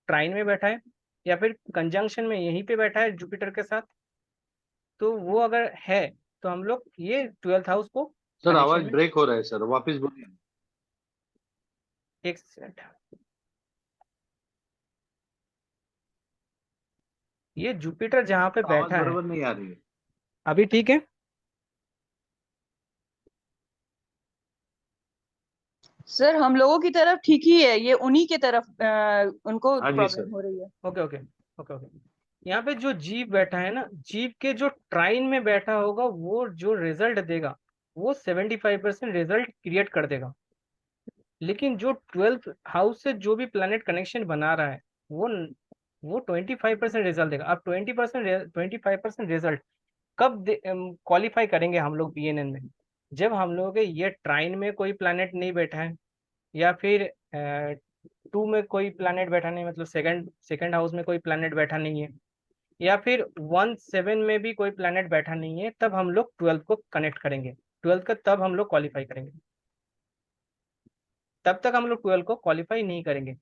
ट्राइन में बैठा है या फिर कंजंक्शन में यहीं पे बैठा है जुपिटर के साथ, तो वो अगर है तो हम लोग ये 12th हाउस को सर connection आवाज में, ब्रेक हो रहा है सर, वापस बोलिए। एक सेकंड, ये जुपिटर जहाँ पे आवाज बैठा है बराबर नहीं आ रही है। अभी ठीक है। सर हम लोगों की तरफ ठीक ही है, ये उन्हीं के तरफ उनको हाँ जी प्रॉब्लम सर। हो रही है। ओके ओके ओके ओके, यहाँ पे जो जीव बैठा है ना, जीव के जो ट्राइन में बैठा होगा वो जो रिजल्ट देगा वो 75% रिजल्ट क्रिएट कर देगा। लेकिन जो 12th हाउस से जो भी प्लैनेट कनेक्शन बना रहा है वो 25% रिजल्ट देगा। अब 25% रिजल्ट कब क्वालिफाई करेंगे हम लोग बीएनएन में, जब हम लोग के ये ट्राइन में कोई प्लैनेट नहीं बैठा है, या फिर 2 में कोई प्लैनेट बैठा नहीं, मतलब सेकंड हाउस में कोई प्लैनेट बैठा नहीं है, या फिर 1 7 में भी कोई प्लैनेट बैठा नहीं है, तब हम लोग 12th को कनेक्ट करेंगे। 12th का तब हम लोग क्वालिफाई करेंगे, तब तक हम लोग 12 को क्वालिफाई नहीं करेंगे।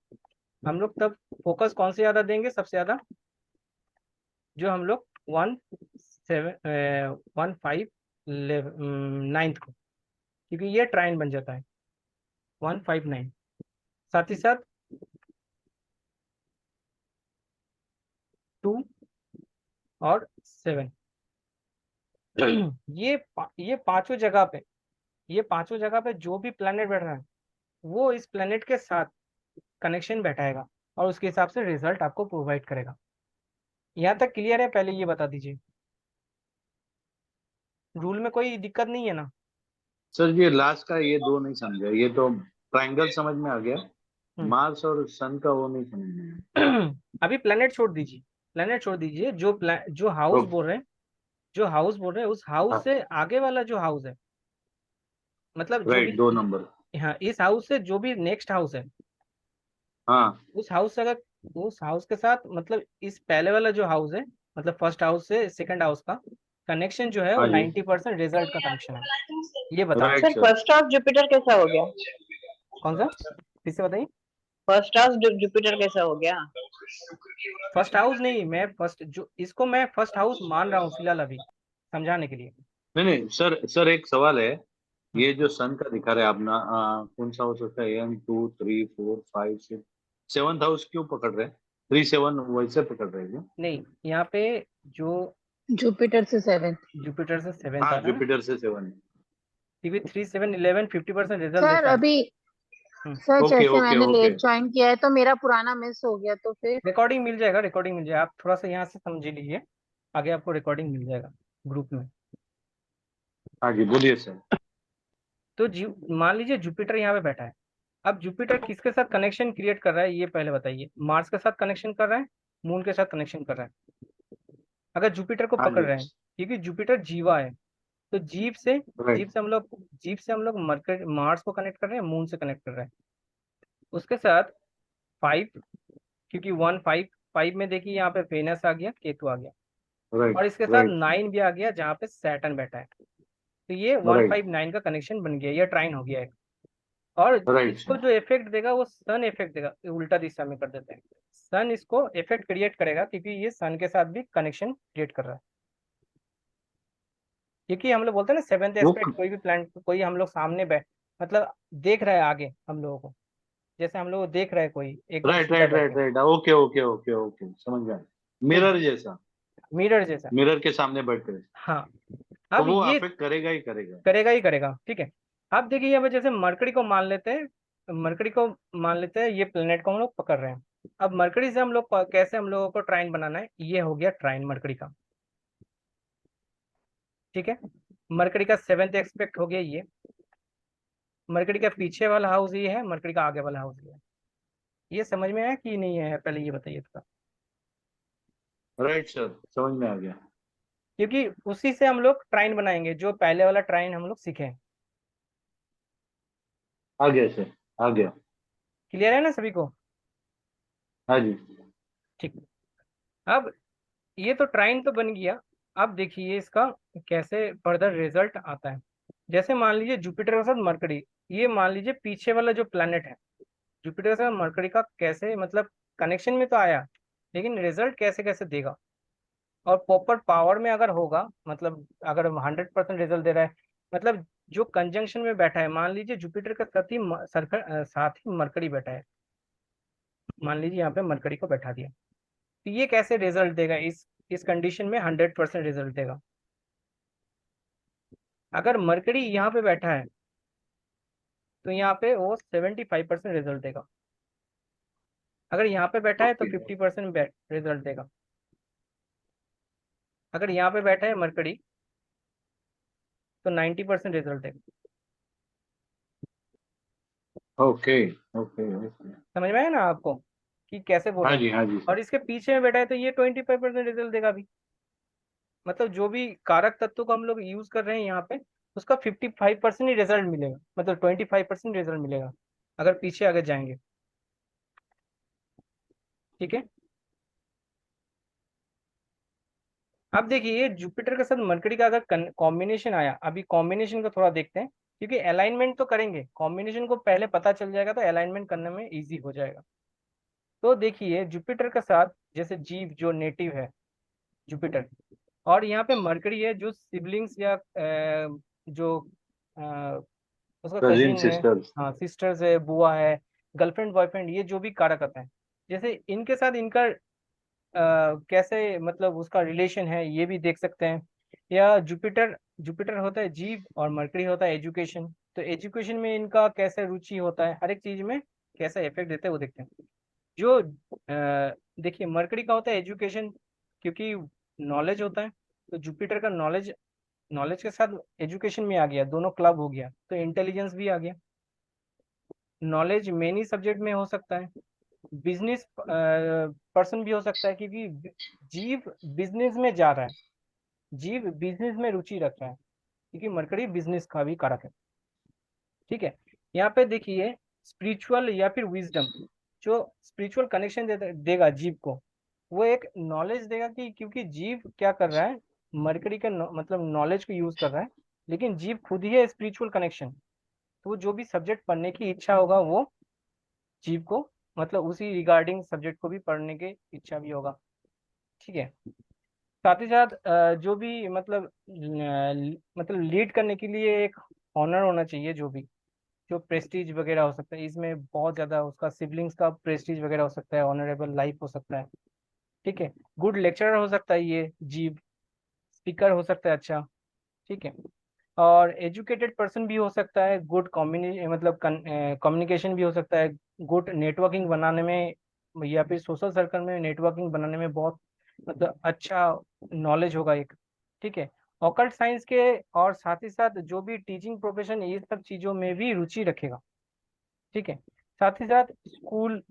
हम लोग तब फोकस कौन से ज्यादा देंगे, सबसे ज्यादा जो हम लोग 1 7 1 5 9 को, क्योंकि ये ट्राइन बन जाता है 1 5 9। साथ ही साथ 2 और 7 ये पांचों जगह पे, ये पांचों जगह पे जो भी प्लैनेट बैठ रहा है वो इस प्लैनेट के साथ कनेक्शन बैठाएगा और उसके हिसाब से रिजल्ट आपको प्रोवाइड करेगा। यहाँ तक क्लियर है? पहले ये बता दीजिए, रूल में कोई दिक्कत नहीं है ना? सर ये लास्ट का ये दो नहीं समझा, ये तो ट्रायंगल समझ में आ गया, मार्स और सन का वो नहीं समझ में आया। अभी प्लैनेट छोड़ दीजिए, प्लैनेट छोड़ दीजिए, जो हाउस बोल रहे हैं, जो हाउस बोल रहे हैं उस हाउस से आगे वाला जो हाउस है, मतलब जो राइट, भी, 2 नंबर। हाँ, इस हाउस से जो भी नेक्स्ट हाउस है, हाँ उस हाउस से अगर उस हाउस के साथ, मतलब इस पहले वाला जो हाउस है, मतलब फर्स्ट हाउस से सेकंड हाउस का कनेक्शन जो है वो हाँ जी, 90% रिजल्ट का कनेक्शन है। ये बताओ right sir sir. First house Jupiter कैसा हो गया? कौन सा, फिर से बताइए। फर्स्ट हाउस जुपिटर कैसा हो गया? फर्स्ट हाउस नहीं, मैं फर्स्ट जो इसको मैं फर्स्ट हाउस मान रहा हूँ फिलहाल अभी समझाने के लिए। नहीं नहीं सर एक सवाल है, ये जो सन का दिखा रहे हैं अपना, कौन सा हो सकता है, 1 2 3 4 5 6 7th हाउस क्यों पकड़ रहे हैं? 3 7 वैसे पकड़ रहे हैं क्या? नहीं, यहाँ पे जो जुपिटर से 7th। जुपिटर से 7th हाँ आ रहा है ना, जुपिटर से 7। क्योंकि 3 7 11 50% रिजल्ट सर देता है। अभी सर ओके जैसे ओके मैंने ओके लेट ज्वाइन किया है तो मेरा पुराना मिस हो गया तो फिर रिकॉर्डिंग मिल जाएगा, रिकॉर्डिंग मिल जाएगा, आप थोड़ा सा यहाँ से समझ लीजिए, आगे आपको रिकॉर्डिंग मिल जाएगा ग्रुप में। हाँ जी बोलिए सर। तो मान लीजिए जुपिटर यहाँ पे बैठा है। अब जुपिटर किसके साथ कनेक्शन क्रिएट कर रहा है ये पहले बताइए। मार्स के साथ कनेक्शन कर रहा है, मून के साथ कनेक्शन कर रहा है। अगर जुपिटर को हाँ पकड़ जी रहे हैं, क्योंकि जुपिटर जीवा है, तो राइट जीव से हम लोग मरकरी मार्स को कनेक्ट कर रहे हैं, मून से कनेक्ट कर रहे हैं। उसके साथ 5, क्योंकि 1 5 5 में देखिए यहाँ पे वेनस आ गया, केतु आ गया, राइट और इसके साथ राइट 9 भी आ गया जहाँ पे सैटर्न बैठा है। तो ये 1 राइट 5 9 का कनेक्शन बन गया, ये ट्राइन हो गया है। और राइट इसको सर जो इफेक्ट देगा वो सन इफेक्ट देगा, ये उल्टा दिशा में कर देते हैं। सन इसको इफेक्ट क्रिएट करेगा क्योंकि ये सन के साथ भी कनेक्शन क्रिएट कर रहा है। क्योंकि हम लोग बोलते हैं ना सेवेंथ वो एस्पेक्ट, कोई भी प्लान, कोई हम लोग सामने मतलब देख रहा है आगे हम लोगों को, जैसे हम लोग देख रहे हैं कोई एकदम राइट सीधा राइट बैठ के, right right okay okay okay okay समझ गया। तो मिरर जैसा, मिरर जैसा। मिरर के सामने बैठ कर, हाँ, तो अब वो ये अफेक्ट करेगा ही करेगा। करेगा ही करेगा, ठीक है। अब देखिए यहाँ पे जैसे मरकरी को मान लेते हैं, मरकरी को मान लेते हैं, ये प्लेनेट को हम लोग पकड़ रहे हैं। अब मरकरी से हम लोग कैसे हम लोगों को ट्राइन बनाना है, ये हो गया ट्राइन मरकरी का, ठीक है। मरकरी का 7th एस्पेक्ट हो गया ये। मरकरी का पीछे वाला हाउस ये है, मरकरी का आगे वाला हाउस ये है। ये समझ में आया कि नहीं है, पहले ये बताइए थोड़ा। राइट सर समझ में आ गया। क्योंकि उसी से हम लोग ट्राइन बनाएंगे, जो पहले वाला ट्राइन हम लोग सीखे। आ गया सर आ गया। क्लियर है ना सभी को? हाँ जी ठीक। अब ये तो ट्राइन तो बन गया। अब देखिए इसका कैसे फर्दर रिजल्ट आता है। जैसे मान लीजिए जुपिटर के साथ मरकरी, ये मान लीजिए पीछे वाला जो प्लैनेट है, जुपिटर के साथ मरकरी का कैसे मतलब कनेक्शन में तो आया, लेकिन रिजल्ट कैसे कैसे देगा। और प्रॉपर पावर में अगर होगा, मतलब अगर 100% रिजल्ट दे रहा है, मतलब जो कंजंक्शन में बैठा है, मान लीजिए जुपिटर के साथ ही मरकरी बैठा है, मान लीजिए यहाँ पे मरकरी को बैठा दिया, तो ये कैसे रिजल्ट देगा, इस कंडीशन में 100% रिजल्ट देगा। अगर मरकरी यहाँ पे बैठा है तो यहाँ पे वो 75% रिजल्ट देगा। अगर यहाँ पे बैठा है तो ओके 50% रिजल्ट देगा। अगर यहाँ पे बैठा है मरकरी तो 90% रिजल्ट देगा। ओके ओके ओके समझ में आया ना आपको कि कैसे बोल हाँ रहे हैं। जी हाँ जी सर। और इसके पीछे में बैठा है तो ये 25% रिजल्ट देगा भी। मतलब जो भी कारक तत्व को हम लोग यूज कर रहे हैं यहाँ पे, उसका 55% ही रिजल्ट मिलेगा, मतलब 25% रिजल्ट मिलेगा अगर पीछे आगे जाएंगे, ठीक है। अब देखिए जुपिटर के साथ मरकरी का अगर कॉम्बिनेशन आया, अभी कॉम्बिनेशन को थोड़ा देखते हैं, क्योंकि अलाइनमेंट तो करेंगे, कॉम्बिनेशन को पहले पता चल जाएगा तो अलाइनमेंट करने में इजी हो जाएगा। तो देखिए जुपिटर के साथ जैसे जीव जो नेटिव है जुपिटर, और यहाँ पे मरकरी है जो सिबलिंग्स या जो अ, उसका कजिन कजिन है, सिस्टर्स। हाँ सिस्टर्स है, बुआ है, गर्लफ्रेंड बॉयफ्रेंड, ये जो भी कारक होते हैं, जैसे इनके साथ इनका कैसे मतलब उसका रिलेशन है ये भी देख सकते हैं। या जुपिटर जुपिटर होता है जीव और मरकरी होता है एजुकेशन, तो एजुकेशन में इनका कैसे रुचि होता है, हर एक चीज में कैसा इफेक्ट देते हैं वो देखते हैं। जो देखिए मरकरी का होता है एजुकेशन, क्योंकि नॉलेज होता है, तो जुपिटर का नॉलेज, नॉलेज के साथ एजुकेशन में आ गया, दोनों क्लब हो गया तो इंटेलिजेंस भी आ गया। नॉलेज मेनी सब्जेक्ट में हो सकता है, बिजनेस पर्सन भी हो सकता है, क्योंकि जीव बिजनेस में जा रहा है, जीव बिजनेस में रुचि रख रहा है, क्योंकि मरकरी बिजनेस का भी कारक है, ठीक है। यहाँ पे देखिए स्पिरिचुअल या फिर विजडम, जो स्पिरिचुअल कनेक्शन देगा जीव को, वो एक नॉलेज देगा कि क्योंकि जीव क्या कर रहा है, मरकरी का मतलब नॉलेज को यूज कर रहा है, लेकिन जीव खुद ही है स्पिरिचुअल कनेक्शन, तो जो भी सब्जेक्ट पढ़ने की इच्छा होगा वो जीव को, मतलब उसी रिगार्डिंग सब्जेक्ट को भी पढ़ने की इच्छा भी होगा, ठीक है। साथ ही साथ जो भी मतलब लीड करने के लिए एक ऑनर होना चाहिए, जो भी जो प्रेस्टीज वगैरह हो सकता है, इसमें बहुत ज़्यादा उसका सिबलिंग्स का प्रेस्टीज वगैरह हो सकता है, ऑनरेबल लाइफ हो सकता है, ठीक है। गुड लेक्चरर हो सकता है ये जीव, स्पीकर हो सकता है अच्छा, ठीक है। और एजुकेटेड पर्सन भी हो सकता है, गुड मतलब कम्युनिकेशन भी हो सकता है, गुड नेटवर्किंग बनाने में या फिर सोशल सर्कल में नेटवर्किंग बनाने में बहुत मतलब अच्छा नॉलेज होगा एक। ठीक है, ऑकल्ट साइंस के और साथ ही साथ जो भी टीचिंग प्रोफेशन ये सब चीज़ों में भी रुचि रखेगा। ठीक है, साथ ही साथ स्कूल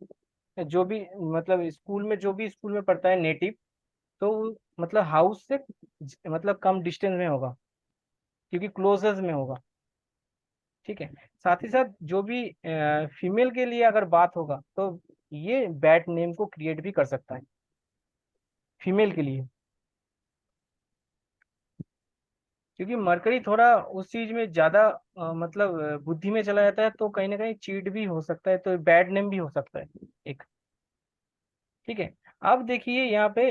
जो भी मतलब स्कूल में पढ़ता है नेटिव, तो मतलब हाउस से मतलब कम डिस्टेंस में होगा क्योंकि क्लोजेस में होगा। ठीक है, साथ ही साथ जो भी फीमेल के लिए अगर बात होगा तो ये बैड नेम को क्रिएट भी कर सकता है फीमेल के लिए, क्योंकि मरकरी थोड़ा उस चीज में ज्यादा मतलब बुद्धि में चला जाता है, तो कहीं ना कहीं चीट भी हो सकता है, तो बैड नेम भी हो सकता है एक। ठीक है, अब देखिए यहाँ पे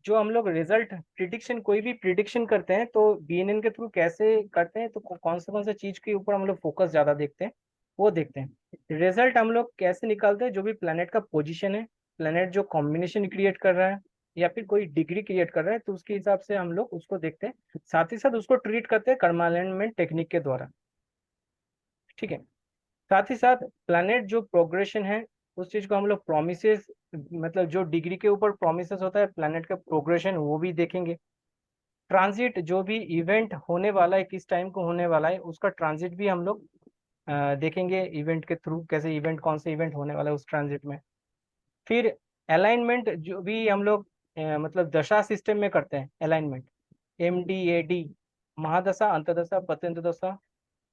जो हम लोग रिजल्ट प्रिडिक्शन कोई भी प्रिडिक्शन करते हैं तो बीएनएन के थ्रू कैसे करते हैं, तो कौन से चीज के ऊपर हम लोग फोकस ज्यादा देखते हैं वो देखते हैं। रिजल्ट हम लोग कैसे निकालते हैं, जो भी प्लेनेट का पोजीशन है, प्लेनेट जो कॉम्बिनेशन क्रिएट कर रहा है या फिर कोई डिग्री क्रिएट कर रहा है, तो उसके हिसाब से हम लोग उसको देखते हैं, साथ ही साथ उसको ट्रीट करते हैं कर्मा अलाइनमेंट टेक्निक के द्वारा। ठीक है, साथ ही साथ प्लैनेट जो प्रोग्रेशन है उस चीज को हम लोग प्रोमिसेस मतलब जो डिग्री के ऊपर प्रोमिसेस होता है प्लैनेट का प्रोग्रेशन वो भी देखेंगे। ट्रांजिट जो भी इवेंट होने वाला है किस टाइम को होने वाला है उसका ट्रांजिट भी हम लोग देखेंगे इवेंट के थ्रू, कैसे इवेंट कौन से इवेंट होने वाला है उस ट्रांजिट में। फिर अलाइनमेंट जो भी हम लोग मतलब दशा सिस्टम में करते हैं अलाइनमेंट, MDAD, महादशा, अंतदशा, पत्यंत दशा,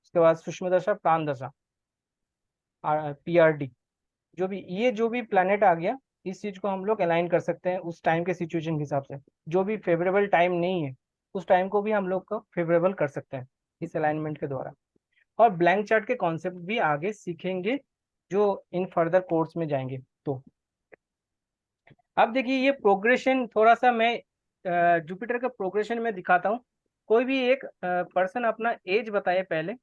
उसके बाद सूक्ष्म दशा, प्राण दशा, PRD, जो भी प्लैनेट आ गया इस चीज को हम लोग अलाइन कर सकते हैं उस टाइम के सिचुएशन के हिसाब से। जो भी फेवरेबल टाइम नहीं है उस टाइम को भी हम लोग को फेवरेबल कर सकते हैं इस अलाइनमेंट के द्वारा। और ब्लैंक चार्ट के कॉन्सेप्ट भी आगे सीखेंगे जो इन फर्दर कोर्स में जाएंगे। तो अब देखिए ये प्रोग्रेशन थोड़ा सा मैं जुपिटर का प्रोग्रेशन में दिखाता हूँ। कोई भी एक पर्सन अपना एज बताए पहले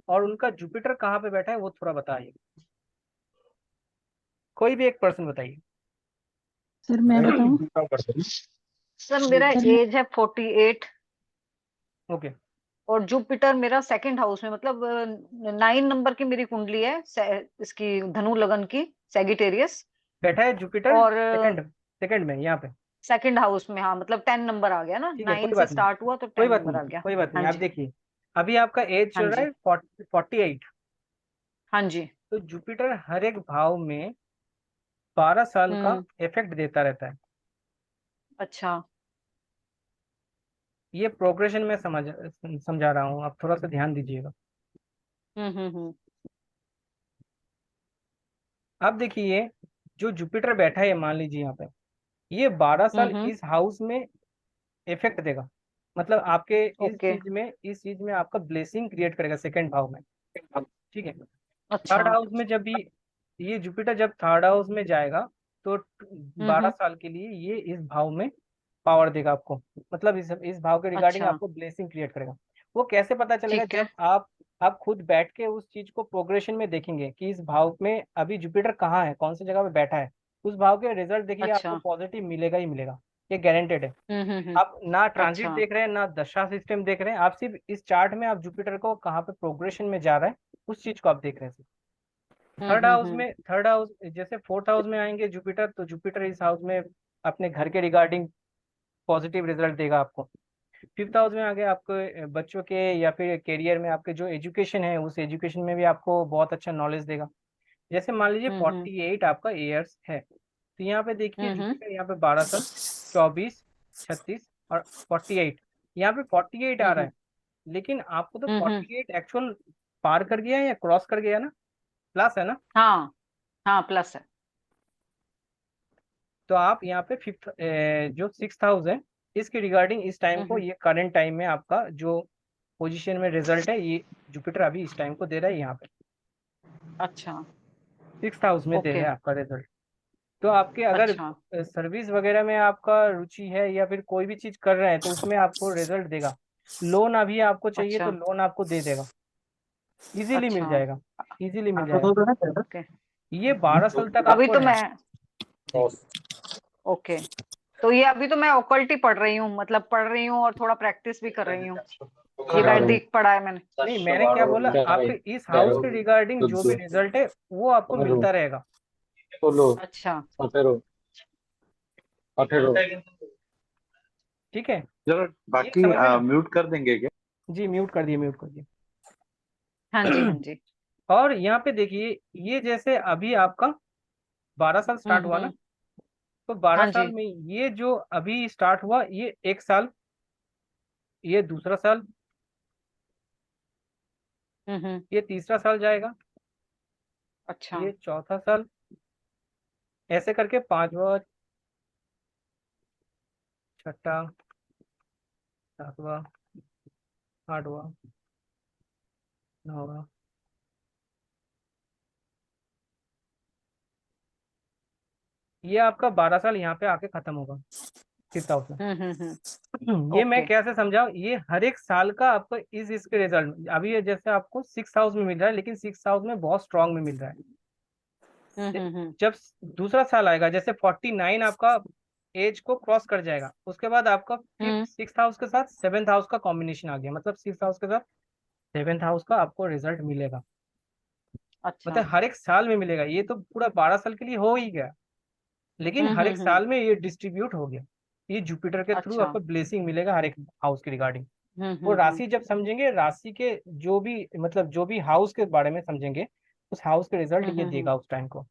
और उनका जुपिटर कहाँ पे बैठा है वो थोड़ा बताइए, कोई भी एक पर्सन बताइए। सर मैं बताऊं? सर मेरा एज है 48 ओके, और जुपिटर मेरा सेकंड हाउस में, मतलब 9 नंबर की मेरी कुंडली है इसकी धनु लगन की, सैगिटेरियस। बैठा है जुपिटर और सेकंड में यहाँ पे सेकंड हाउस में, हाँ मतलब 10 नंबर आ गया ना, ठीक है, 9 कोई से बात नहीं, स्टार्ट हुआ तो कोई 10 बात नंबर नहीं, आ गया। कोई बात नहीं। हाँ आप जी, देखिए अभी आपका एज हाँ चल रहा जी, है 48, हाँ जी। तो जुपिटर हर एक भाव में 12 साल का इफेक्ट देता रहता है। अच्छा। ये प्रोग्रेशन में समझा रहा हूँ, आप थोड़ा सा ध्यान दीजिएगा। हम्म। अब देखिए जो जुपिटर बैठा है मान लीजिए यहाँ पे, ये 12 साल इस हाउस में इफेक्ट देगा, मतलब आपके ओके। इस चीज में आपका ब्लेसिंग क्रिएट करेगा सेकंड भाव में। ठीक है, अच्छा। थर्ड हाउस में जब भी ये जुपिटर जब थर्ड हाउस में जाएगा तो 12 साल के लिए ये इस भाव में पावर देगा आपको, मतलब इस भाव के रिगार्डिंग अच्छा, आपको ब्लेसिंग क्रिएट करेगा। वो कैसे पता चलेगा, ठीक है। जब आप खुद बैठ के उस चीज को प्रोग्रेशन में देखेंगे कि इस भाव में अभी जुपिटर कहाँ है, कौन सी जगह पे बैठा है, उस भाव के रिजल्ट देखिए आपको अच्छा। पॉजिटिव मिलेगा ही मिलेगा, ये गारंटेड है। हम्म। आप ना ट्रांजिट अच्छा। देख रहे हैं ना दशा सिस्टम देख रहे हैं, आप सिर्फ इस चार्ट में आप जुपिटर को कहाँ पे प्रोग्रेशन में जा रहा है उस चीज को आप देख रहे हैं। थर्ड हाउस जैसे फोर्थ हाउस में आएंगे जुपिटर, तो जुपिटर इस हाउस में अपने घर के रिगार्डिंग पॉजिटिव रिजल्ट देगा आपको। फिफ्थ हाउस में आगे आपको बच्चों के या फिर करियर में आपके जो एजुकेशन है उस एजुकेशन में भी आपको बहुत अच्छा नॉलेज देगा। जैसे मान लीजिए 48 आपका ईयर्स है, तो यहाँ पे देखिए जुपिटर यहाँ पे 12 साल, 24, 36 और 48, यहाँ पे 48 आ रहा है, लेकिन आपको तो 48 एक्चुअल पार कर गया है या क्रॉस कर गया ना, प्लस है ना। हाँ हाँ, प्लस है। तो आप यहाँ पे फिफ्थ जो सिक्स हाउस है इसके रिगार्डिंग इस टाइम को, ये करंट टाइम में आपका जो पोजीशन में रिजल्ट है ये जुपिटर अभी इस टाइम को दे रहा है यहाँ पे अच्छा। सिक्स हाउस में दे ओके। रहा है आपका रिजल्ट। तो आपके अगर अच्छा। सर्विस वगैरह में आपका रुचि है या फिर कोई भी चीज कर रहे हैं तो उसमें आपको रिजल्ट देगा। लोन अभी आपको चाहिए तो अच्छा। लोन आपको दे देगा, इजीली मिल अच्छा। जाएगा, इजीली मिल जाएगा। ओके। ये 12 साल तक अभी आपको तो है। मैं ओके, तो ये अभी तो मैं ओकल्ट ही पढ़ रही हूँ, मतलब पढ़ रही हूँ और थोड़ा प्रैक्टिस भी कर रही हूँ। डिवाइड दिख पड़ा है मैंने। नहीं, मैंने क्या बोला, आपके इस हाउस के रिगार्डिंग जो भी रिजल्ट है वो आपको मिलता रहेगा। अच्छा ठीक है, जरा बाकी समझ में ना? म्यूट कर देंगे क्या? जी म्यूट कर दिए, म्यूट कर दिए। हाँ जी हाँ जी। और यहाँ पे देखिए, ये जैसे अभी आपका 12 साल स्टार्ट हुआ ना, तो 12 हाँ साल जी। में ये जो अभी स्टार्ट हुआ, ये 1 साल, ये दूसरा साल, ये तीसरा साल जाएगा, अच्छा ये चौथा साल, ऐसे करके 5वां, छठा, 7वां, 8वां, 9वां, ये आपका 12 साल यहाँ पे आके खत्म होगा 6th हाउस में। ये मैं ओके। कैसे समझाऊं, ये हर एक साल का आपको इसके रिजल्ट, अभी ये जैसे आपको 6th हाउस में मिल रहा है, लेकिन 6th हाउस में बहुत स्ट्रांग में मिल रहा है। जब दूसरा साल आएगा, जैसे 49 आपका एज को क्रॉस कर जाएगा, उसके बाद आपका 6th हाउस के साथ 7th हाउस का कॉम्बिनेशन आ गया, मतलब 6th हाउस के साथ 7th हाउस का आपको रिजल्ट मिलेगा। अच्छा मतलब हर एक साल में मिलेगा, ये तो पूरा 12 साल के लिए हो ही गया, लेकिन हर एक साल में ये डिस्ट्रीब्यूट हो गया। ये जुपिटर के थ्रू अच्छा। आपको ब्लेसिंग मिलेगा हर एक हाउस के रिगार्डिंग। वो राशि जब समझेंगे, राशि के जो भी मतलब जो भी हाउस के बारे में समझेंगे, उस हाउस के रिजल्ट ये देगा उस टाइम को।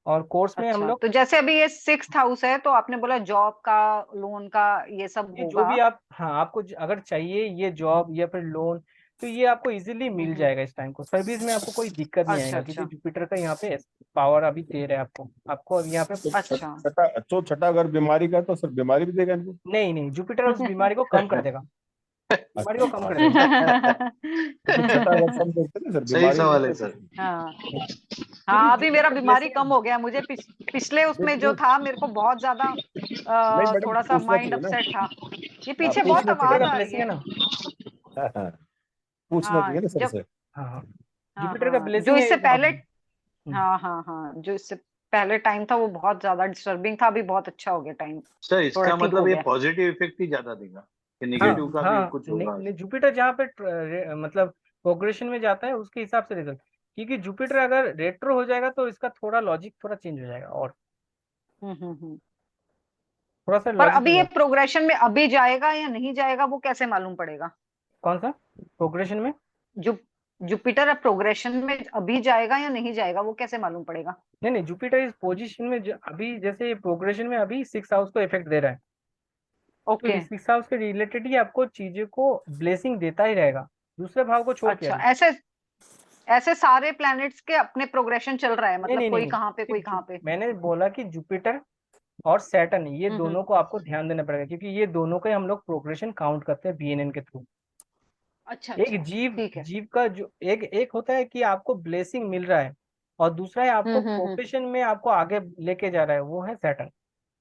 और कोर्स में हम अच्छा, लोग तो जैसे अभी ये 6th हाउस है, तो आपने बोला जॉब का, लोन का, ये सब ये जो होगा। भी आप, हाँ आपको अगर चाहिए ये जॉब या फिर लोन, तो ये आपको इजीली मिल जाएगा इस टाइम को। सर्विस में आपको कोई दिक्कत नहीं अच्छा आएगा, क्योंकि अच्छा जुपिटर का यहाँ पे पावर अभी दे रहा है आपको अभी यहाँ पे। अच्छा। छठा अगर बीमारी का है, तो सिर्फ बीमारी भी देगा इनको? नहीं नहीं, जुपिटर उस बीमारी को कम कर देगा, बीमारी को कम कर देगा। तो छठा अगर सब देखते हैं ना सर, सही बीमारी सवाल है भी सर। हाँ क्योंकि हाँ, अभी मेरा जुपिटर बीमारी ब्लेसिंग कम हो गया। मुझे पिछले उसमें जो नहीं था, मेरे को बहुत ज्यादा मैडम, थोड़ा सा पूछना माइंड चाहिए ना। अपसेट था। ये हाँ, पीछे बहुत पूछना जुपिटर चाहिए आवाज का ना। आ रही ब्लेसिंग है है। ना। हाँ, पूछना हाँ चाहिए ना सर जब से। हाँ हाँ, हाँ जुपिटर का हाँ, जो ब्लेसिंग है ये इससे बहुत। पहले, हाँ हाँ हाँ, जो इससे पहले टाइम था वो बहुत ज्यादा डिस्टर्बिंग था। अभी बहुत अच्छा हो गया टाइम, सर थोड़ा इसका ठीक हो मतलब ये गया। पॉजिटिव इफेक्ट ही ज्यादा देगा कि हाँ निगेटिव का भी हाँ, कुछ होगा? जुपिटर जहाँ पे मतलब प्रोग्रेशन में जाता है, उसके हिसाब से रिजल्ट। क्योंकि जुपिटर अगर रेट्रो हो जाएगा तो इसका थोड़ा लॉजिक थोड़ा चेंज हो जाएगा, और हम्म। थोड़ा सा पर लॉजिक अभी हो ये जाएगा। प्रोग्रेशन में अभी जाएगा या नहीं जाएगा, वो कैसे मालूम पड़ेगा? कौन सा प्रोग्रेशन में? जो जुपिटर अब प्रोग्रेशन में अभी जाएगा या नहीं जाएगा, वो कैसे मालूम पड़ेगा? नहीं नहीं, जुपिटर इस पोजीशन में अभी जैसे प्रोग्रेशन में अभी 6th हाउस को इफेक्ट दे रहा है, तो ओके। इस 6th हाउस के रिलेटेड ही आपको चीजों को ब्लेसिंग देता ही रहेगा, दूसरे भाव को छोड़ के अच्छा, अभी। ऐसे ऐसे सारे प्लैनेट्स के अपने प्रोग्रेशन चल रहा है, नहीं मतलब नहीं नहीं कोई नहीं, कहाँ पे कोई सिर्फ कहाँ पे? मैंने बोला कि जुपिटर और सैटर्न, ये हम्म। दोनों को आपको ध्यान देना पड़ेगा, क्योंकि ये दोनों का ही हम लोग प्रोग्रेशन काउंट करते हैं बीएनएन के थ्रू। अच्छा एक अच्छा, जीव ठीक है। जीव का जो एक एक होता है कि आपको ब्लेसिंग मिल रहा है, और दूसरा है आपको हम्म। प्रोफेशन में आपको आगे लेके जा रहा है, वो है सैटर्न।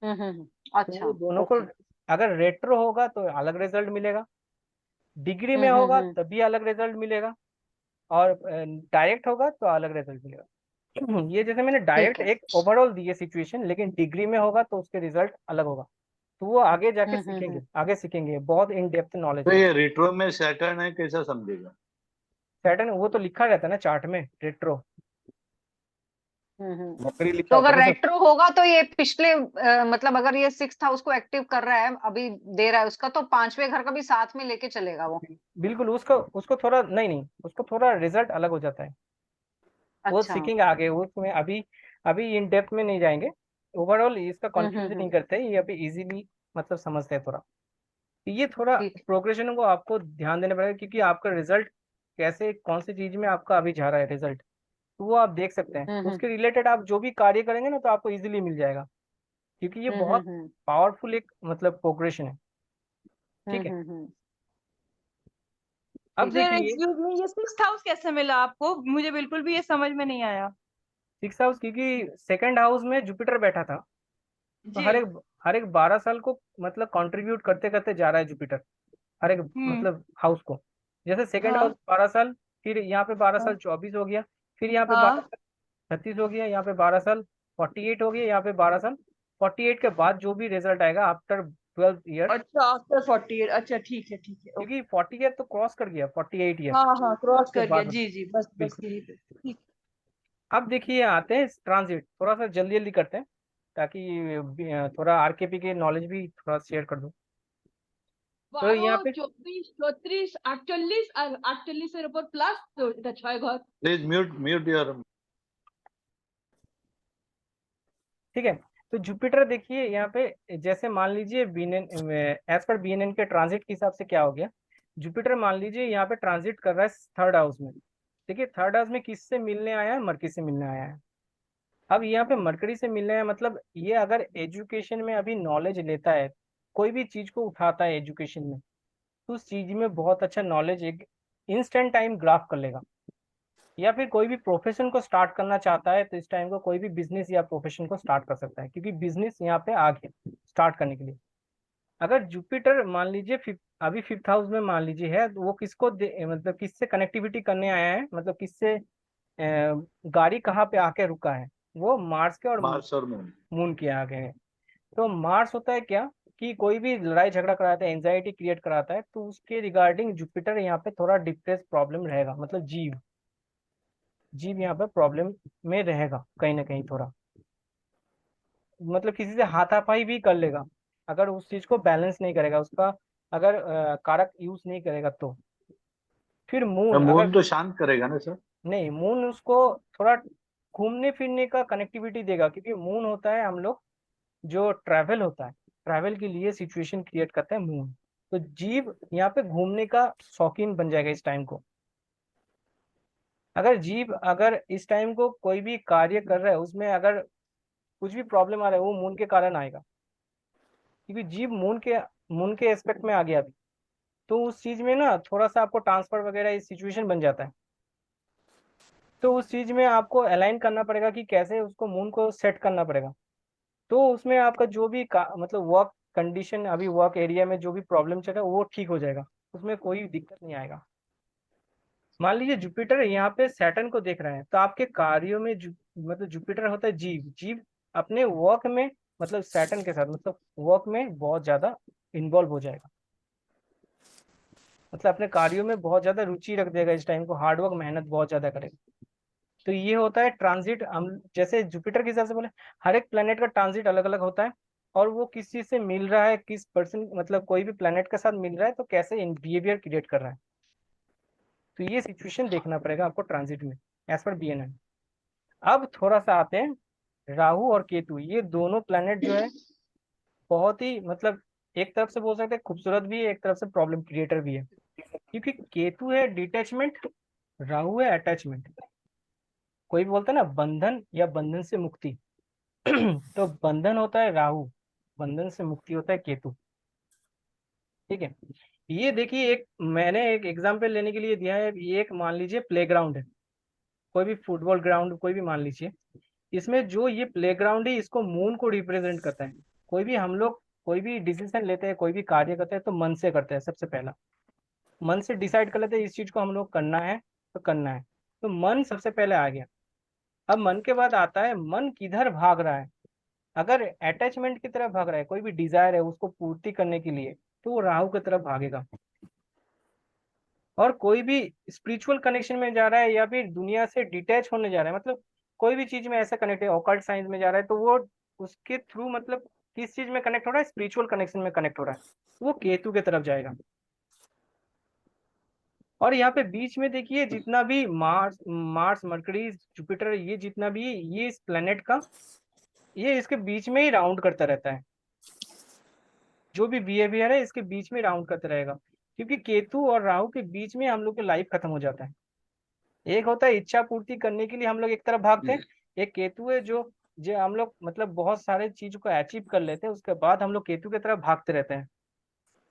तो अच्छा वो दोनों को, ओके। अगर रेट्रो होगा तो अलग रिजल्ट मिलेगा, डिग्री में होगा हम्म। तभी अलग रिजल्ट मिलेगा, और डायरेक्ट होगा तो अलग रिजल्ट मिलेगा। ये जैसे मैंने ठीक डायरेक्ट है। एक ओवरऑल दी है सिचुएशन, लेकिन डिग्री में होगा तो उसके रिजल्ट अलग होगा। तो वो आगे जाके सीखेंगे, आगे सीखेंगे, बहुत इन डेप्थ नॉलेज तो है। ये रिट्रो में सैटर्न है, कैसा समझेगा? सैटर्न वो तो लिखा रहता है ना चार्ट में, रेट्रो। वक्री तो लिखा होता अगर है ना सर। रेट्रो होगा तो ये पिछले मतलब अगर ये 6th हाउस को एक्टिव कर रहा है, अभी दे रहा है उसका, तो 5वें घर का भी साथ में लेके चलेगा वो? बिल्कुल, उसको उसको थोड़ा नहीं नहीं, उसको थोड़ा रिजल्ट अलग हो जाता है, वो अच्छा। सीखेंगे आगे उसमें। अभी अभी इन डेप्थ में नहीं जाएंगे, ओवरऑल इसका कंफ्यूजन नहीं करते, ये अभी इजीली मतलब समझते हैं थोड़ा। तो ये थोड़ा ठीक। प्रोग्रेशन को आपको ध्यान देना पड़ेगा, क्योंकि आपका रिजल्ट कैसे कौन सी चीज में आपका अभी जा रहा है रिजल्ट, तो वो आप देख सकते हैं। उसके रिलेटेड आप जो भी कार्य करेंगे ना, तो आपको इजीली मिल जाएगा, क्योंकि ये बहुत पावरफुल एक मतलब प्रोग्रेशन है। ठीक है, अब सर देखिए एक्सक्यूज मी, ये 6th हाउस कैसे मिला आपको? मुझे बिल्कुल भी ये समझ में नहीं आया। 6th हाउस, क्योंकि 2nd हाउस में जुपिटर बैठा था, तो जी। हर एक 12 साल को मतलब कंट्रीब्यूट करते करते जा रहा है जुपिटर, हर एक मतलब हाउस को। जैसे 2nd हाउस हाँ 12 साल, फिर यहाँ पे 12 साल हाँ 24 हो गया, फिर यहाँ पे 12 हाँ साल 36 हो गया, यहाँ पे 12 साल 48 हो गया, यहाँ पे 12 साल 48 के बाद जो भी रिजल्ट आएगा आफ्टर 12 ईयर, अच्छा आफ्टर 40 ईयर, अच्छा ठीक है ठीक है, क्योंकि 40 ईयर तो क्रॉस कर गया, 48 ईयर हाँ हाँ क्रॉस के कर गया, बाद। जी जी, बस बस बिल्कुल। यही पे, ठीक। अब देखिए आते हैं ट्रांजिट, थोड़ा सा जल्दी जल्दी करते हैं ताकि थोड़ा आरकेपी के नॉलेज भी थोड़ा शेयर कर दूं। तो 12, यहाँ पे 24, 34, 48 আর 48 এর উপর প্লাস তো এটা 6 ঘর। Please mute your. ठीक है, तो जुपिटर देखिए यहाँ पे, जैसे मान लीजिए बीएनएन, एज पर बीएनएन के ट्रांजिट के हिसाब से क्या हो गया, जुपिटर मान लीजिए यहाँ पे ट्रांजिट कर रहा है थर्ड हाउस में। देखिए थर्ड हाउस में किससे मिलने आया है, मरकरी से मिलने आया है। अब यहाँ पे मरकरी से मिलने आया मतलब ये अगर एजुकेशन में अभी नॉलेज लेता है, कोई भी चीज को उठाता है एजुकेशन में, तो उस चीज में बहुत अच्छा नॉलेज एक इंस्टेंट टाइम ग्राफ कर लेगा। या फिर कोई भी प्रोफेशन को स्टार्ट करना चाहता है तो इस टाइम को कोई भी बिजनेस या प्रोफेशन को स्टार्ट कर सकता है, क्योंकि बिजनेस यहाँ पे आ गया स्टार्ट करने के लिए। अगर जुपिटर मान लीजिए अभी 5th हाउस में मान लीजिए है, तो वो किसको मतलब किससे कनेक्टिविटी करने आया है, मतलब किससे गाड़ी कहाँ पे आके रुका है, वो मार्स के और मार्स और मून। मून के आगे है। तो मार्स होता है क्या कि कोई भी लड़ाई झगड़ा कराता है, एंजाइटी क्रिएट कराता है, तो उसके रिगार्डिंग जुपिटर यहाँ पे थोड़ा डिप्रेस प्रॉब्लम रहेगा, मतलब जीव जीव यहाँ पे प्रॉब्लम में रहेगा कहीं ना कहीं थोड़ा, मतलब किसी से हाथापाई भी कर लेगा अगर उस चीज को बैलेंस नहीं करेगा, उसका अगर कारक यूज नहीं करेगा तो। फिर मून, मून अगर तो शांत करेगा ना सर। नहीं, मून उसको थोड़ा घूमने फिरने का कनेक्टिविटी देगा, क्योंकि मून होता है हम लोग जो ट्रैवल होता है, ट्रैवल के लिए सिचुएशन क्रिएट करता है मून। तो जीव यहाँ पे घूमने का शौकीन बन जाएगा इस टाइम को। अगर जीव अगर इस टाइम को कोई भी कार्य कर रहा है, उसमें अगर कुछ भी प्रॉब्लम आ रहा है, वो मून के कारण आएगा, क्योंकि जीव मून के एस्पेक्ट में आ गया अभी। तो उस चीज में ना थोड़ा सा आपको ट्रांसफर वगैरह इस सिचुएशन बन जाता है। तो उस चीज में आपको अलाइन करना पड़ेगा कि कैसे उसको मून को सेट करना पड़ेगा। तो उसमें आपका जो भी मतलब वर्क कंडीशन, अभी वर्क एरिया में जो भी प्रॉब्लम चल रहा है वो ठीक हो जाएगा, उसमें कोई दिक्कत नहीं आएगा। मान लीजिए जुपिटर यहाँ पे सैटर्न को देख रहे हैं, तो आपके कार्यों में मतलब जुपिटर होता है जीव, जीव अपने वर्क में मतलब सैटर्न के साथ मतलब वर्क में बहुत ज्यादा इन्वॉल्व हो जाएगा, मतलब अपने कार्यों में बहुत ज्यादा रुचि रख देगा, इस टाइम को हार्डवर्क मेहनत बहुत ज्यादा करेगा। तो ये होता है ट्रांजिट। हम जैसे जुपिटर के हिसाब से बोले, हर एक प्लेनेट का ट्रांजिट अलग अलग होता है, और वो किस चीज से मिल रहा है, किस पर्सन मतलब कोई भी प्लेनेट के साथ मिल रहा है तो कैसे बिहेवियर क्रिएट कर रहा है। तो ये सिचुएशन देखना पड़ेगा आपको ट्रांजिट में एज पर बीएनएन। अब थोड़ा सा आते हैं राहु और केतु, ये दोनों प्लेनेट जो है बहुत ही मतलब एक तरफ से बोल सकते हैं खूबसूरत भी है, एक तरफ से प्रॉब्लम क्रिएटर भी है, क्योंकि केतु है डिटैचमेंट, राहु है अटैचमेंट। कोई भी बोलता है ना बंधन या बंधन से मुक्ति तो बंधन होता है राहु, बंधन से मुक्ति होता है केतु। ठीक है, ये देखिए एक मैंने एक एग्जांपल लेने के लिए दिया है, ये एक मान लीजिए प्लेग्राउंड है, कोई भी फुटबॉल ग्राउंड कोई भी मान लीजिए, इसमें जो ये प्लेग्राउंड है इसको मून को रिप्रेजेंट करता है। कोई भी हम लोग कोई भी डिसीजन लेते हैं, कोई भी कार्य करते हैं तो मन से करते हैं, सबसे पहला मन से डिसाइड कर लेते हैं इस चीज को हम लोग करना है तो करना है, तो मन सबसे पहले आ गया। अब मन के बाद आता है मन किधर भाग रहा है, अगर अटैचमेंट की तरफ भाग रहा है, कोई भी डिजायर है उसको पूर्ति करने के लिए, तो वो राहु की तरफ भागेगा। और कोई भी स्पिरिचुअल कनेक्शन में जा रहा है या फिर दुनिया से डिटैच होने जा रहा है, मतलब कोई भी चीज में ऐसा कनेक्ट है, ऑकल्ट साइंस में जा रहा है, तो वो उसके थ्रू मतलब किस चीज में कनेक्ट हो रहा है, स्पिरिचुअल कनेक्शन में कनेक्ट हो रहा है, वो केतु की तरफ जाएगा। और यहाँ पे बीच में देखिए जितना भी मार्स मरकरी जुपिटर, ये जितना भी ये इस प्लेनेट का ये इसके बीच में ही राउंड करता रहता है, जो भी बिहेवियर है इसके बीच में राउंड करता रहेगा, क्योंकि केतु और राहु के बीच में हम लोग की लाइफ खत्म हो जाता है। एक होता है इच्छा पूर्ति करने के लिए हम लोग एक तरफ भागते हैं, एक केतु है जो जो हम लोग मतलब बहुत सारे चीज को अचीव कर लेते हैं, उसके बाद हम लोग केतु की तरफ भागते रहते हैं।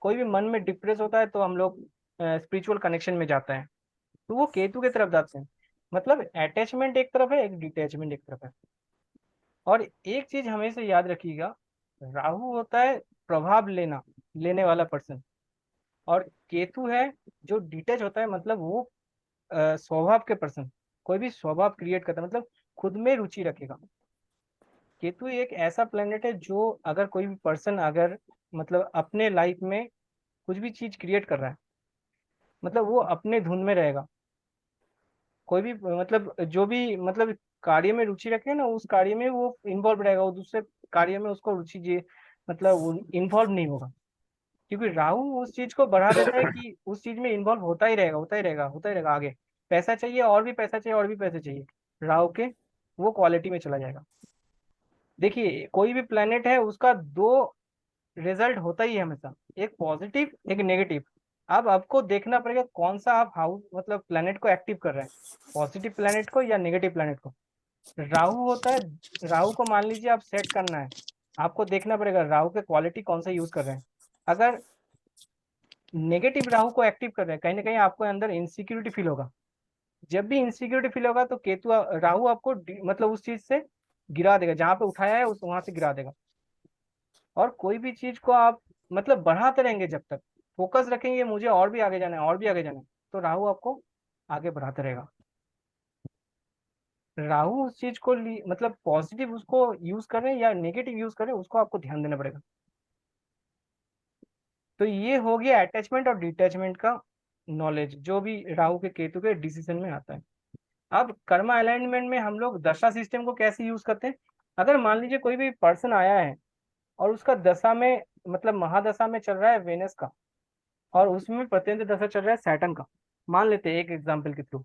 कोई भी मन में डिप्रेस होता है तो हम लोग स्पिरिचुअल कनेक्शन में जाता है, तो वो केतु की तरफ जाते हैं। मतलब अटैचमेंट एक तरफ है, एक डिटैचमेंट एक तरफ है। और एक चीज हमेशा याद रखिएगा, राहु होता है प्रभाव लेने वाला पर्सन, और केतु है जो डिटैच होता है, मतलब वो स्वभाव के पर्सन, कोई भी स्वभाव क्रिएट करता है, मतलब खुद में रुचि रखेगा। केतु एक ऐसा प्लेनेट है जो अगर कोई भी पर्सन अगर मतलब अपने लाइफ में कुछ भी चीज क्रिएट कर रहा है, मतलब वो अपने धुन में रहेगा। कोई भी मतलब जो भी मतलब कार्य में रुचि रखे ना, उस कार्य में वो इन्वॉल्व रहेगा, वो दूसरे कार्य में उसको रुचि जी मतलब इन्वॉल्व नहीं होगा। क्योंकि राहु उस चीज को बढ़ा देता है कि उस चीज में इन्वॉल्व होता ही रहेगा, होता ही रहेगा, होता ही रहेगा। आगे पैसा चाहिए और भी पैसा चाहिए और भी पैसा चाहिए, राहु के वो क्वालिटी में चला जाएगा। देखिए कोई भी प्लेनेट है उसका दो रिजल्ट होता ही है हमेशा, एक पॉजिटिव एक नेगेटिव। अब आपको देखना पड़ेगा कौन सा आप हाउस मतलब प्लेनेट को एक्टिव कर रहे हैं, पॉजिटिव प्लेनेट को या नेगेटिव प्लेनेट को। राहु होता है, राहु को मान लीजिए आप सेट करना है, आपको देखना पड़ेगा राहु के क्वालिटी कौन सा यूज कर रहे हैं। अगर नेगेटिव राहु को एक्टिव कर रहे हैं, कहीं ना कहीं आपको अंदर इनसिक्योरिटी फील होगा। जब भी इनसिक्योरिटी फील होगा तो केतु राहु आपको मतलब उस चीज से गिरा देगा, जहां पे उठाया है उस वहां से गिरा देगा। और कोई भी चीज को आप मतलब बढ़ाते रहेंगे, जब तक फोकस रखेंगे मुझे और भी आगे जाना है और भी आगे जाना है, तो राहु आपको आगे बढ़ाते रहेगा। राहु उस चीज को मतलब पॉजिटिव उसको यूज करें या नेगेटिव यूज करें, उसको आपको ध्यान देना पड़ेगा। तो ये हो गया अटैचमेंट और डिटैचमेंट का नॉलेज, जो भी राहु के केतु के डिसीजन में आता है। अब कर्मा अलाइनमेंट में हम लोग दशा सिस्टम को कैसे यूज करते हैं। अगर मान लीजिए कोई भी पर्सन आया है और उसका दशा में मतलब महादशा में चल रहा है वेनस का, और उसमें प्रत्यंत दशा चल रहा है सैटर्न का, मान लेते हैं एक एग्जांपल के थ्रू।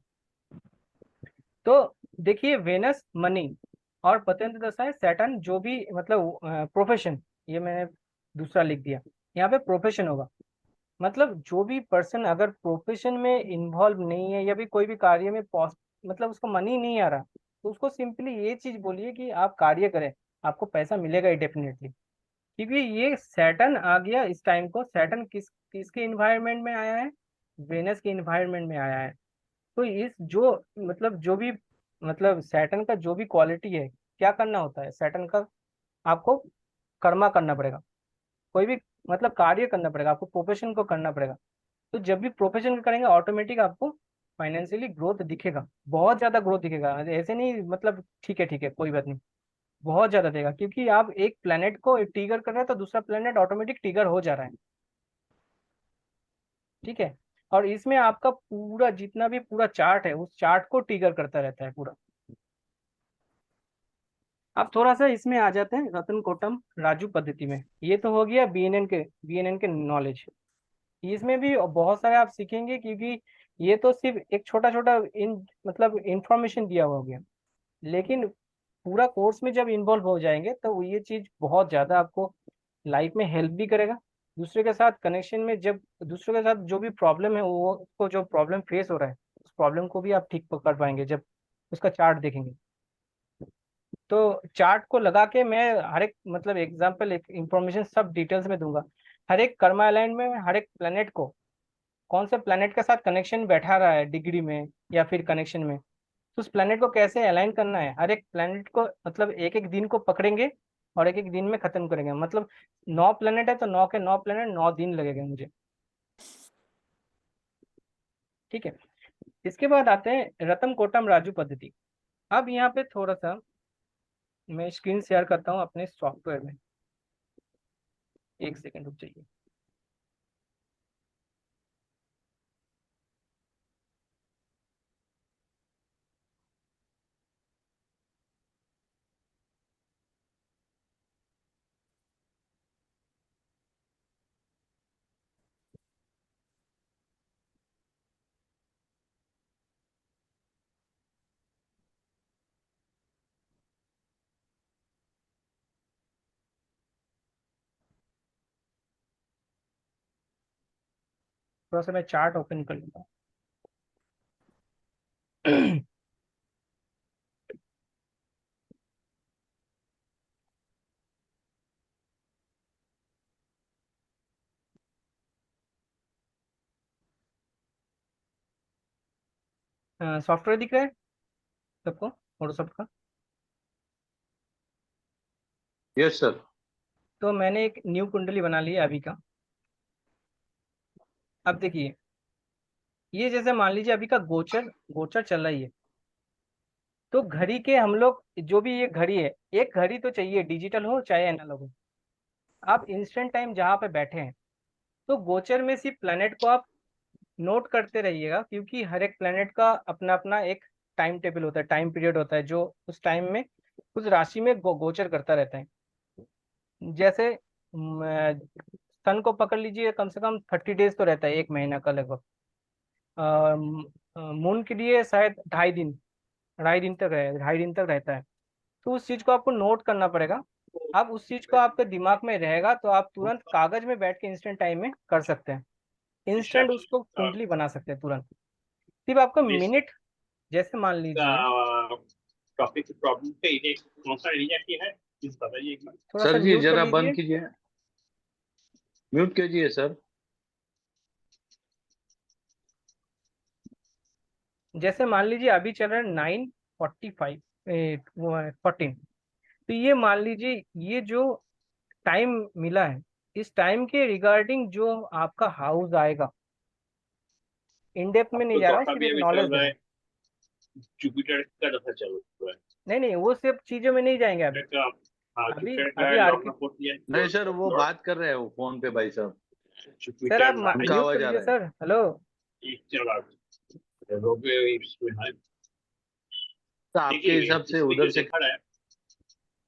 तो देखिए वेनस मनी और प्रत्यंत दशा है सैटर्न जो भी मतलब प्रोफेशन, ये मैंने दूसरा लिख दिया, यहाँ पे प्रोफेशन होगा। मतलब जो भी पर्सन अगर प्रोफेशन में इन्वॉल्व नहीं है या भी कोई भी कार्य में मतलब उसको मनी नहीं आ रहा, तो उसको सिंपली ये चीज बोलिए कि आप कार्य करें, आपको पैसा मिलेगा ही डेफिनेटली। क्योंकि ये सैटर्न आ गया इस टाइम को, सैटर्न किसके इन्वायरमेंट में आया है, वेनस के इन्वायरमेंट में आया है। तो इस जो मतलब जो भी मतलब सैटर्न का जो भी क्वालिटी है, क्या करना होता है सैटर्न का, आपको कर्मा करना पड़ेगा, कोई भी मतलब कार्य करना पड़ेगा, आपको प्रोफेशन को करना पड़ेगा। तो जब भी प्रोफेशन करेंगे ऑटोमेटिक आपको फाइनेंशियली ग्रोथ दिखेगा, बहुत ज्यादा ग्रोथ दिखेगा। ऐसे नहीं मतलब ठीक है कोई बात नहीं, बहुत ज्यादा देगा। क्योंकि आप एक प्लेनेट को ट्रिगर कर रहे हैं तो दूसरा प्लेनेट ऑटोमेटिक ट्रिगर हो जा रहा है, ठीक है। और इसमें आपका पूरा जितना भी पूरा चार्ट है उस चार्ट को ट्रिगर करता रहता है पूरा। अब थोड़ा सा इसमें आ जाते हैं रतन कोटम राजू पद्धति में। ये तो हो गया बीएनएन के नॉलेज। इसमें भी बहुत सारे आप सीखेंगे, क्योंकि ये तो सिर्फ एक छोटा छोटा इन मतलब इंफॉर्मेशन दिया हुआ हो गया, लेकिन पूरा कोर्स में जब इन्वॉल्व हो जाएंगे तो ये चीज बहुत ज्यादा आपको लाइफ में हेल्प भी करेगा। दूसरे के साथ कनेक्शन में जब दूसरे के साथ जो भी प्रॉब्लम है वो उसको जो प्रॉब्लम फेस हो रहा है उस प्रॉब्लम को भी आप ठीक कर पाएंगे जब उसका चार्ट देखेंगे। तो चार्ट को लगा के मैं हर एक मतलब एग्जाम्पल एक इंफॉर्मेशन सब डिटेल्स में दूंगा। हर एक कर्मा अलाइनमेंट में हर एक प्लेनेट को कौन से प्लेनेट के साथ कनेक्शन बैठा रहा है डिग्री में या फिर कनेक्शन में, तो उस प्लेनेट को कैसे अलाइन करना है। हर एक प्लेनेट को मतलब एक एक दिन को पकड़ेंगे और एक एक दिन में खत्म करेंगे। मतलब 9 प्लेनेट है तो 9 के 9 प्लेनेट 9 दिन लगेगा मुझे, ठीक है। इसके बाद आते हैं रतन कोटम राजू पद्धति। अब यहाँ पे थोड़ा सा मैं स्क्रीन शेयर करता हूँ अपने सॉफ्टवेयर में, एक सेकेंड रुक जाइए। थोड़ा सा मैं चार्ट ओपन कर लेता हूँ। सॉफ्टवेयर दिख रहा है सबको फोटोशॉप का। Yes sir. तो मैंने एक न्यू कुंडली बना ली है अभी का। अब देखिए ये जैसे मान लीजिए अभी का गोचर गोचर चल रहा है, तो घड़ी के हम लोग जो भी ये घड़ी है, एक घड़ी तो चाहिए, डिजिटल हो चाहे एनालॉग हो। आप इंस्टेंट टाइम जहाँ पे बैठे हैं, तो गोचर में सिर्फ प्लेनेट को आप नोट करते रहिएगा, क्योंकि हर एक प्लेनेट का अपना अपना एक टाइम टेबल होता है, टाइम पीरियड होता है, जो उस टाइम में उस राशि में गोचर करता रहता है। जैसे सन को पकड़ लीजिए, कम से कम 30 डेज तो रहता है, 1 महीना का लगभग। मून के लिए शायद 2.5 दिन, 2.5 दिन तक रहे, 2.5 दिन तक रहता है। तो उस चीज को आपको नोट करना पड़ेगा। अब उस चीज को आपके दिमाग में रहेगा तो आप तुरंत कागज में बैठ के इंस्टेंट टाइम में कर सकते हैं, इंस्टेंट उसको कुंडली बना सकते हैं तुरंत। सिर्फ आपको मिनट, जैसे मान लीजिए टॉपिक की प्रॉब्लम पे ये कौन सा एरिया की है प्लीज बताइए एक बार। थोड़ा सा सर जी म्यूट कर जरा बंद लीजिए। कीजिए, म्यूट कीजिए सर। जैसे मान लीजिए अभी चल रहा है 9:45, 14। तो ये मान लीजिए ये जो टाइम मिला है, इस टाइम के रिगार्डिंग जो आपका हाउस आएगा, इन डेप्थ में नहीं जा रहा हूँ, सिर्फ एक नॉलेज दे रहा हूँ। जुपिटर का दफा चल रहा है। नहीं, वो सब चीजों में नहीं जाएंगे अभी। अभी अभी नहीं सर, वो बात कर रहे हैं वो फोन पे भाई साहब। सर आप उनका म्यूट आवाज कर आ लीजिए रहा है। सर। हेलो तो आपके हिसाब से उधर से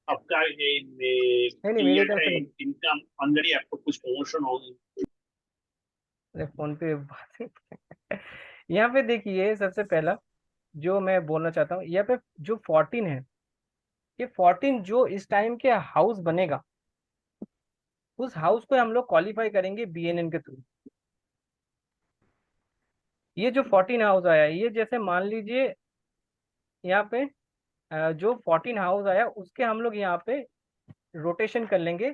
आपका ये नहीं, मेरे तरफ से नहीं। इनकम अंदर ही आपको कुछ प्रमोशन होगी। अरे फोन पे बात यहाँ पे देखिए, सबसे पहला जो मैं बोलना चाहता हूँ, यहाँ पे जो 14 है, ये 14 जो इस टाइम के हाउस बनेगा, उस हाउस को हम लोग क्वालिफाई करेंगे BNN के थ्रू। ये जो 14 हाउस आया है, ये जैसे मान लीजिए यहाँ पे जो 14 हाउस आया, उसके हम लोग यहाँ पे रोटेशन कर लेंगे,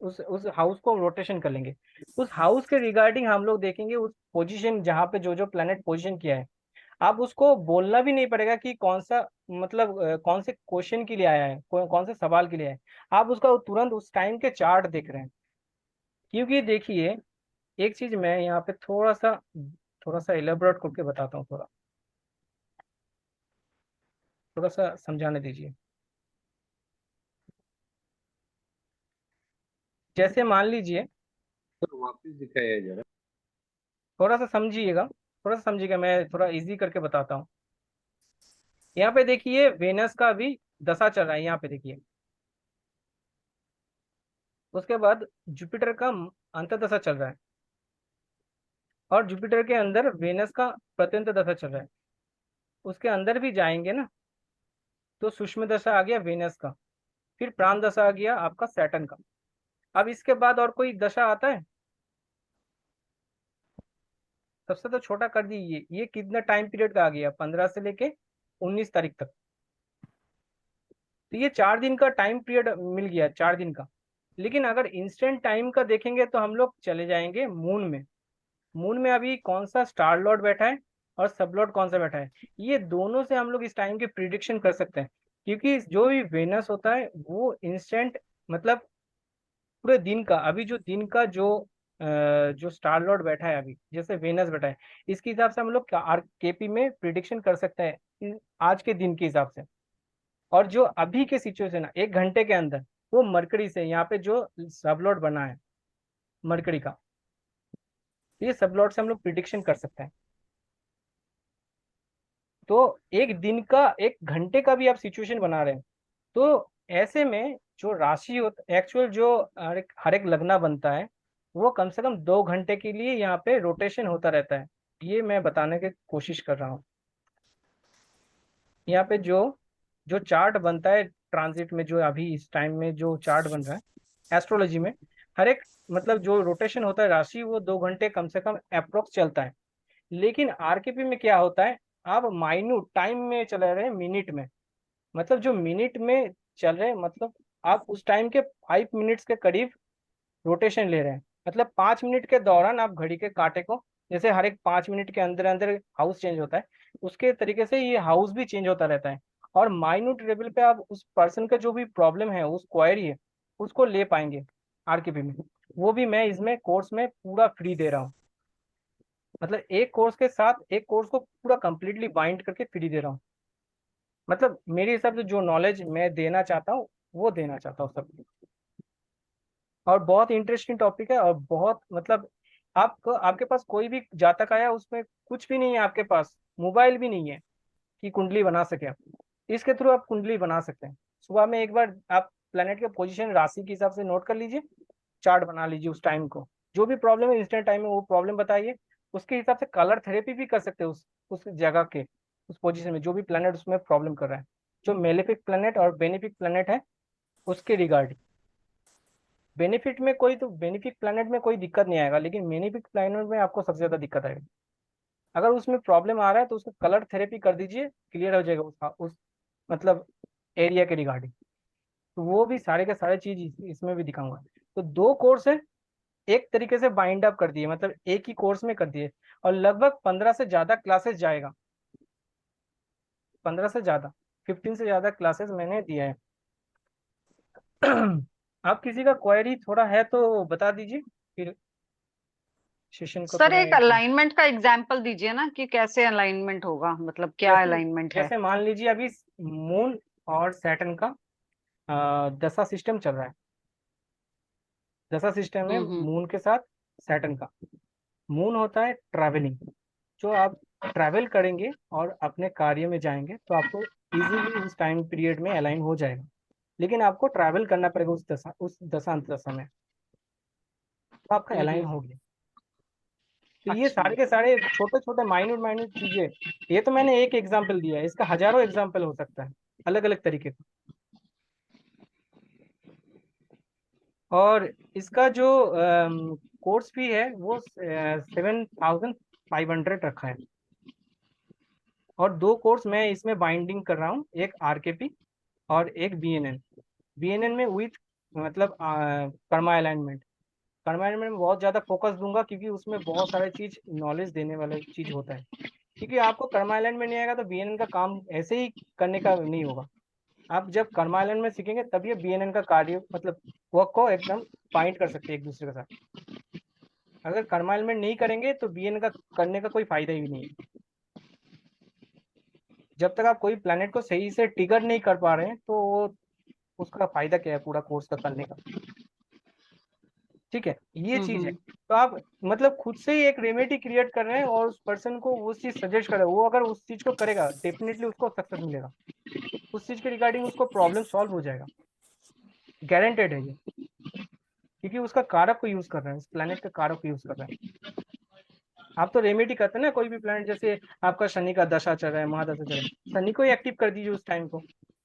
उस हाउस को रोटेशन कर लेंगे। उस हाउस के रिगार्डिंग हम लोग देखेंगे उस पोजीशन जहाँ पे जो जो प्लेनेट पोजीशन किया है। आप उसको बोलना भी नहीं पड़ेगा कि कौन सा, मतलब कौन से क्वेश्चन के लिए आया है, कौन से सवाल के लिए है। आप उसका तुरंत उस टाइम के चार्ट देख रहे हैं। क्योंकि देखिए, एक चीज मैं यहाँ पे थोड़ा सा इलेबोरेट करके बताता हूँ, थोड़ा सा समझाने दीजिए। जैसे मान लीजिए, सर वापस दिखाइए जरा। थोड़ा सा समझिएगा, मैं थोड़ा इजी करके बताता हूँ। यहाँ पे देखिए वेनस का भी दशा चल रहा है, यहाँ पे देखिए। उसके बाद जुपिटर का अंतर्दशा चल रहा है, और जुपिटर के अंदर वेनस का प्रत्यंत दशा चल रहा है। उसके अंदर भी जाएंगे ना, तो सूक्ष्म दशा आ गया वेनस का, फिर प्राण दशा आ गया आपका सैटर्न का। अब इसके बाद और कोई दशा आता है? सबसे तो छोटा कर दीजिए, ये कितना टाइम पीरियड का आ गया, 15 से लेके 19 तारीख तक। तो ये 4 दिन का टाइम पीरियड मिल गया, 4 दिन का। लेकिन अगर इंस्टेंट टाइम का देखेंगे तो हम लोग चले जाएंगे मून में। मून में अभी कौन सा स्टार लॉर्ड बैठा है और सब लॉर्ड कौन सा बैठा है, ये दोनों से हम लोग इस टाइम की प्रिडिक्शन कर सकते हैं। क्योंकि जो भी वेनस होता है वो इंस्टेंट, मतलब पूरे दिन का, अभी जो दिन का जो स्टार लॉर्ड बैठा है अभी, जैसे वेनस बैठा है, इसके हिसाब से हम लोग RKP में प्रिडिक्शन कर सकते हैं आज के दिन के हिसाब से। और जो अभी के सिचुएशन है 1 घंटे के अंदर, वो मरकरी से यहाँ पे जो सब लॉर्ड बना है मरकरी का, ये सब लॉर्ड से हम लोग प्रिडिक्शन कर सकते हैं। तो एक दिन का, 1 घंटे का भी आप सिचुएशन बना रहे हैं। तो ऐसे में जो राशि होता, एक्चुअल जो हर एक लगना बनता है, वो कम से कम 2 घंटे के लिए यहाँ पे रोटेशन होता रहता है। ये मैं बताने की कोशिश कर रहा हूँ। यहाँ पे जो जो चार्ट बनता है ट्रांजिट में, जो अभी इस टाइम में जो चार्ट बन रहा है एस्ट्रोलॉजी में, हर एक, मतलब जो रोटेशन होता है राशि, वो 2 घंटे कम से कम अप्रोक्स चलता है। लेकिन RKP में क्या होता है, आप माइन्यूट टाइम में चले रहे हैं, मिनट में, मतलब जो मिनट में चल रहे हैं, मतलब आप उस टाइम के 5 मिनट्स के करीब रोटेशन ले रहे हैं। मतलब 5 मिनट के दौरान आप घड़ी के कांटे को, जैसे हर एक 5 मिनट के अंदर अंदर हाउस चेंज होता है, उसके तरीके से ये हाउस भी चेंज होता रहता है। और माइन्यूट लेवल पे आप उस पर्सन का जो भी प्रॉब्लम है, उस क्वेरी है, उसको ले पाएंगे RKP में। वो भी मैं इसमें कोर्स में पूरा फ्री दे रहा हूँ। मतलब एक कोर्स के साथ एक कोर्स को पूरा कंप्लीटली बाइंड करके फ्री दे रहा हूँ। मतलब मेरे हिसाब से जो नॉलेज मैं देना चाहता हूँ वो देना चाहता हूँ सबको। और बहुत इंटरेस्टिंग टॉपिक है, और बहुत मतलब आपको, आपके पास कोई भी जातक आया उसमें कुछ भी नहीं है, आपके पास मोबाइल भी नहीं है कि कुंडली बना सके आप, इसके थ्रू आप कुंडली बना सकते हैं। सुबह में एक बार आप प्लेनेट के पोजीशन राशि के हिसाब से नोट कर लीजिए, चार्ट बना लीजिए, उस टाइम को जो भी प्रॉब्लम है इंस्टेंट टाइम में वो प्रॉब्लम बताइए, उसके हिसाब से कलर थेरेपी भी कर सकते हैं उस जगह के, उस पोजीशन में जो भी प्लेनेट उसमें प्रॉब्लम कर रहा है, जो मेलेफिक प्लेनेट और बेनिफिक प्लेनेट है उसके रिगार्डिंग। बेनिफिट में कोई, तो बेनिफिक प्लेनेट में कोई दिक्कत नहीं आएगा, लेकिन मेनिफिक प्लेनेट में आपको सबसे ज्यादा दिक्कत आएगी। अगर उसमें प्रॉब्लम आ रहा है तो उसको कलर थेरेपी कर दीजिए, क्लियर हो जाएगा उस मतलब एरिया के रिगार्डिंग। तो वो भी सारे के सारे चीज इसमें भी दिखाऊंगा। तो 2 कोर्स है, एक तरीके से बाइंड अप कर दिए, मतलब एक ही कोर्स में कर दिए, और लगभग 15 से ज्यादा क्लासेस जाएगा, 15 से ज्यादा, 15 से ज्यादा क्लासेस मैंने दिया है। आप किसी का क्वेरी थोड़ा है तो बता दीजिए, फिर सेशन को सर थोड़ा एक अलाइनमेंट का एग्जांपल दीजिए ना कि कैसे अलाइनमेंट होगा, मतलब क्या जैसे अलाइनमेंट है। जैसे मान लीजिए अभी मून और सैटर्न का दशा सिस्टम चल रहा है। दशा सिस्टम में मून के साथ सैटर्न का, मून होता है ट्रैवलिंग, जो आप ट्रैवल करेंगे और अपने कार्य में जाएंगे तो आपको इजीली उस टाइम पीरियड में अलाइन हो जाएगा, लेकिन आपको ट्रैवल करना पड़ेगा उस दशांत दशा में, तो आपका अलाइन हो गया। तो ये अच्छा। सारे के सारे छोटे छोटे माइन्यूट माइन्यूट चीजें, ये तो मैंने एक एग्जाम्पल दिया है, इसका हजारों एग्जाम्पल हो सकता है अलग अलग तरीके का। और इसका जो कोर्स फी है वो 7,500 रखा है, और 2 कोर्स मैं इसमें बाइंडिंग कर रहा हूँ, एक आरकेपी और एक बीएनएन। बीएनएन में विथ मतलब कर्मा अलाइनमेंट, कर्मा अलाइनमेंट में बहुत ज़्यादा फोकस दूंगा, क्योंकि उसमें बहुत सारे चीज नॉलेज देने वाला चीज होता है, क्योंकि आपको कर्मा अलाइनमेंट नहीं आएगा तो बीएनएन का काम ऐसे ही करने का नहीं होगा। आप जब कर्मा अलाइनमेंट में सीखेंगे तब ये बीएनएन का कार्य मतलब वर्क को एकदम बाइंड कर सकते हैं एक दूसरे के साथ। अगर कर्मा अलाइनमेंट नहीं करेंगे तो बीएनएन का करने का कोई फायदा ही नहीं है। जब तक आप कोई प्लैनेट को सही से ट्रिगर नहीं कर पा रहे हैं तो उसका फायदा क्या है पूरा कोर्स का करने का। ठीक है, ये चीज है। तो आप मतलब खुद से ही एक रेमेडी क्रिएट कर रहे हैं और उस पर्सन को वो चीज सजेस्ट कर रहे हैं, वो अगर उस चीज को करेगा डेफिनेटली उसको सक्सेस मिलेगा, उस चीज के रिगार्डिंग उसको प्रॉब्लम सॉल्व हो जाएगा, गारंटेड है ये, क्योंकि उसका कारक को यूज कर रहे हैं, उस प्लैनेट का कारक को यूज कर रहे हैं। आप तो रेमेडी करते हैं ना, कोई भी प्लैनेट, जैसे आपका शनि का दशा चल रहा है, महादशा चल रहा है, शनि को ही एक्टिव कर दीजिए उस टाइम को,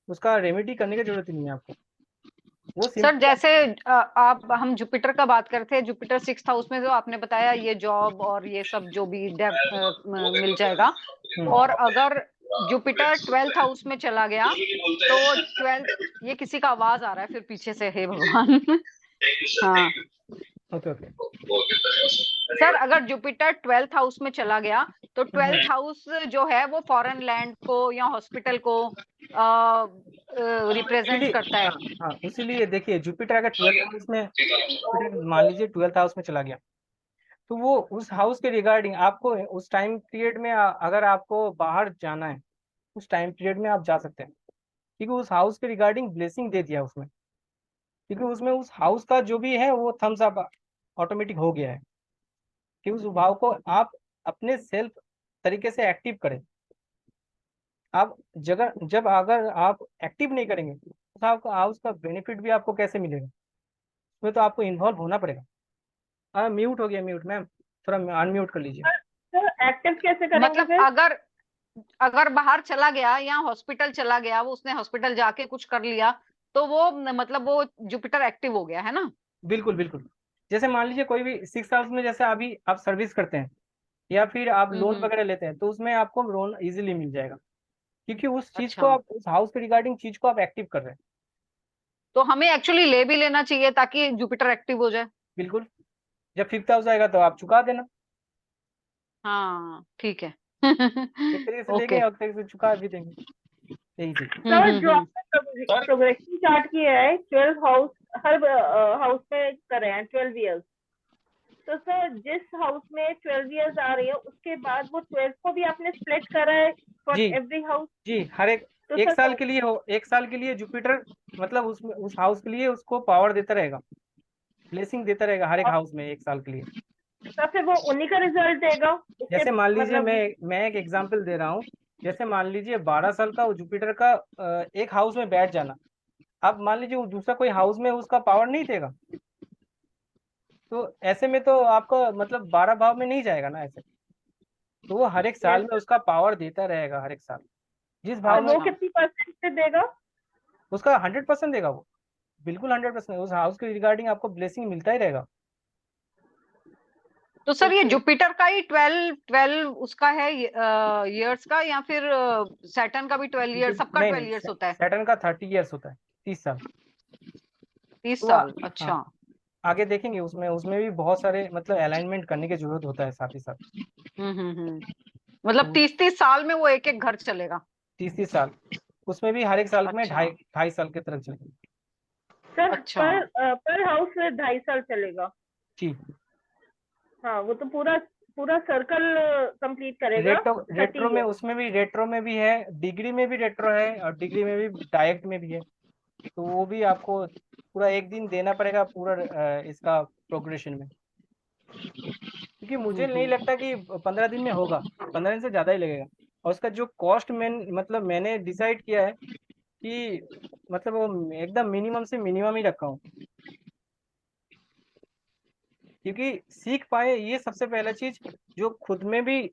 उसका रेमेडी करने की जरूरत ही नहीं है आपको। वो सर जैसे आप हम जुपिटर का बात करते हैं, जुपिटर 6th हाउस में जो आपने बताया ये जॉब और ये सब जो भी मिल जाएगा, और अगर जुपिटर 12th हाउस में चला गया तो 12th, ये किसी का आवाज आ रहा है फिर पीछे से, हे भगवान। हाँ ओके सर, अगर जुपिटर 12th हाउस में चला गया तो 12th हाउस जो है वो फॉरेन लैंड को या हॉस्पिटल को रिप्रेजेंट करता है। हाँ, इसीलिए देखिए जुपिटर अगर 12th हाउस में, जुपिटर मान लीजिए 12th हाउस में चला गया तो वो उस हाउस के रिगार्डिंग आपको उस टाइम पीरियड में अगर आपको बाहर जाना है उस टाइम पीरियड में आप जा सकते हैं, क्योंकि उस हाउस के रिगार्डिंग ब्लेसिंग दे दिया उसमें, क्योंकि उसमें उस हाउस का जो भी है वो थम्स अप ऑटोमेटिक हो गया है कि उस भाव को आप अपने सेल्फ तरीके से एक्टिव करें। आप जब अगर आप एक्टिव नहीं करेंगे तो आपको हाउस का बेनिफिट भी आपको कैसे मिलेगा, उसमें तो आपको इन्वॉल्व होना पड़ेगा। म्यूट हो गया, म्यूट मैम, थोड़ा अनम्यूट कर लीजिए। एक्टिव कैसे करेंगे मतलब फिर? अगर बाहर चला गया या हॉस्पिटल चला गया, वो उसने हॉस्पिटल जाके कुछ कर लिया तो वो मतलब वो जुपिटर एक्टिव हो गया है ना। बिल्कुल बिल्कुल, जैसे मान लीजिए कोई भी 6th हाउस में, जैसे अभी आप सर्विस करते हैं या फिर आप लोन वगैरह लेते हैं तो उसमें आपको लोन इजीली मिल जाएगा, क्योंकि उस चीज को आप उस हाउस के रिगार्डिंग चीज को आप एक्टिव कर रहे हैं। तो हमें एक्चुअली ले भी लेना चाहिए ताकि जुपिटर एक्टिव हो जाए। बिल्कुल, जब 5th हाउस आएगा तो आप चुका देना। हाँ ठीक है। एक तरीके से लेंगे ओके। और तरीके से चुका भी देंगे, यही चीज। सर जो आपने प्रोग्रेशन चार्ट किया है 12 हाउस, हर हाउस में कर रहे हैं 12 ईयर्स, तो सर जिस हाउस में 12 ईयर्स आ रही है उसके बाद वो 12 को भी आपने स्प्लिट करा है फॉर जी एवरी हाउस? जी, हर एक तो एक सर साल के लिए हो, एक साल के लिए जुपिटर मतलब उसमें उस हाउस के लिए उसको पावर देता रहेगा, ब्लेसिंग देता रहेगा हर एक हाउस में एक साल के लिए। तो फिर वो उन्हीं का रिजल्ट देगा उसके जैसे मान लीजिए मतलब मैं एक एग्जांपल दे रहा हूँ, जैसे मान लीजिए 12 साल का वो जुपिटर का एक हाउस में बैठ जाना, अब मान लीजिए वो दूसरा कोई हाउस में उसका पावर नहीं देगा, तो ऐसे में तो आपका मतलब 12 भाव में नहीं जाएगा ना ऐसे, तो वो हर एक साल में उसका पावर देता रहेगा हर एक साल, जिस भाव और में वो कितनी परसेंट से देगा? उसका 100% देगा वो, बिल्कुल 100%। उस हाउस के रिगार्डिंग आपको ब्लेसिंग मिलता ही रहेगा। तो सर ये जुपिटर का ही 12 उसका है इयर्स का, या फिर सैटर्न का भी 12 इयर्स, सबका 12 इयर्स होता है? सैटर्न का 30 इयर्स होता है, 30 साल। 30 तो साल, अच्छा। हाँ, आगे देखेंगे उसमें उसमें भी बहुत सारे मतलब अलाइनमेंट करने की जरूरत होता है साथ ही साथ। मतलब 30 साल में वो एक एक घर चलेगा? 30 साल, उसमें भी हर एक साल में अच्छा। 2.5 साल की तरफ चलेगा। सर अच्छा। पर हाउस में 2.5 साल चलेगा? जी। हाँ, वो तो पूरा पूरा सर्कल कंप्लीट करेगा। रेट्रो में उसमें भी रेट्रो में भी है, डिग्री में भी रेट्रो है और डिग्री में भी डायरेक्ट में भी है, तो वो भी आपको पूरा एक दिन देना पड़ेगा पूरा इसका प्रोग्रेशन में, क्योंकि मुझे नहीं लगता कि 15 दिन में होगा, 15 दिन से ज़्यादा ही लगेगा। और उसका जो कॉस्ट मतलब मैंने डिसाइड किया है कि मतलब वो एकदम मिनिमम से मिनिमम ही रखा हूँ, क्योंकि सीख पाए ये सबसे पहला चीज, जो खुद में भी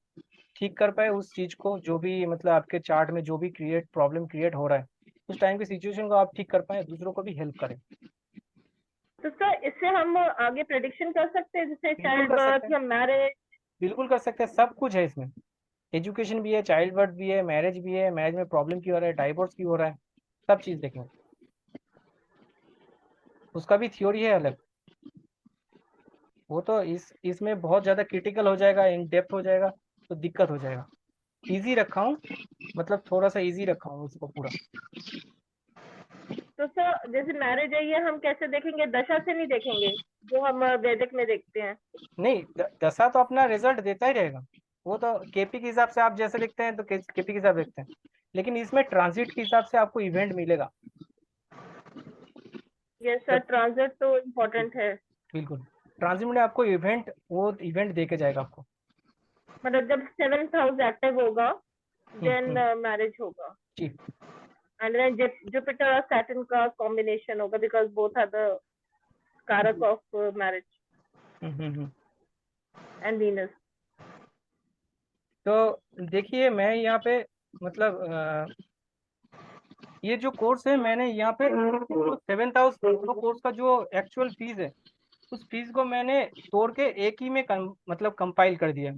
ठीक कर पाए उस चीज को, जो भी मतलब आपके चार्ट में जो भी प्रॉब्लम क्रिएट हो रहा है उस टाइम की सिचुएशन को आप ठीक कर पाए, दूसरों को भी हेल्प करें। तो सर इससे हम आगे प्रेडिक्शन कर सकते हैं, जैसे बिल्कुल चाइल्ड कर बर्थ सकते हैं, या मैरिज? बिल्कुल कर सकते हैं, सब कुछ है इसमें। एजुकेशन भी है, चाइल्ड बर्थ भी है, मैरिज भी है, मैरिज में प्रॉब्लम क्यों हो रहा है, डाइवोर्स क्यों हो रहा है, सब चीज देखेंगे, उसका भी थ्योरी है अलग। वो तो इसमें बहुत ज़्यादा क्रिटिकल हो जाएगा, इन डेप्थ हो जाएगा तो दिक्कत हो जाएगा। इजी रखा हूँ, मतलब थोड़ा सा इजी रखा हूँ उसको पूरा। तो सर जैसे मैरिज है, ये हम कैसे देखेंगे? दशा से नहीं देखेंगे जो हम वैदिक में देखते हैं? नहीं, दशा तो अपना रिजल्ट देता ही रहेगा, वो तो केपी के हिसाब से आप जैसे लिखते हैं तो केपी के हिसाब से लिखते हैं, लेकिन इसमें ट्रांजिट के हिसाब से आपको इवेंट मिलेगा। यस सर, ट्रांजिट तो इम्पोर्टेंट है। बिल्कुल, ट्रांजिट में आपको वो इवेंट दे के जाएगा आपको, मतलब जब 7th हाउस एक्टिव होगा देन मैरिज होगा, जी। एंड देन जुपिटर और सैटर्न का कॉम्बिनेशन होगा, बिकॉज बोथ आर द कारक ऑफ मैरिज एंड वीनस। तो देखिए मैं यहाँ पे मतलब ये जो कोर्स है मैंने यहाँ पे 7th हाउस कोर्स का जो एक्चुअल फीस है उस फीस को मैंने तोड़ के एक ही में मतलब कंपाइल कर दिया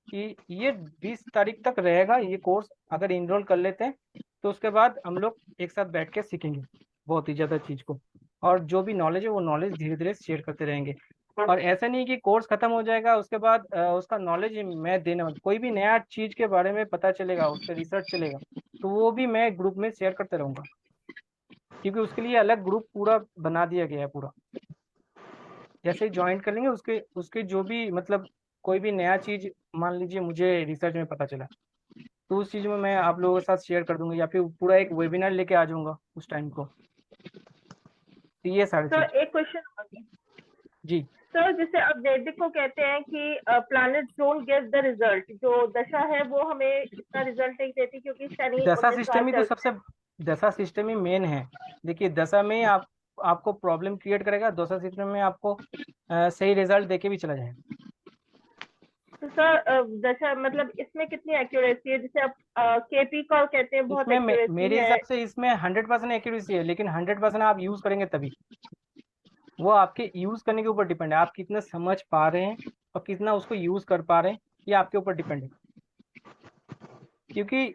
कि ये 20 तारीख तक रहेगा ये कोर्स, अगर इनरोल कर लेते हैं तो उसके बाद हम लोग एक साथ बैठ के सीखेंगे बहुत ही ज़्यादा चीज़ को, और जो भी नॉलेज है वो नॉलेज धीरे धीरे शेयर करते रहेंगे। और ऐसा नहीं कि कोर्स खत्म हो जाएगा उसके बाद उसका नॉलेज मैं देना, कोई भी नया चीज़ के बारे में पता चलेगा, उस पर रिसर्च चलेगा तो वो भी मैं ग्रुप में शेयर करते रहूँगा, क्योंकि उसके लिए अलग ग्रुप पूरा बना दिया गया है पूरा। जैसे ही ज्वाइन कर लेंगे उसके उसके जो भी मतलब कोई भी नया चीज़ मान लीजिए मुझे रिसर्च में पता चला तो उस चीज़ में मैं आप लोगों के साथ शेयर कर दूंगा, या फिर पूरा एक वेबिनार लेके आ जाऊंगा उस टाइम को। तो ये सारी चीज। सर एक क्वेश्चन जी सर, जैसे अब वैदिक को कहते हैं कि planet don't give the result, जो दशा है वो हमें इतना रिजल्ट नहीं देती क्योंकि शनि दशा 19 साल सिस्टम ही तो सबसे, दशा सिस्टम ही मेन है। देखिए दशा में ही आपको प्रॉब्लम क्रिएट करेगा, दशा सिस्टम में आपको सही रिजल्ट देके भी चला जाएगा। तो सर दशा मतलब इसमें कितनी एक्यूरेसी है? जैसे अब केपी का कहते हैं बहुत इसमें एक्यूरेसी मेरे है। हिसाब से इसमें 100% एक्यूरेसी है, लेकिन 100% आप यूज करेंगे तभी, वो आपके यूज करने के ऊपर डिपेंड है, आप कितना समझ पा रहे हैं और कितना उसको यूज कर पा रहे हैं, ये आपके ऊपर डिपेंड है। क्योंकि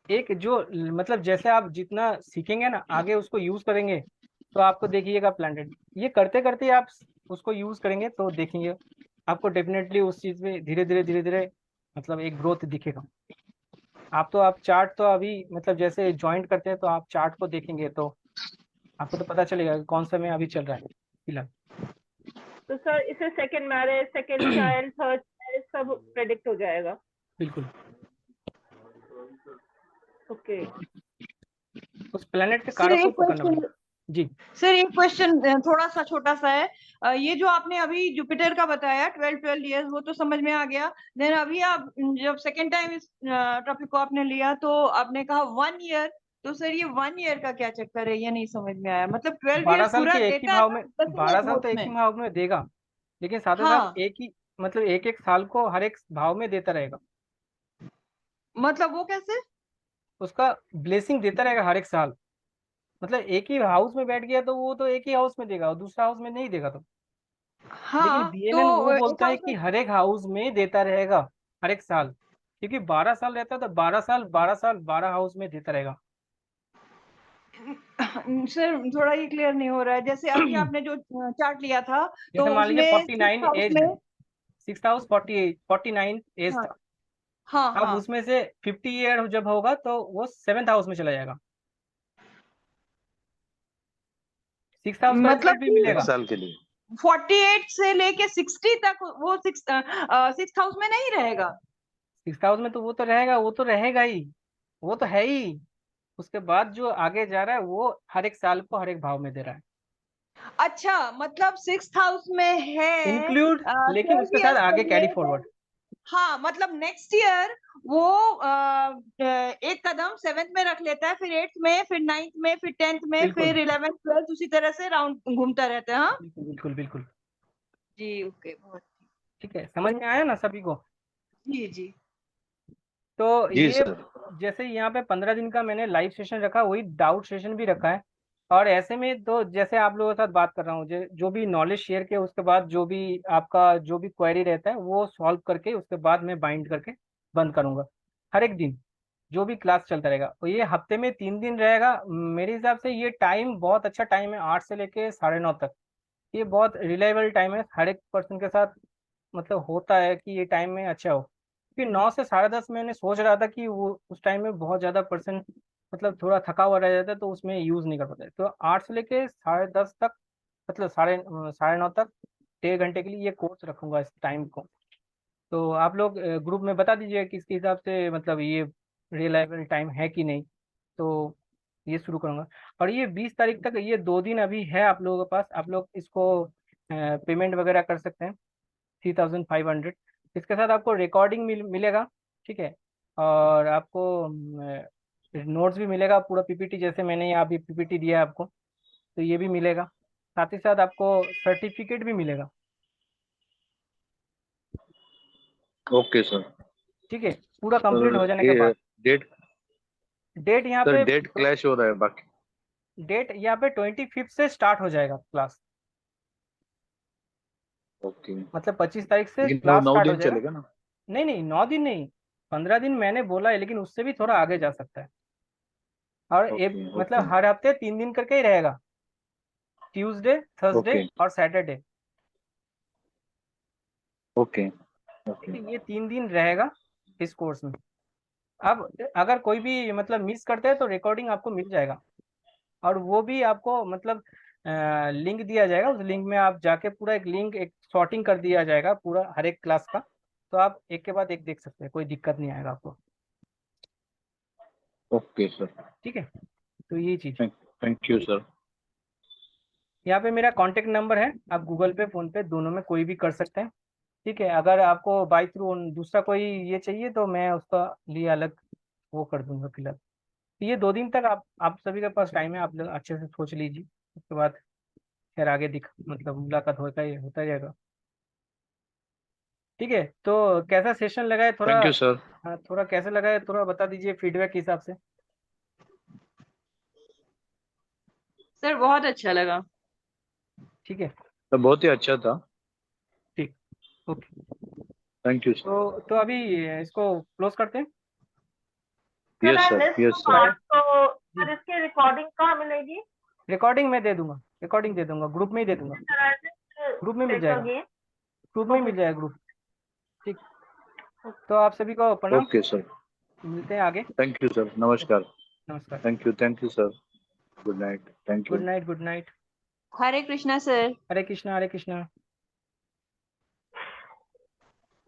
एक जो मतलब जैसे आप जितना सीखेंगे ना आगे उसको यूज करेंगे तो आपको देखिएगा प्लांटेड, ये करते करते आप उसको यूज करेंगे तो देखेंगे आपको डेफिनेटली उस चीज में धीरे धीरे मतलब एक ग्रोथ दिखेगा। आप चार्ट तो अभी मतलब जैसे ज्वाइंट करते हैं तो आप चार्ट को देखेंगे तो आपको तो पता चलेगा कि कौन सा में अभी चल रहा है फिलहाल। तो सर इसे second marriage, second child, third marriage सब प्रेडिक्ट हो जाएगा? बिल्कुल। ओके। उस प्लेनेट के सर कारक को एक पकड़ना क्वेश्चन पड़ेगा। जी सर एक क्वेश्चन थोड़ा सा छोटा सा है। ये जो आपने अभी जुपिटर का बताया 12 इयर्स, वो तो समझ में आ गया। देन अभी आप जब सेकेंड टाइम इस टॉपिक को आपने लिया तो आपने कहा 1 ईयर। तो सर ये 1 ईयर का क्या चक्कर है, ये नहीं समझ में आया। मतलब 12 12 इयर्स साल पूरा के एक ही देता है भाव ना में, डेसिमल 12 साल तो ग्रोथ एक ही में। भाव में देगा, लेकिन साथ ही साथ हाँ एक ही मतलब एक एक साल को हर एक भाव में देता रहेगा। मतलब वो कैसे? उसका ब्लेसिंग देता रहेगा हर एक साल। मतलब एक ही हाउस में बैठ गया तो वो तो एक ही हाउस में देगा और दूसरा हाउस में नहीं देगा। तो लेकिन हाँ बीएनएन वो तो एक बोलता है हाउस कि में हर एक हाउस में देता रहेगा हर एक साल, क्योंकि 12 साल रहता है तो 12 साल 12 हाउस में देता रहेगा। सर थोड़ा ये क्लियर नहीं हो रहा है। जैसे अभी आपने जो चार्ट लिया था तो जैसे मान लीजिए उसमें 49 सिक्स हाउस एज में। है, 6 हाउस 49 एज हाँ था। हाँ अब हाँ उसमें से 50 ईयर जब होगा तो वो 7th हाउस में चला जाएगा, 6 हाउस का मतलब रिजल्ट भी कि एक मिलेगा। साल के लिए 48 से लेके 60 तक वो सिक्स हाउस में नहीं रहेगा। 6 हाउस में तो वो तो रहेगा, वो तो रहेगा ही, वो तो है ही। उसके बाद जो आगे जा रहा है वो हर एक साल को हर एक भाव में दे रहा है अच्छा मतलब सिक्स हाउस में है इंक्लूड, लेकिन 12 उसके साथ इयर्स के आगे कैरी लिए। फॉरवर्ड। हाँ मतलब नेक्स्ट ईयर वो एक कदम 7th में रख लेता है, फिर 8th में, फिर 9th में, फिर 10th में, बिल्कुल फिर 11th 12th, उसी तरह से राउंड घूमता रहता है। हाँ बिल्कुल बिल्कुल बिल्कुल। जी ओके बहुत। ठीक है, समझ में आया ना सभी को? जी जी तो जी ये सर। जैसे यहाँ पे 15 दिन का मैंने लाइव सेशन रखा, वही डाउट सेशन भी रखा है। और ऐसे में तो जैसे आप लोगों के साथ बात कर रहा हूँ, जो भी नॉलेज शेयर किया उसके बाद जो भी आपका जो भी क्वेरी रहता है वो सॉल्व करके उसके बाद मैं बाइंड करके बंद करूंगा हर एक दिन, जो भी क्लास चलता रहेगा। तो ये हफ्ते में 3 दिन रहेगा। मेरे हिसाब से ये टाइम बहुत अच्छा टाइम है, 8 से लेके 9:30 तक। ये बहुत रिलायबल टाइम है, हर एक पर्सन के साथ मतलब होता है कि ये टाइम में अच्छा हो। क्योंकि 9 से 10:30 मैंने सोच रहा था कि वो उस टाइम में बहुत ज़्यादा पर्सन मतलब थोड़ा थका हुआ रह जाता है तो उसमें यूज़ नहीं कर पाते। तो 8 से लेके 10:30 तक, मतलब 9:30 तक 1.5 घंटे के लिए ये कोर्स रखूंगा इस टाइम को। तो आप लोग ग्रुप में बता दीजिए कि इसके हिसाब से मतलब ये रिलायबल टाइम है कि नहीं। तो ये शुरू करूंगा। और ये 20 तारीख तक, ये 2 दिन अभी है आप लोगों के पास, आप लोग इसको पेमेंट वगैरह कर सकते हैं 3500। इसके साथ आपको रिकॉर्डिंग मिलेगा, ठीक है। और आपको नोट्स भी मिलेगा, पूरा पीपीटी, जैसे मैंने यहाँ अभी पीपीटी दिया है आपको तो ये भी मिलेगा। साथ ही साथ आपको सर्टिफिकेट भी मिलेगा, ओके सर। ठीक है, पूरा कंप्लीट हो जाने सर के ये बाद। डेट, डेट यहाँ सर पे डेट क्लैश हो रहा है बाकी। डेट यहाँ पे 25 से स्टार्ट हो जाएगा क्लास। ओके, मतलब 25 तारीख से लेकिन वो क्लास 9 स्टार्ट हो दिन जाएगा। चलेगा ना? नहीं नहीं, 9 दिन नहीं, 15 दिन मैंने बोला है, लेकिन उससे भी थोड़ा आगे जा सकता है। और एक ओके ओके मतलब हर हफ्ते 3 दिन करके ही रहेगा, ट्यूसडे, थर्सडे ओके और सैटरडे। ओके ठीक ओके है, ये 3 दिन रहेगा इस कोर्स में। अब अगर कोई भी मतलब मिस करते हैं तो रिकॉर्डिंग आपको मिल जाएगा, और वो भी आपको मतलब लिंक दिया जाएगा। उस लिंक में आप जाके पूरा एक लिंक, एक सॉर्टिंग कर दिया जाएगा पूरा हर एक क्लास का, तो आप एक के बाद एक देख सकते हैं, कोई दिक्कत नहीं आएगा आपको। Okay sir. ठीक है, तो ये चीज़। Thank you sir. यहाँ पे मेरा कॉन्टेक्ट नंबर है, आप गूगल पे फोन पे दोनों में कोई भी कर सकते हैं। ठीक है, अगर आपको बाई थ्रू दूसरा कोई ये चाहिए तो मैं उसका लिए अलग वो कर दूंगा फिलहाल। तो ये 2 दिन तक आप सभी के पास टाइम है, आप लोग अच्छे से सोच लीजिए, उसके बाद फिर आगे दिख मतलब मुलाकात होता रहेगा। ठीक है, तो कैसा सेशन लगा है थोड़ा? Thank you sir. हाँ, थोड़ा कैसा लगा है थोड़ा बता दीजिए फीडबैक के हिसाब से। सर बहुत अच्छा लगा। ठीक है, तो बहुत ही अच्छा था। ठीक, ओके। Thank you sir. तो अभी इसको क्लोज करते हैं। सर यस मैं सर, मिस यस हूँ सर। आज, तो जी, सर इसकी रिकॉर्डिंग कहाँ मिलेगी? रिकॉर्डिंग मैं दे दूंगा, रिकॉर्डिंग दे दूंगा, ग्रुप में ही दे दूंगा, ग्रुप में मिल चेक जाएगा, अगेन। ग्रुप में ही ओके मिल जाएगा ग्रुप। ठीक, तो आप सभी को प्रणाम, ओके सर। मिलते हैं आगे। थैंक यू सर, नमस्कार। नमस्कार, thank you sir. Good night, thank good you. Night, good night. Hare Krishna sir. Hare Krishna, Hare Krishna.